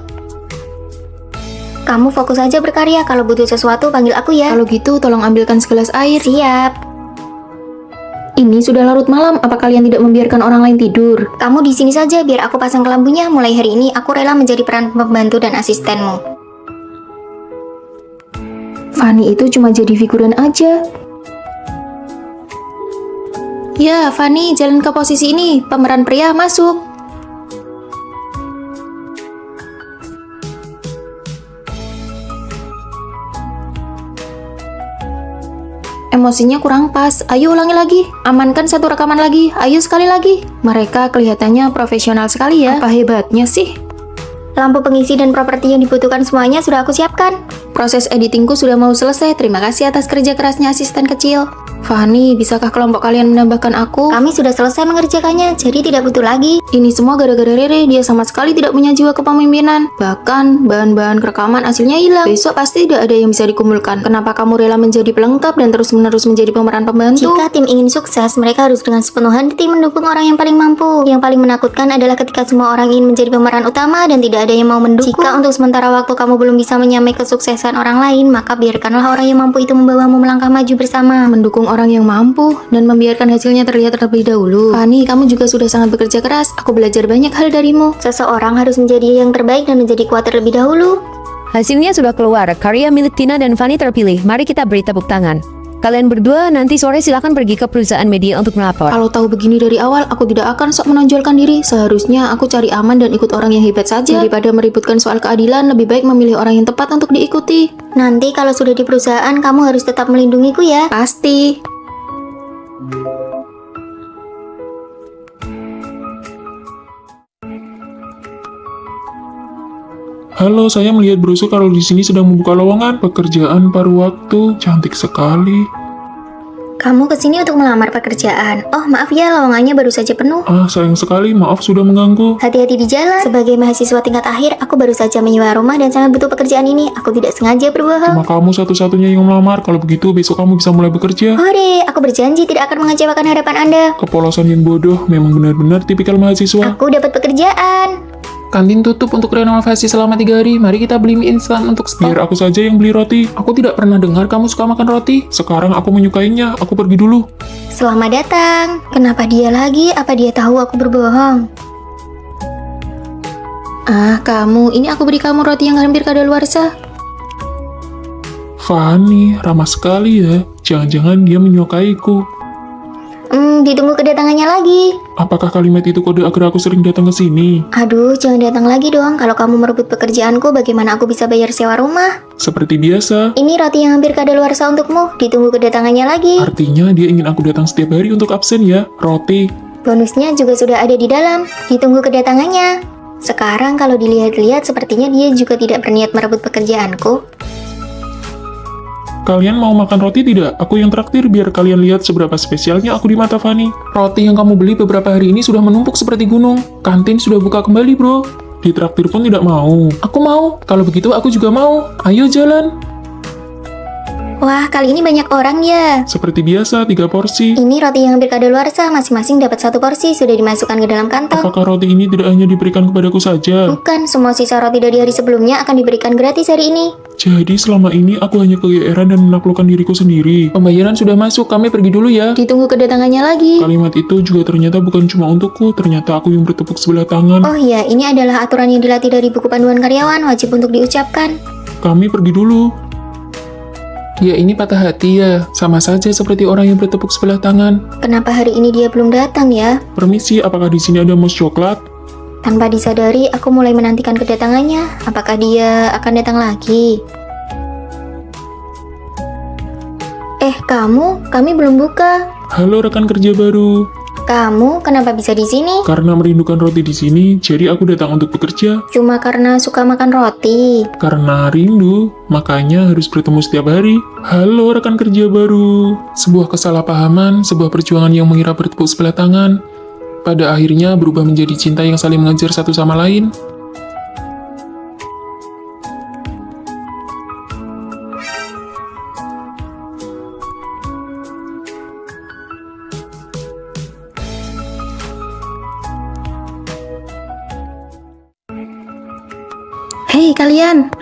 Kamu fokus aja berkarya. Kalau butuh sesuatu, panggil aku ya. Kalau gitu, tolong ambilkan segelas air. Siap. Ini sudah larut malam, apa kalian tidak membiarkan orang lain tidur? Kamu di sini saja biar aku pasang kelambunya. Mulai hari ini aku rela menjadi peran pembantu dan asistenmu. Fani itu cuma jadi figuran aja. Ya, Fani, jalan ke posisi ini. Pemeran pria masuk. Emosinya kurang pas. Ayo ulangi lagi. Amankan satu rekaman lagi. Ayo sekali lagi. Mereka kelihatannya profesional sekali ya. Apa hebatnya sih? Lampu pengisi dan properti yang dibutuhkan semuanya sudah aku siapkan. Proses editingku sudah mau selesai. Terima kasih atas kerja kerasnya asisten kecil. Fani, bisakah kelompok kalian menambahkan aku? Kami sudah selesai mengerjakannya, jadi tidak butuh lagi. Ini semua gara-gara Rere, dia sama sekali tidak punya jiwa kepemimpinan. Bahkan, bahan-bahan rekaman hasilnya hilang. Besok pasti tidak ada yang bisa dikumpulkan. Kenapa kamu rela menjadi pelengkap dan terus-menerus menjadi pemeran pembantu? Jika tim ingin sukses, mereka harus dengan sepenuh hati mendukung orang yang paling mampu. Yang paling menakutkan adalah ketika semua orang ingin menjadi pemeran utama dan tidak ada yang mau mendukung. Jika untuk sementara waktu kamu belum bisa menyamai kesuksesan orang lain, maka biarkanlah orang yang mampu itu membawamu melangkah maju bersama. Mendukung orang yang mampu dan membiarkan hasilnya terlihat terlebih dahulu. Fani, kamu juga sudah sangat bekerja keras. Aku belajar banyak hal darimu. Seseorang harus menjadi yang terbaik dan menjadi kuat terlebih dahulu. Hasilnya sudah keluar, karya milik Tina dan Fani terpilih. Mari kita beri tepuk tangan. Kalian berdua nanti sore silakan pergi ke perusahaan media untuk melapor. Kalau tahu begini dari awal, aku tidak akan sok menonjolkan diri. Seharusnya aku cari aman dan ikut orang yang hebat saja. Daripada meributkan soal keadilan, lebih baik memilih orang yang tepat untuk diikuti. Nanti kalau sudah di perusahaan, kamu harus tetap melindungiku ya. Pasti. Halo, saya melihat brosur kalau di sini sedang membuka lowongan pekerjaan paruh waktu. Cantik sekali. Kamu kesini untuk melamar pekerjaan. Oh, maaf ya, lowongannya baru saja penuh. Ah, sayang sekali, maaf sudah mengganggu. Hati-hati di jalan. Sebagai mahasiswa tingkat akhir, aku baru saja menyewa rumah dan sangat butuh pekerjaan ini. Aku tidak sengaja berbohong. Cuma kamu satu-satunya yang melamar, kalau begitu besok kamu bisa mulai bekerja. Hore, aku berjanji tidak akan mengecewakan harapan Anda. Kepolosan yang bodoh, memang benar-benar tipikal mahasiswa. Aku dapat pekerjaan. Kantin tutup untuk renovasi selama 3 hari. Mari kita beli mie instan untuk Biar stok. aku saja yang beli roti. Aku tidak pernah dengar kamu suka makan roti. Sekarang aku menyukainya, aku pergi dulu. Selamat datang. Kenapa dia lagi? Apa dia tahu aku berbohong? Ah, kamu, ini aku beri kamu roti yang hampir kadaluarsa. Fanny, ramah sekali ya. Jangan-jangan dia menyukaiku. Ditunggu kedatangannya lagi. Apakah kalimat itu kode agar aku sering datang ke sini? Aduh, jangan datang lagi dong. Kalau kamu merebut pekerjaanku, bagaimana aku bisa bayar sewa rumah? Seperti biasa. Ini roti yang hampir kadaluarsa untukmu. Ditunggu kedatangannya lagi. Artinya dia ingin aku datang setiap hari untuk absen ya, roti. Bonusnya juga sudah ada di dalam. Ditunggu kedatangannya. Sekarang kalau dilihat-lihat, sepertinya dia juga tidak berniat merebut pekerjaanku. Kalian mau makan roti tidak? Aku yang traktir biar kalian lihat seberapa spesialnya aku di mata Fanny. Roti yang kamu beli beberapa hari ini sudah menumpuk seperti gunung. Kantin sudah buka kembali, bro. Ditraktir pun tidak mau. Aku mau. Kalau begitu aku juga mau. Ayo jalan. Wah, kali ini banyak orang ya. Seperti biasa, 3 porsi. Ini roti yang hampir kadaluarsa, masing-masing dapat 1 porsi, sudah dimasukkan ke dalam kantong. Apakah roti ini tidak hanya diberikan kepadaku saja? Bukan, semua sisa roti dari hari sebelumnya akan diberikan gratis hari ini. Jadi selama ini aku hanya kegeeran dan menaklukkan diriku sendiri. Pembayaran sudah masuk. Kami pergi dulu ya. Ditunggu kedatangannya lagi. Kalimat itu juga ternyata bukan cuma untukku, ternyata aku yang bertepuk sebelah tangan. Oh iya, ini adalah aturan yang dilatih dari buku panduan karyawan, wajib untuk diucapkan. Kami pergi dulu. Dia ini patah hati ya. Sama saja seperti orang yang bertepuk sebelah tangan. Kenapa hari ini dia belum datang ya? Permisi, apakah di sini ada mousse coklat? Tanpa disadari, aku mulai menantikan kedatangannya. Apakah dia akan datang lagi? Kami belum buka. Halo rekan kerja baru. Kamu kenapa bisa di sini? Karena merindukan roti di sini, jadi aku datang untuk bekerja. Cuma karena suka makan roti. Karena rindu, makanya harus bertemu setiap hari. Halo rekan kerja baru. Sebuah kesalahpahaman, sebuah perjuangan yang mengira bertepuk sebelah tangan, pada akhirnya berubah menjadi cinta yang saling mengejar satu sama lain. Hei kalian,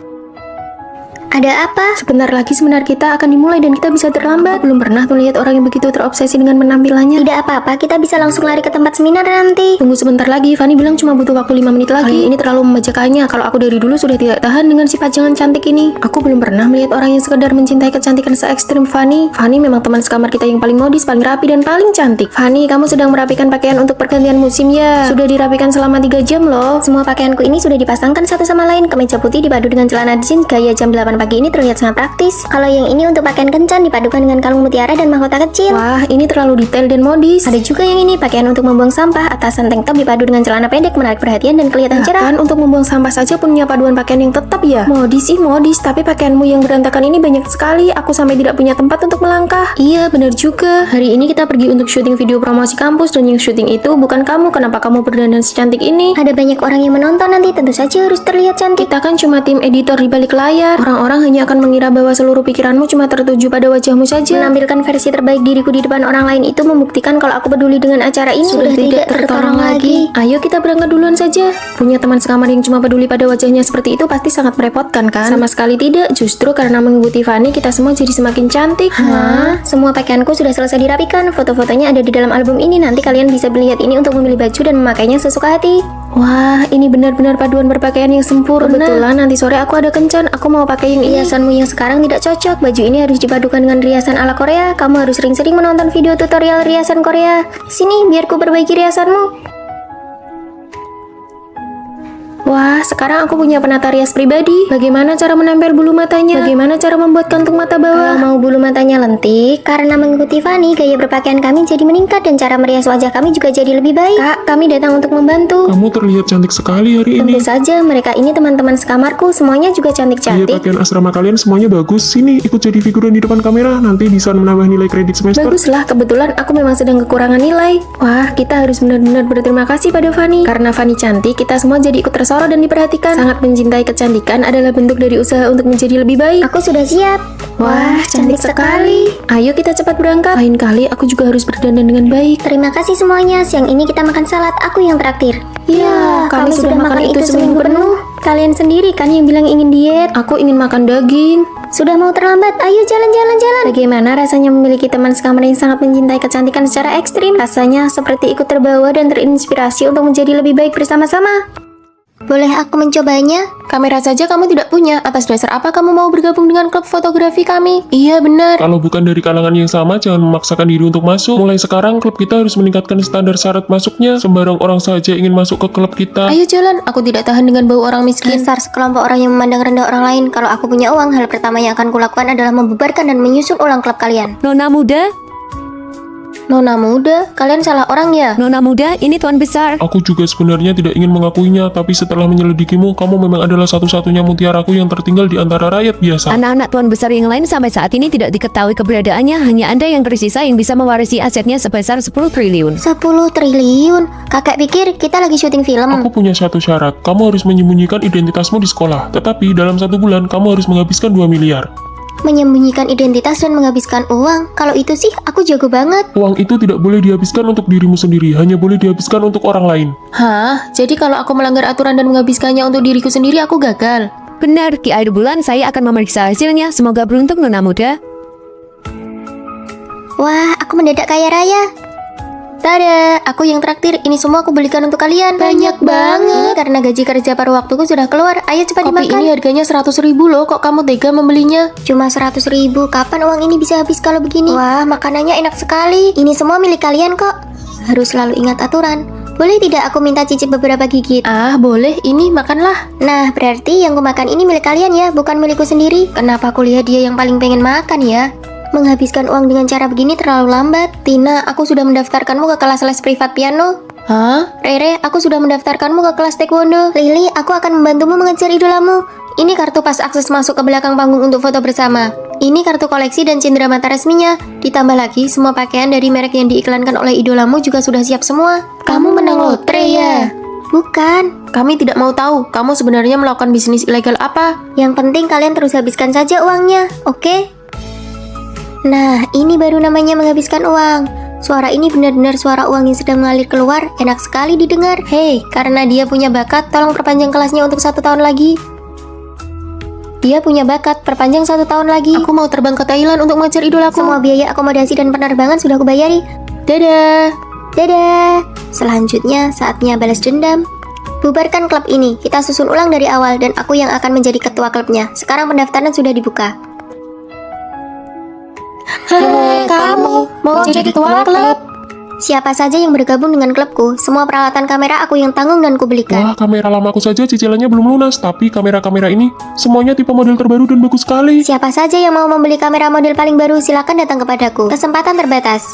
Ada apa? sebentar lagi seminar kita akan dimulai dan kita bisa terlambat. Belum pernah tuh lihat orang yang begitu terobsesi dengan penampilannya. Tidak apa-apa, kita bisa langsung lari ke tempat seminar nanti. Tunggu sebentar lagi, Fanny bilang cuma butuh waktu 5 menit lagi. Ini terlalu membacakannya. Kalau aku dari dulu sudah tidak tahan dengan sifat jangan cantik ini. Aku belum pernah melihat orang yang sekedar mencintai kecantikan se-ekstrim Fanny. Fanny memang teman sekamar kita yang paling modis, paling rapi, dan paling cantik. Fanny, kamu sedang merapikan pakaian untuk pergantian musim ya? Sudah dirapikan selama 3 jam loh. Semua pakaianku ini sudah dipasangkan satu sama lain. Kemeja putih dipadu dengan celana jeans gaya jam 8 pagi ini terlihat sangat praktis. Kalau yang ini untuk pakaian kencan dipadukan dengan kalung mutiara dan mahkota kecil. Wah, ini terlalu detail dan modis. Ada juga yang ini pakaian untuk membuang sampah. Atasan tank top dipadu dengan celana pendek menarik perhatian dan kelihatan cerah. Kan untuk membuang sampah saja punya paduan pakaian yang tetap ya? Modis sih modis, tapi pakaianmu yang berantakan ini banyak sekali. Aku sampai tidak punya tempat untuk melangkah. Iya, benar juga. Hari ini kita pergi untuk syuting video promosi kampus dan yang syuting itu bukan kamu. Kenapa kamu berdandan secantik ini? Ada banyak orang yang menonton nanti, tentu saja harus terlihat cantik. Kita kan cuma tim editor di balik layar. Orang-orang hanya akan mengira bahwa seluruh pikiranmu cuma tertuju pada wajahmu saja. Menampilkan versi terbaik diriku di depan orang lain itu membuktikan kalau aku peduli dengan acara ini. Sudah tidak tertolong lagi. Ayo kita berangkat duluan saja. Punya teman sekamar yang cuma peduli pada wajahnya seperti itu pasti sangat merepotkan kan? Sama sekali tidak. Justru karena mengikuti Fanny kita semua jadi semakin cantik. Hah? Semua pakaianku sudah selesai dirapikan. Foto-fotonya ada di dalam album ini. Nanti kalian bisa melihat ini untuk memilih baju dan memakainya sesuka hati. Wah, ini benar-benar paduan berpakaian yang sempurna. Kebetulan nanti sore aku ada kencan. Aku mau pakai yang ini. Hiasanmu yang sekarang tidak cocok. Baju ini harus dipadukan dengan riasan ala Korea. Kamu harus sering-sering menonton video tutorial riasan Korea. Sini, biar ku perbaiki riasanmu. Wah, Wah, sekarang aku punya penata rias pribadi. Bagaimana cara menempel bulu matanya? Bagaimana cara membuat kantung mata Kalau bawah? mau bulu matanya lentik, karena mengikuti Fanny, gaya berpakaian kami jadi meningkat dan cara merias wajah kami juga jadi lebih baik. Kak, kami datang untuk membantu. Kamu terlihat cantik sekali hari ini. Tentu saja, mereka ini teman-teman sekamarku, semuanya juga Iya, cantik-cantik. pakaian asrama kalian semuanya bagus. Sini, ikut jadi figuran di depan kamera. Nanti bisa menambah nilai kredit semester. Baguslah, kebetulan aku memang sedang kekurangan nilai. Wah, kita harus benar-benar berterima kasih pada Fanny. Karena Fanny cantik, kita semua jadi ikut tersorot dan diperhatikan. Sangat mencintai kecantikan adalah bentuk dari usaha untuk menjadi lebih baik. Aku sudah siap. Wah, cantik sekali. Ayo kita cepat berangkat. Lain kali aku juga harus berdandan dengan baik. Terima kasih semuanya. Siang ini kita makan salad. Aku yang traktir. Ya, kami sudah makan itu seminggu penuh. Kalian sendiri kan yang bilang ingin diet. Aku ingin makan daging. Sudah mau terlambat. Ayo jalan-jalan. Bagaimana rasanya memiliki teman sekamar yang sangat mencintai kecantikan secara ekstrim? Rasanya seperti ikut terbawa dan terinspirasi untuk menjadi lebih baik bersama-sama. Boleh aku mencobanya? Kamera saja kamu tidak punya. Atas dasar apa kamu mau bergabung dengan klub fotografi kami? Iya benar. Kalau bukan dari kalangan yang sama, jangan memaksakan diri untuk masuk. Mulai sekarang, klub kita harus meningkatkan standar syarat masuknya. Sembarang orang saja ingin masuk ke klub kita. Ayo jalan, aku tidak tahan dengan bau orang miskin. Dasar sekelompok orang yang memandang rendah orang lain. Kalau aku punya uang, hal pertama yang akan kulakukan adalah membubarkan dan menyusun ulang klub kalian. Nona muda, Nona muda, kalian salah orang ya? Nona muda, ini tuan besar. Aku juga sebenarnya tidak ingin mengakuinya, tapi setelah menyelidikimu, kamu memang adalah satu-satunya mutiaraku yang tertinggal di antara rakyat biasa. Anak-anak tuan besar yang lain sampai saat ini tidak diketahui keberadaannya. Hanya Anda yang tersisa yang bisa mewarisi asetnya sebesar 10 triliun. 10 triliun? Kakak pikir kita lagi syuting film. Aku punya satu syarat, kamu harus menyembunyikan identitasmu di sekolah. Tetapi dalam 1 bulan, kamu harus menghabiskan 2 miliar. Menyembunyikan identitas dan menghabiskan uang. Kalau itu sih aku jago banget. Uang itu tidak boleh dihabiskan untuk dirimu sendiri, hanya boleh dihabiskan untuk orang lain. Hah? Jadi kalau aku melanggar aturan dan menghabiskannya untuk diriku sendiri, aku gagal? Benar, di akhir bulan saya akan memeriksa hasilnya. Semoga beruntung Nona muda. Wah, aku mendadak kaya raya. Tada, aku yang traktir. Ini semua aku belikan untuk kalian. Banyak banget. Karena gaji kerja paruh waktuku sudah keluar. Ayo cepat Kopi dimakan. ini harganya 100.000 loh. Kok kamu tega membelinya? Cuma 100.000. Kapan uang ini bisa habis kalau begini? Wah, makanannya enak sekali. Ini semua milik kalian kok. Harus selalu ingat aturan. Boleh tidak aku minta cicip beberapa gigit? Ah, boleh. Ini makanlah. Nah, berarti yang kumakan ini milik kalian ya, bukan milikku sendiri. Kenapa kuliah dia yang paling pengen makan ya? Menghabiskan uang dengan cara begini terlalu lambat. Tina, aku sudah mendaftarkanmu ke kelas les privat piano. Hah? Rere, aku sudah mendaftarkanmu ke kelas taekwondo. Lily, aku akan membantumu mengejar idolamu. Ini kartu pas akses masuk ke belakang panggung untuk foto bersama. Ini kartu koleksi dan cenderamata resminya. Ditambah lagi, semua pakaian dari merek yang diiklankan oleh idolamu juga sudah siap semua. Kamu menang lotre ya? Bukan. Kami tidak mau tahu. Kamu sebenarnya melakukan bisnis ilegal apa? Yang penting kalian terus habiskan saja uangnya, oke? Nah, ini baru namanya menghabiskan uang. Suara ini benar-benar suara uang yang sedang mengalir keluar. Enak sekali didengar. Hei, karena dia punya bakat, tolong perpanjang kelasnya untuk 1 tahun lagi. Dia punya bakat, perpanjang 1 tahun lagi. Aku mau terbang ke Thailand untuk mengejar idolaku. Semua biaya akomodasi dan penerbangan sudah kubayari. Dadah. Dadah. Selanjutnya, saatnya balas dendam. Bubarkan klub ini. Kita susun ulang dari awal dan aku yang akan menjadi ketua klubnya. Sekarang pendaftaran sudah dibuka. Kamu mau jadi ketua klub? Siapa saja yang bergabung dengan klubku, semua peralatan kamera aku yang tanggung dan kubelikan. Wah, kamera lamaku saja cicilannya belum lunas, tapi kamera-kamera ini semuanya tipe model terbaru dan bagus sekali. Siapa saja yang mau membeli kamera model paling baru, silakan datang kepadaku. Kesempatan terbatas.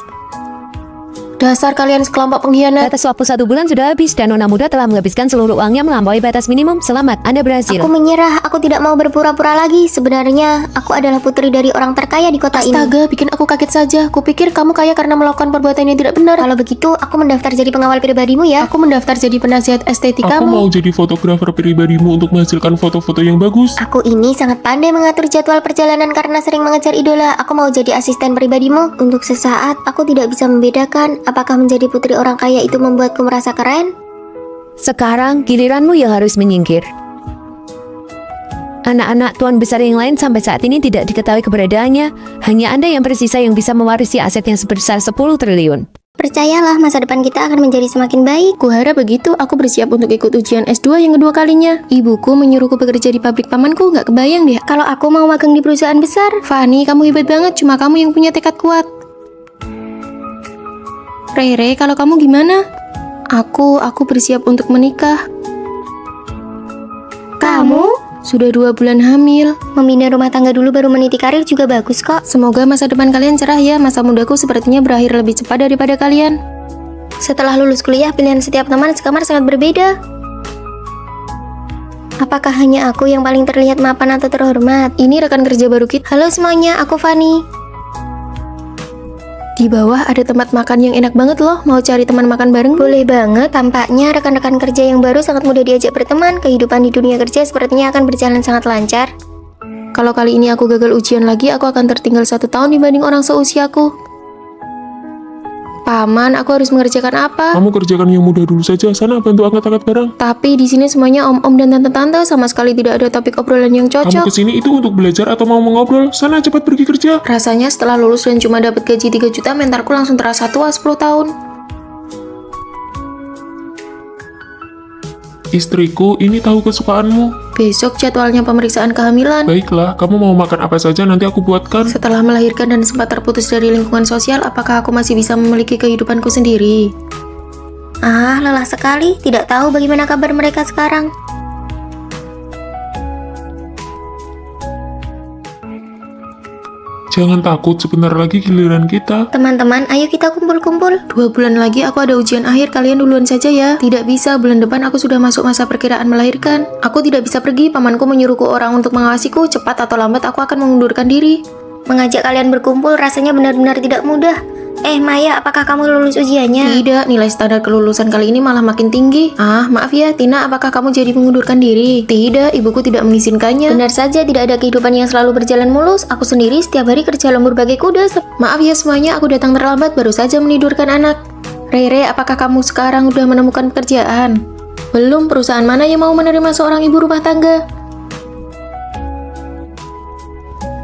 Dasar kalian sekelompok pengkhianat. Batas waktu 1 bulan sudah habis dan Nona muda telah menghabiskan seluruh uangnya melampaui batas minimum. Selamat, Anda berhasil. Aku menyerah, aku tidak mau berpura-pura lagi. Sebenarnya, aku adalah putri dari orang terkaya di kota ini. Astaga, bikin aku kaget saja. Kupikir kamu kaya karena melakukan perbuatan yang tidak benar. Kalau begitu, aku mendaftar jadi pengawal pribadimu ya. Aku mendaftar jadi penasihat estetik Aku kamu. mau jadi fotografer pribadimu untuk menghasilkan foto-foto yang bagus. Aku ini sangat pandai mengatur jadwal perjalanan karena sering mengejar idola. Aku mau jadi asisten pribadimu. Untuk sesaat, aku tidak bisa membedakan apakah menjadi putri orang kaya itu membuatku merasa keren. Sekarang giliranmu yang harus menyingkir. Anak-anak tuan besar yang lain sampai saat ini tidak diketahui keberadaannya. Hanya Anda yang tersisa yang bisa mewarisi aset yang sebesar 10 triliun. Percayalah, masa depan kita akan menjadi semakin baik. Kuharap begitu, aku bersiap untuk ikut ujian S2 yang kedua kalinya. Ibuku menyuruhku bekerja di pabrik pamanku, nggak kebayang deh. Kalau aku mau magang di perusahaan besar. Fanny, kamu hebat banget, cuma kamu yang punya tekad kuat. Rere, kalau kamu gimana? Aku bersiap untuk menikah. Kamu? Sudah 2 bulan hamil. Membina rumah tangga dulu baru meniti karir juga bagus kok. Semoga masa depan kalian cerah ya. Masa mudaku sepertinya berakhir lebih cepat daripada kalian. Setelah lulus kuliah, pilihan setiap teman sekamar sangat berbeda. Apakah hanya aku yang paling terlihat mapan atau terhormat? Ini rekan kerja baru kita. Halo semuanya, aku Fanny. Di bawah ada tempat makan yang enak banget loh. Mau cari teman makan bareng? Boleh banget, tampaknya rekan-rekan kerja yang baru sangat mudah diajak berteman. Kehidupan di dunia kerja sepertinya akan berjalan sangat lancar. Kalau kali ini aku gagal ujian lagi, aku akan tertinggal 1 tahun dibanding orang seusiaku. Paman, aku harus mengerjakan apa? Kamu kerjakan yang mudah dulu saja. Sana bantu angkat-angkat barang. Tapi di sini semuanya om-om dan tante-tante, sama sekali tidak ada topik obrolan yang Kamu cocok. kesini itu untuk belajar atau mau mengobrol? Sana cepat pergi kerja. Rasanya setelah lulus dan cuma dapat gaji 3 juta, mentalku langsung terasa tua 10 tahun. Istriku, ini tahu kesukaanmu. Besok jadwalnya pemeriksaan kehamilan. Baiklah, kamu mau makan apa saja nanti aku buatkan. Setelah melahirkan dan sempat terputus dari lingkungan sosial, apakah aku masih bisa memiliki kehidupanku sendiri? Ah, lelah sekali. Tidak tahu bagaimana kabar mereka sekarang. Jangan takut, sebentar lagi giliran kita. Teman-teman, ayo kita kumpul-kumpul. 2 bulan lagi aku ada ujian akhir, kalian duluan saja ya. Tidak bisa, bulan depan aku sudah masuk masa perkiraan melahirkan. Aku tidak bisa pergi, pamanku menyuruhku orang untuk mengawasiku. Cepat atau lambat aku akan mengundurkan diri. Mengajak kalian berkumpul rasanya benar-benar tidak mudah. Maya, apakah kamu lulus ujiannya? Tidak, nilai standar kelulusan kali ini malah makin tinggi. Ah, maaf ya, Tina, apakah kamu jadi mengundurkan diri? Tidak, ibuku tidak mengizinkannya. Benar saja, tidak ada kehidupan yang selalu berjalan mulus. Aku sendiri setiap hari kerja lembur bagai kuda. Maaf ya semuanya, aku datang terlambat, baru saja menidurkan anak. Rere, apakah kamu sekarang udah menemukan pekerjaan? Belum, perusahaan mana yang mau menerima seorang ibu rumah tangga?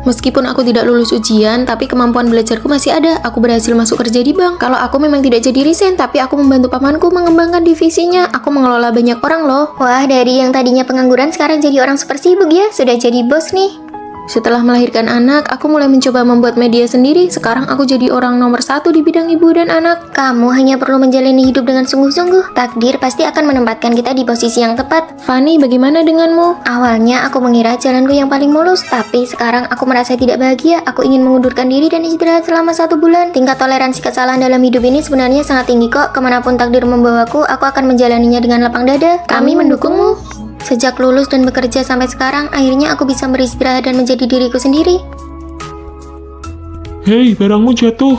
Meskipun aku tidak lulus ujian, tapi kemampuan belajarku masih ada. Aku berhasil masuk kerja di bank. Kalau aku memang tidak jadi resign, tapi aku membantu pamanku mengembangkan divisinya. Aku mengelola banyak orang loh. Wah, dari yang tadinya pengangguran sekarang jadi orang super sibuk ya. Sudah jadi bos nih. Setelah melahirkan anak, aku mulai mencoba membuat media sendiri. Sekarang aku jadi orang nomor 1 di bidang ibu dan anak. Kamu hanya perlu menjalani hidup dengan sungguh-sungguh. Takdir pasti akan menempatkan kita di posisi yang tepat. Fanny, bagaimana denganmu? Awalnya aku mengira jalanku yang paling mulus, tapi sekarang aku merasa tidak bahagia. Aku ingin mengundurkan diri dan istirahat selama 1 bulan. Tingkat toleransi kesalahan dalam hidup ini sebenarnya sangat tinggi kok. Kemanapun takdir membawaku, aku akan menjalaninya dengan lapang dada. Kami mendukungmu. Sejak lulus dan bekerja sampai sekarang, akhirnya aku bisa beristirahat dan menjadi diriku sendiri. Hei, barangmu jatuh.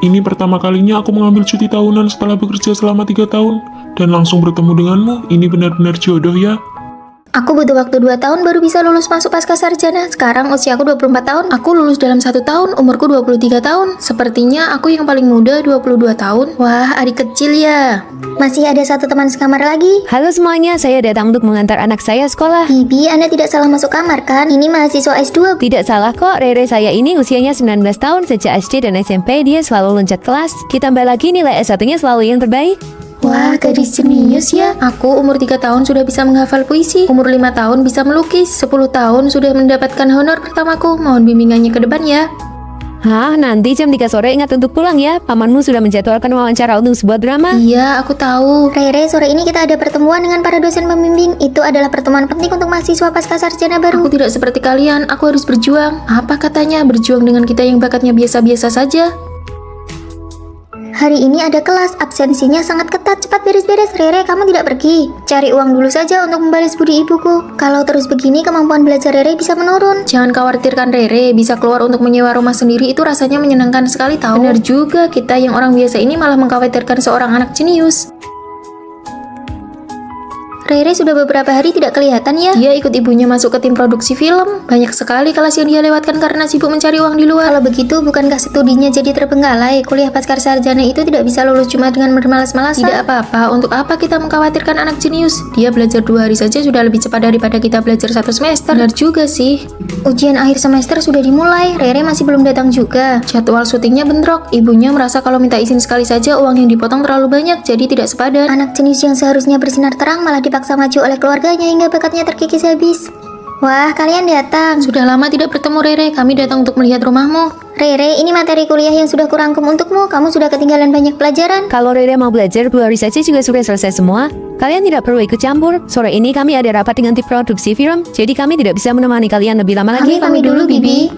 Ini pertama kalinya aku mengambil cuti tahunan setelah bekerja selama 3 tahun. Dan langsung bertemu denganmu, ini benar-benar jodoh ya. Aku butuh waktu 2 tahun baru bisa lulus masuk pasca sarjana. Sekarang usiaku 24 tahun. Aku lulus dalam 1 tahun, umurku 23 tahun. Sepertinya aku yang paling muda, 22 tahun. Wah, adik kecil ya. Masih ada 1 teman sekamar lagi. Halo semuanya, saya datang untuk mengantar anak saya sekolah. Bibi, Anda tidak salah masuk kamar kan? Ini mahasiswa S2. Tidak salah kok, Rere saya ini usianya 19 tahun. Sejak SD dan SMP dia selalu loncat kelas. Ditambah lagi nilai S1-nya selalu yang terbaik. Wah, gadis jenius ya. Aku umur 3 tahun sudah bisa menghafal puisi. Umur 5 tahun bisa melukis. 10 tahun sudah mendapatkan honor pertamaku. Mohon bimbingannya ke depan ya. Hah, nanti jam 3 sore ingat untuk pulang ya. Pamanmu sudah menjadwalkan wawancara untuk sebuah drama. Iya, aku tahu. Rere, sore ini kita ada pertemuan dengan para dosen pembimbing. Itu adalah pertemuan penting untuk mahasiswa pasca sarjana baru. Aku tidak seperti kalian, aku harus berjuang. Apa katanya, berjuang dengan kita yang bakatnya biasa-biasa saja? Hari ini ada kelas, absensinya sangat ketat. Cepat beres-beres, Rere, kamu tidak pergi. Cari uang dulu saja untuk membalas budi ibuku. Kalau terus begini, kemampuan belajar Rere bisa menurun. Jangan khawatirkan Rere, bisa keluar untuk menyewa rumah sendiri itu rasanya menyenangkan sekali tahu. Benar juga, kita yang orang biasa ini malah mengkhawatirkan seorang anak jenius. Rere sudah beberapa hari tidak kelihatan ya. Dia ikut ibunya masuk ke tim produksi film. Banyak sekali kelas yang dia lewatkan karena sibuk mencari uang di luar. Kalau begitu, bukankah studinya jadi terbengkalai? Kuliah pasca sarjana itu tidak bisa lulus cuma dengan bermalas-malasan. Tidak apa-apa, untuk apa kita mengkhawatirkan anak jenius? Dia belajar 2 hari saja sudah lebih cepat daripada kita belajar 1 semester. Benar juga sih. Ujian akhir semester sudah dimulai, Rere masih belum datang juga. Jadwal syutingnya bentrok. Ibunya merasa kalau minta izin sekali saja uang yang dipotong terlalu banyak, jadi tidak sepadan. Anak jenius yang seharusnya bersinar terang malah dipaksa maju oleh keluarganya hingga bakatnya terkikis habis. Wah, kalian datang. Sudah lama tidak bertemu Rere, kami datang untuk melihat rumahmu. Rere, ini materi kuliah yang sudah kurangkum untukmu. Kamu sudah ketinggalan banyak pelajaran. Kalau Rere mau belajar 2 hari saja juga sudah selesai semua. Kalian tidak perlu ikut campur. Sore ini kami ada rapat dengan tim produksi film, jadi kami tidak bisa menemani kalian lebih lama lagi. Kami dulu, Bibi.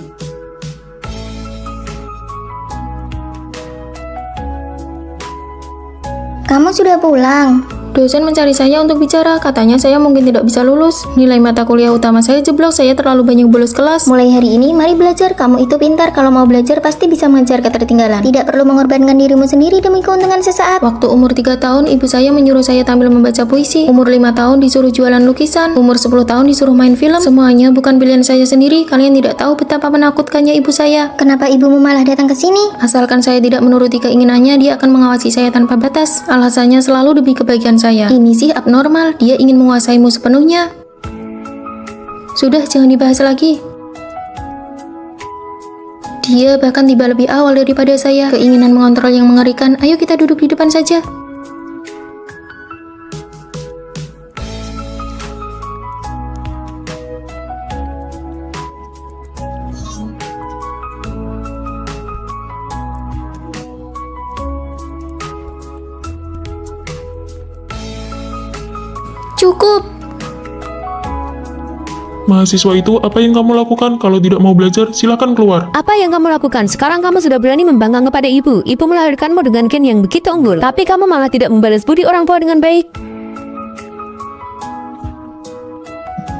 Kamu sudah pulang. Dosen mencari saya untuk bicara, katanya saya mungkin tidak bisa lulus. Nilai mata kuliah utama saya jeblok, saya terlalu banyak bolos kelas. Mulai hari ini, mari belajar. Kamu itu pintar. Kalau mau belajar, pasti bisa mengejar ketertinggalan. Tidak perlu mengorbankan dirimu sendiri demi keuntungan sesaat. Waktu umur 3 tahun, ibu saya menyuruh saya tampil membaca puisi. Umur 5 tahun disuruh jualan lukisan. Umur 10 tahun disuruh main film. Semuanya bukan pilihan saya sendiri. Kalian tidak tahu betapa menakutkannya ibu saya. Kenapa ibumu malah datang ke sini? Asalkan saya tidak menuruti keinginannya, dia akan mengawasi saya tanpa batas. Alasannya selalu demi kebaikan saya. Ini sih abnormal, dia ingin menguasaimu sepenuhnya. Sudah, jangan dibahas lagi. Dia bahkan tiba lebih awal daripada saya. Keinginan mengontrol yang mengerikan. Ayo kita duduk di depan saja. Cukup. Mahasiswa itu, apa yang kamu lakukan? Kalau tidak mau belajar, silakan keluar. Apa yang kamu lakukan? Sekarang kamu sudah berani membangkang kepada ibu. Ibu melahirkanmu dengan gen yang begitu unggul. Tapi kamu malah tidak membalas budi orang tua dengan baik.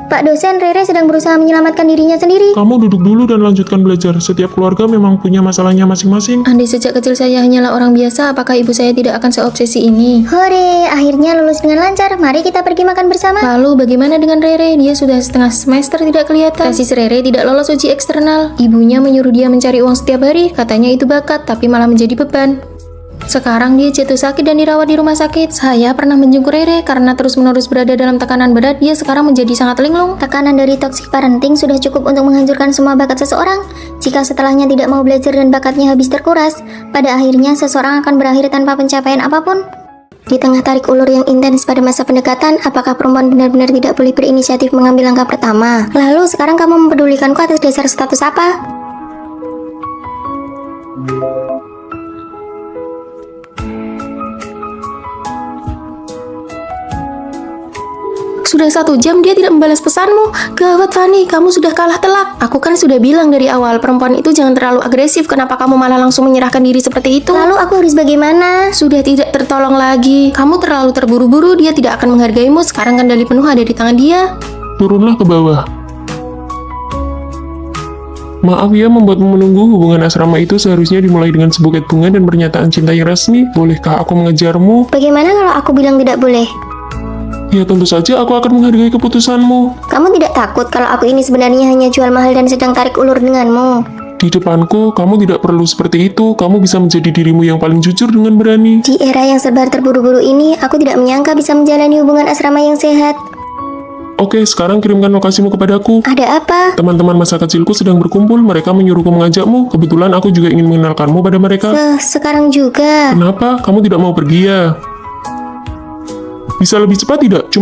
Pak dosen, Rere sedang berusaha menyelamatkan dirinya sendiri. Kamu duduk dulu dan lanjutkan belajar. Setiap keluarga memang punya masalahnya masing-masing. Andai sejak kecil saya hanyalah orang biasa, apakah ibu saya tidak akan seobsesi ini? Hore, akhirnya lulus dengan lancar. Mari kita pergi makan bersama. Lalu bagaimana dengan Rere? Dia sudah setengah semester tidak kelihatan. Tesis Rere tidak lolos uji eksternal. Ibunya menyuruh dia mencari uang setiap hari. Katanya itu bakat, tapi malah menjadi beban. Sekarang dia jatuh sakit dan dirawat di rumah sakit. Saya pernah menjenguk Rere karena terus-menerus berada dalam tekanan berat. Dia sekarang menjadi sangat linglung. Tekanan dari toxic parenting sudah cukup untuk menghancurkan semua bakat seseorang. Jika setelahnya tidak mau belajar dan bakatnya habis terkuras, pada akhirnya seseorang akan berakhir tanpa pencapaian apapun. Di tengah tarik ulur yang intens pada masa pendekatan, apakah perempuan benar-benar tidak boleh berinisiatif mengambil langkah pertama? Lalu sekarang kamu mempedulikanku atas dasar status apa? Sudah 1 jam dia tidak membalas pesanmu. Gawat Fanny, kamu sudah kalah telak. Aku kan sudah bilang dari awal, perempuan itu jangan terlalu agresif. Kenapa kamu malah langsung menyerahkan diri seperti itu? Lalu aku harus bagaimana? Sudah tidak tertolong lagi. Kamu terlalu terburu-buru, dia tidak akan menghargaimu. Sekarang kendali penuh ada di tangan dia. Turunlah ke bawah. Maaf ya membuatmu menunggu. Hubungan asrama itu seharusnya dimulai dengan sebuket bunga dan pernyataan cinta yang resmi. Bolehkah aku mengejarmu? Bagaimana kalau aku bilang tidak boleh? Ya tentu saja aku akan menghargai keputusanmu. Kamu tidak takut kalau aku ini sebenarnya hanya jual mahal dan sedang tarik ulur denganmu? Di depanku, kamu tidak perlu seperti itu. Kamu bisa menjadi dirimu yang paling jujur dengan berani. Di era yang serba terburu-buru ini, aku tidak menyangka bisa menjalani hubungan asrama yang sehat. Oke, sekarang kirimkan lokasimu kepadaku. Ada apa? Teman-teman masa kecilku sedang berkumpul. Mereka menyuruhku mengajakmu. Kebetulan aku juga ingin mengenalkanmu pada mereka. Sekarang juga. Kenapa? Kamu tidak mau pergi ya? Bisa lebih cepat tidak?